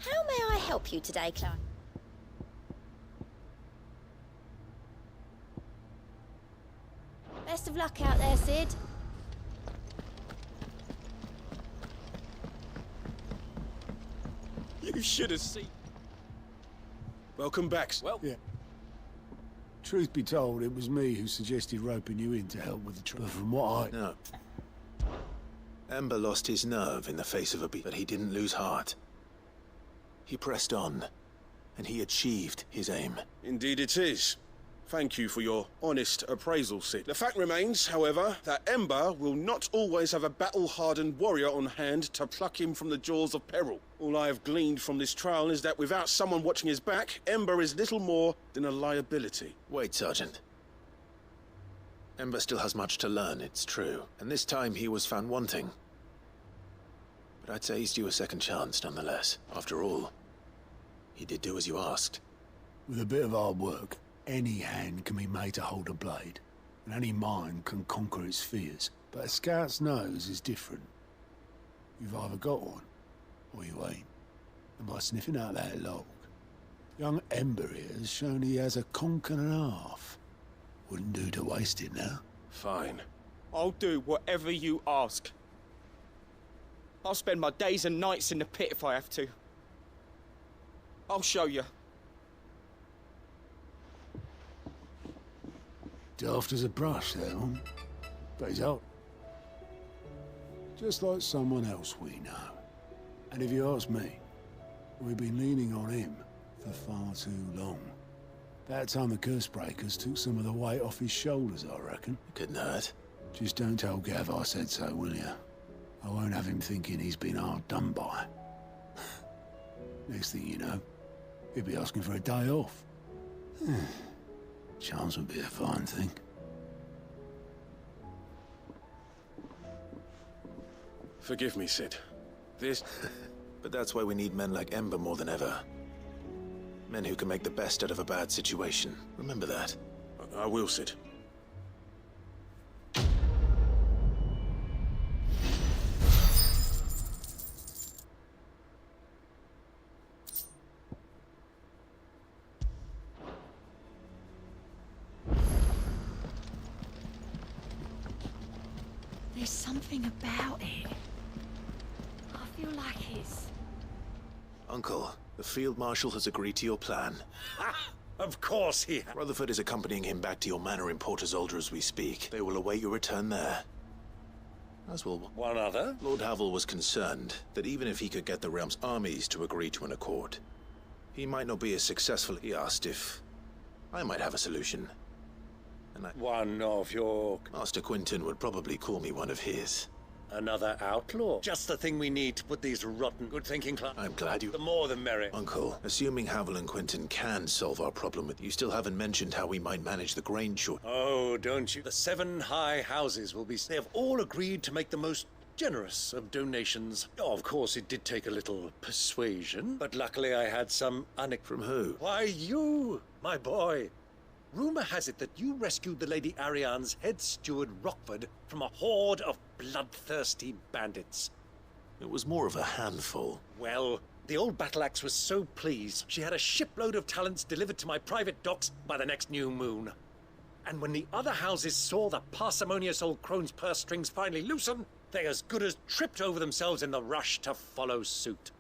How may I help you today, Clive? Best of luck out there, Sid. You should have seen. Welcome back. Well, Yeah. Truth be told, it was me who suggested roping you in to help with the truth. But from what I... No. Ember lost his nerve in the face of a beat, but he didn't lose heart. He pressed on, and he achieved his aim. Indeed it is. Thank you for your honest appraisal, Sid. The fact remains, however, that Ember will not always have a battle-hardened warrior on hand to pluck him from the jaws of peril. All I have gleaned from this trial is that without someone watching his back, Ember is little more than a liability. Wait, Sergeant. Ember still has much to learn, it's true. And this time he was found wanting. But I'd say he's due a second chance, nonetheless. After all, he did do as you asked. With a bit of hard work, any hand can be made to hold a blade, and any mind can conquer its fears. But a scout's nose is different. You've either got one, or you ain't. And by sniffing out that log, young Ember here has shown he has a conk and a half. Wouldn't do to waste it now. Fine. I'll do whatever you ask. I'll spend my days and nights in the pit if I have to. I'll show you. Daft as a brush, that one. But he's out. Just like someone else we know. And if you ask me, we've been leaning on him for far too long. About time the Cursebreakers took some of the weight off his shoulders, I reckon. Couldn't hurt. Just don't tell Gav I said so, will you? I won't have him thinking he's been hard done by. Next thing you know, he'll be asking for a day off. Chance would be a fine thing. Forgive me, Sid. This... But that's why we need men like Ember more than ever. Men who can make the best out of a bad situation. Remember that. I will, Sid. There's something about it. I feel like it's... Uncle, the Field Marshal has agreed to your plan. Of course he has. Rutherford is accompanying him back to your manor in Porter's Alder as we speak. They will await your return there. As will... One other? Lord Havel was concerned that even if he could get the realm's armies to agree to an accord, he might not be as successful. He asked if I might have a solution. And One of your... Master Quinton would probably call me one of his. Another outlaw? Just the thing we need to put these rotten good-thinking clients... I'm glad you... The more the merrier. Uncle, assuming Havel and Quinton can solve our problem with you, still haven't mentioned how we might manage the grain short. Oh, don't you? The 7 high houses will be... They have all agreed to make the most generous of donations. Oh, of course, it did take a little persuasion, but luckily I had some... From who? Why, you, my boy. Rumor has it that you rescued the Lady Ariane's head steward Rockford from a horde of bloodthirsty bandits. It was more of a handful. Well, the old battle axe was so pleased, she had a shipload of talents delivered to my private docks by the next new moon. And when the other houses saw the parsimonious old crone's purse strings finally loosen, they as good as tripped over themselves in the rush to follow suit.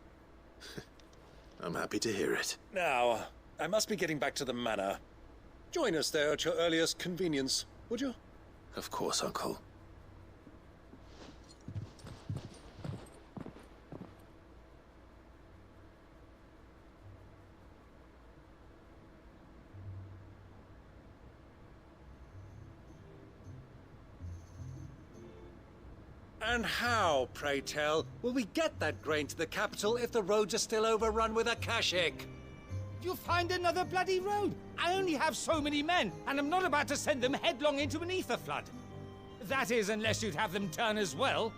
I'm happy to hear it. Now, I must be getting back to the manor. Join us there at your earliest convenience, would you? Of course, Uncle. And how, pray tell, will we get that grain to the capital if the roads are still overrun with Akashic? You'll find another bloody road. I only have so many men, and I'm not about to send them headlong into an ether flood. That is, unless you'd have them turn as well.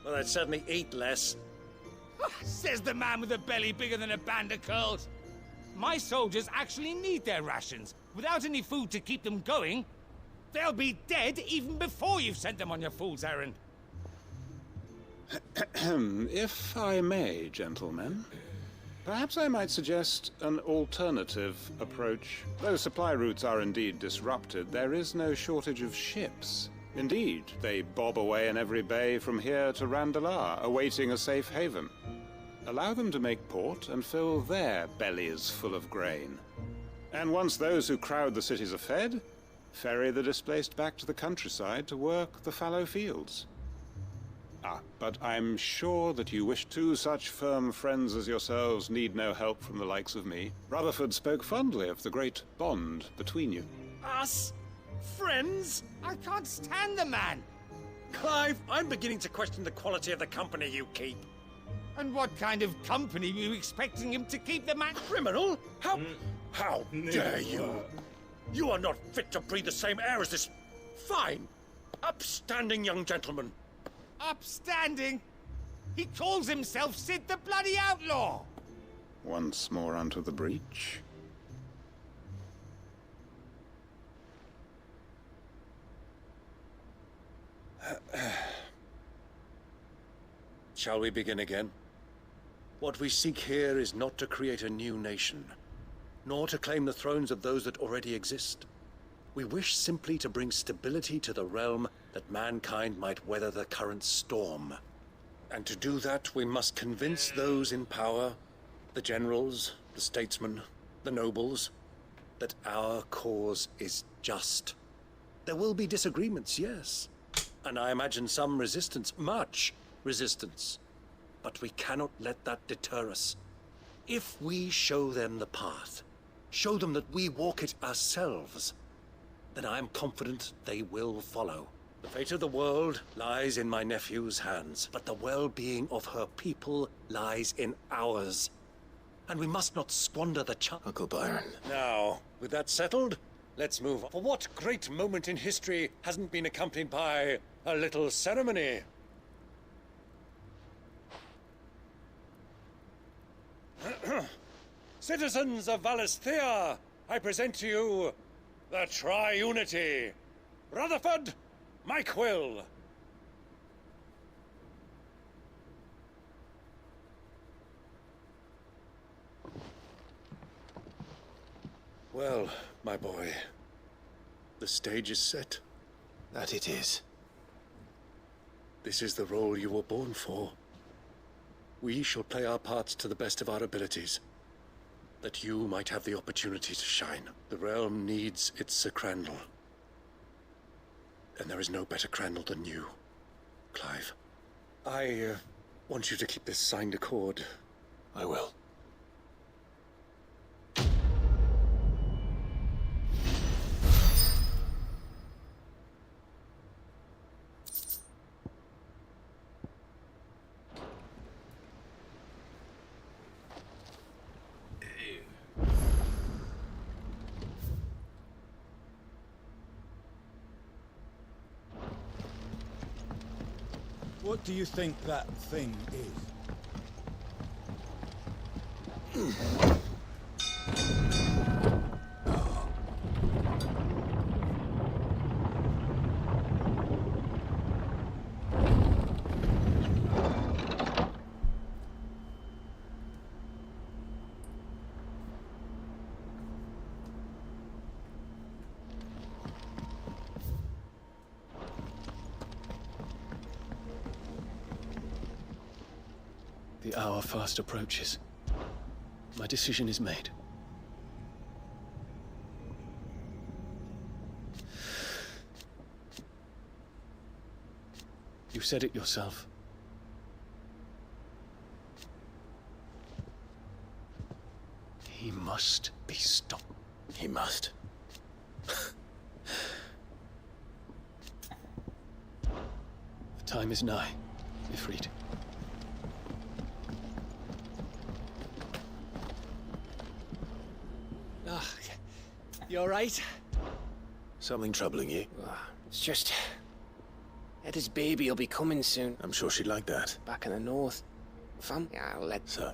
Well, I'd certainly eat less. Says the man with a belly bigger than a band of curls. My soldiers actually need their rations. Without any food to keep them going, they'll be dead even before you've sent them on your fool's errand. If I may, gentlemen, perhaps I might suggest an alternative approach. Though supply routes are indeed disrupted, there is no shortage of ships. Indeed, they bob away in every bay from here to Randalar, awaiting a safe haven. Allow them to make port and fill their bellies full of grain. And once those who crowd the cities are fed, ferry the displaced back to the countryside to work the fallow fields. But I'm sure that you wish two such firm friends as yourselves need no help from the likes of me. Rutherford spoke fondly of the great bond between you. Us? Friends? I can't stand the man. Clive, I'm beginning to question the quality of the company you keep. And what kind of company were you expecting him to keep, the man? Criminal? How dare you? You are not fit to breathe the same air as this fine, upstanding young gentleman. Upstanding? He calls himself Sid the Bloody Outlaw! Once more unto the breach. Shall we begin again? What we seek here is not to create a new nation, nor to claim the thrones of those that already exist. We wish simply to bring stability to the realm that mankind might weather the current storm. And to do that, we must convince those in power, the generals, the statesmen, the nobles, that our cause is just. There will be disagreements, yes. And I imagine some resistance, much resistance. But we cannot let that deter us. If we show them the path, show them that we walk it ourselves, then I am confident they will follow. The fate of the world lies in my nephew's hands, but the well-being of her people lies in ours. And we must not squander the chance. Uncle Byron. Now, with that settled, let's move on. For what great moment in history hasn't been accompanied by a little ceremony? Citizens of Valisthea, I present to you the Triunity. Rutherford, Mike Will. Well, my boy, the stage is set. That it is. This is the role you were born for. We shall play our parts to the best of our abilities, that you might have the opportunity to shine. The realm needs its Sir Crandall. And there is no better Crandall than you, Clive. I want you to keep this signed accord. I will. What do you think that thing is? The hour fast approaches. My decision is made. You said it yourself. He must be stopped. He must. The time is nigh, Ifrit. You alright? Something troubling you? It's just... Edda's baby will be coming soon. I'm sure she'd like that. Back in the north. Fam? Yeah, I'll let... So?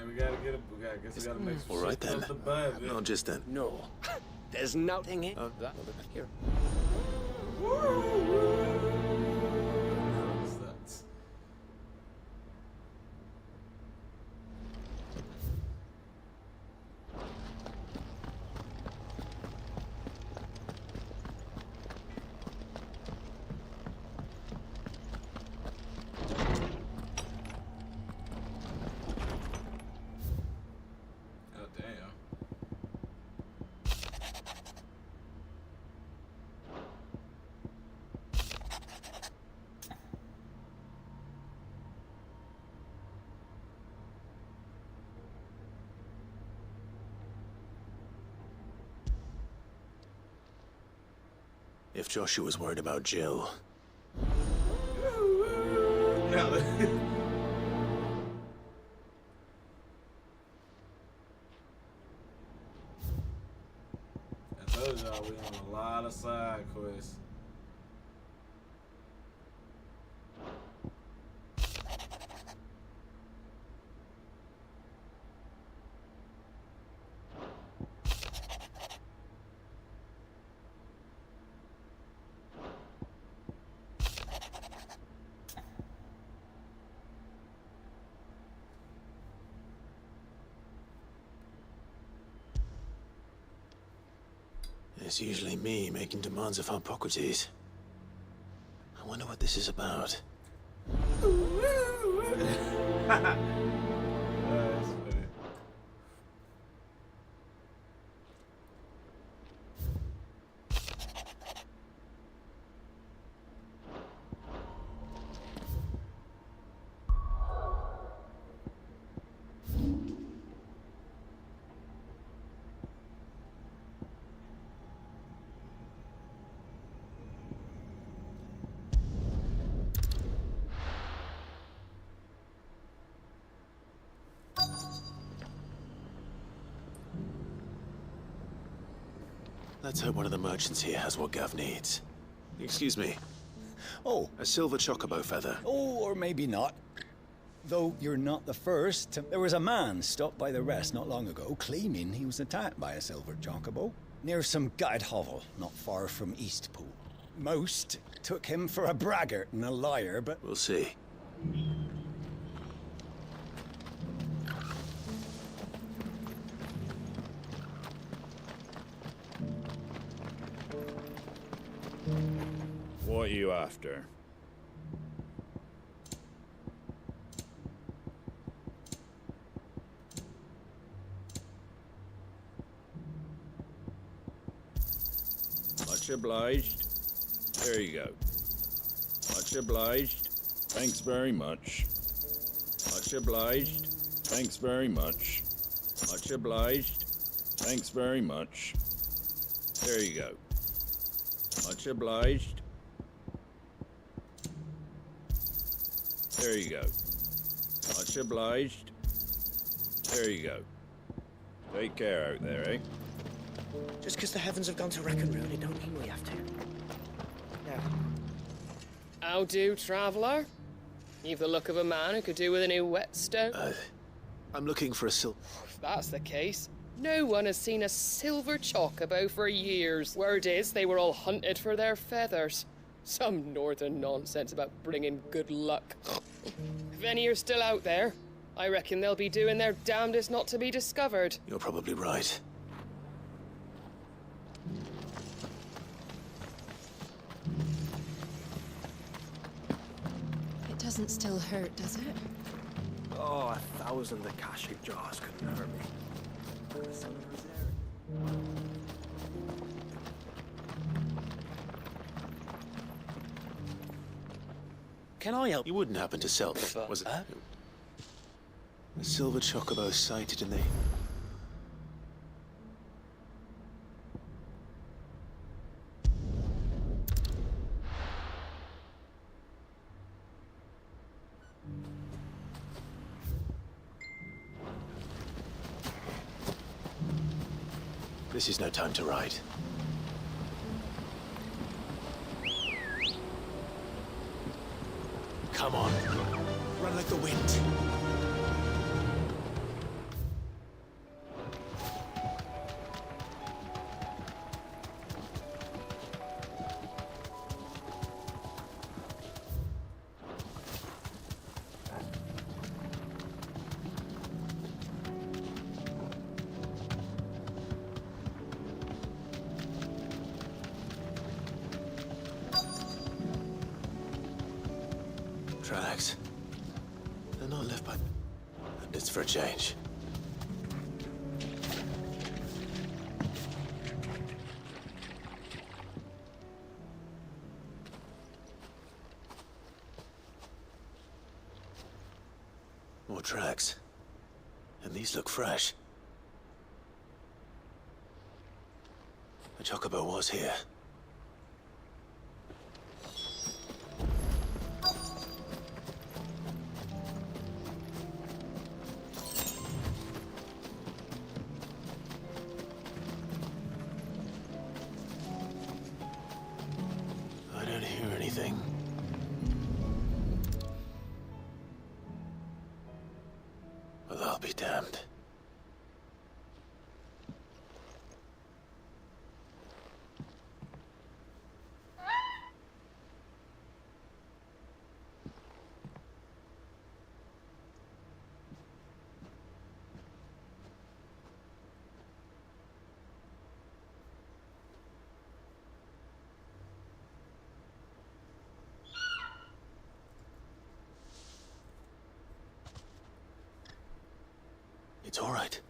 We gotta get guess we gotta make some all right shit then. off the bed, yeah. Not just then. No. There's nothing in... Here. Oh, damn. If Joshua was worried about Jill... I told y'all we on a lot of side quests. It's usually me making demands of Hippocrates. I wonder what this is about. Whoooole! That's funny. Let's hope one of the merchants here has what Gav needs. Excuse me. Oh. A silver chocobo feather. Oh, or maybe not. Though you're not the first. There was a man stopped by the rest not long ago, claiming he was attacked by a silver chocobo near some gutted hovel not far from Eastpool. Most took him for a braggart and a liar, but... We'll see. What are you after? Much obliged. There you go. Much obliged. Thanks very much. Much obliged. Thanks very much. Much obliged. Thanks very much. There you go. Much obliged. There you go. Much obliged. There you go. Take care out there, eh? Just because the heavens have gone to wreck and ruin, it don't mean we have to. Yeah. How do, traveller? You've the look of a man who could do with a new whetstone. I'm looking for a If that's the case, no one has seen a silver chocobo for years. Word is they were all hunted for their feathers. Some northern nonsense about bringing good luck. If any are still out there, I reckon they'll be doing their damnedest not to be discovered. You're probably right. It doesn't still hurt, does it? Oh, 1,000 Akashic jaws couldn't hurt me. The son of Rosario. Can I help? You wouldn't happen to sell, was it? A silver chocobo sighted in the... This is no time to ride. Come on. Run like the wind. Tracks. They're not left by... And it's for a change. More tracks. And these look fresh. The chocobo was here. I don't hear anything. Well, I'll be damned. It's all right.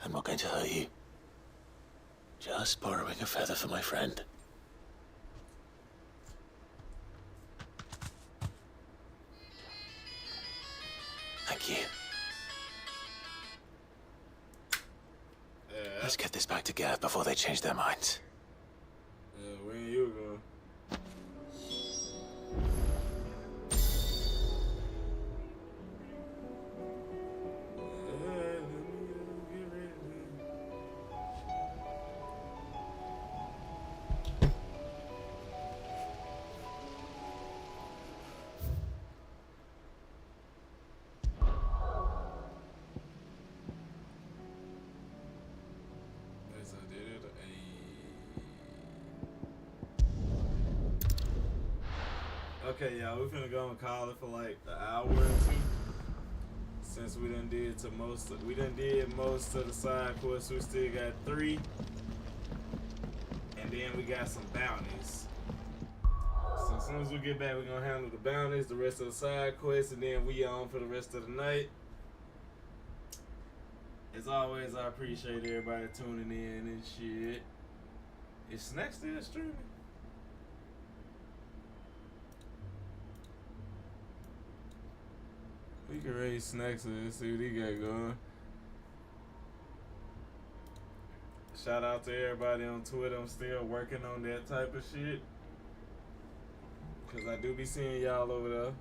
I'm not going to hurt you. Just borrowing a feather for my friend. Thank you. Let's get this back to Gav before they change their minds. Where you going? Okay, y'all, we finna go and call it for like an hour or two. Since we done did most of the side quests, we still got 3. And then we got some bounties. So as soon as we get back, we're gonna handle the bounties, the rest of the side quests, and then we on for the rest of the night. As always, I appreciate everybody tuning in and shit. Is Snack still streaming? We can raise Snacks and see what he got going. Shout out to everybody on Twitter. I'm still working on that type of shit. Cause I do be seeing y'all over there.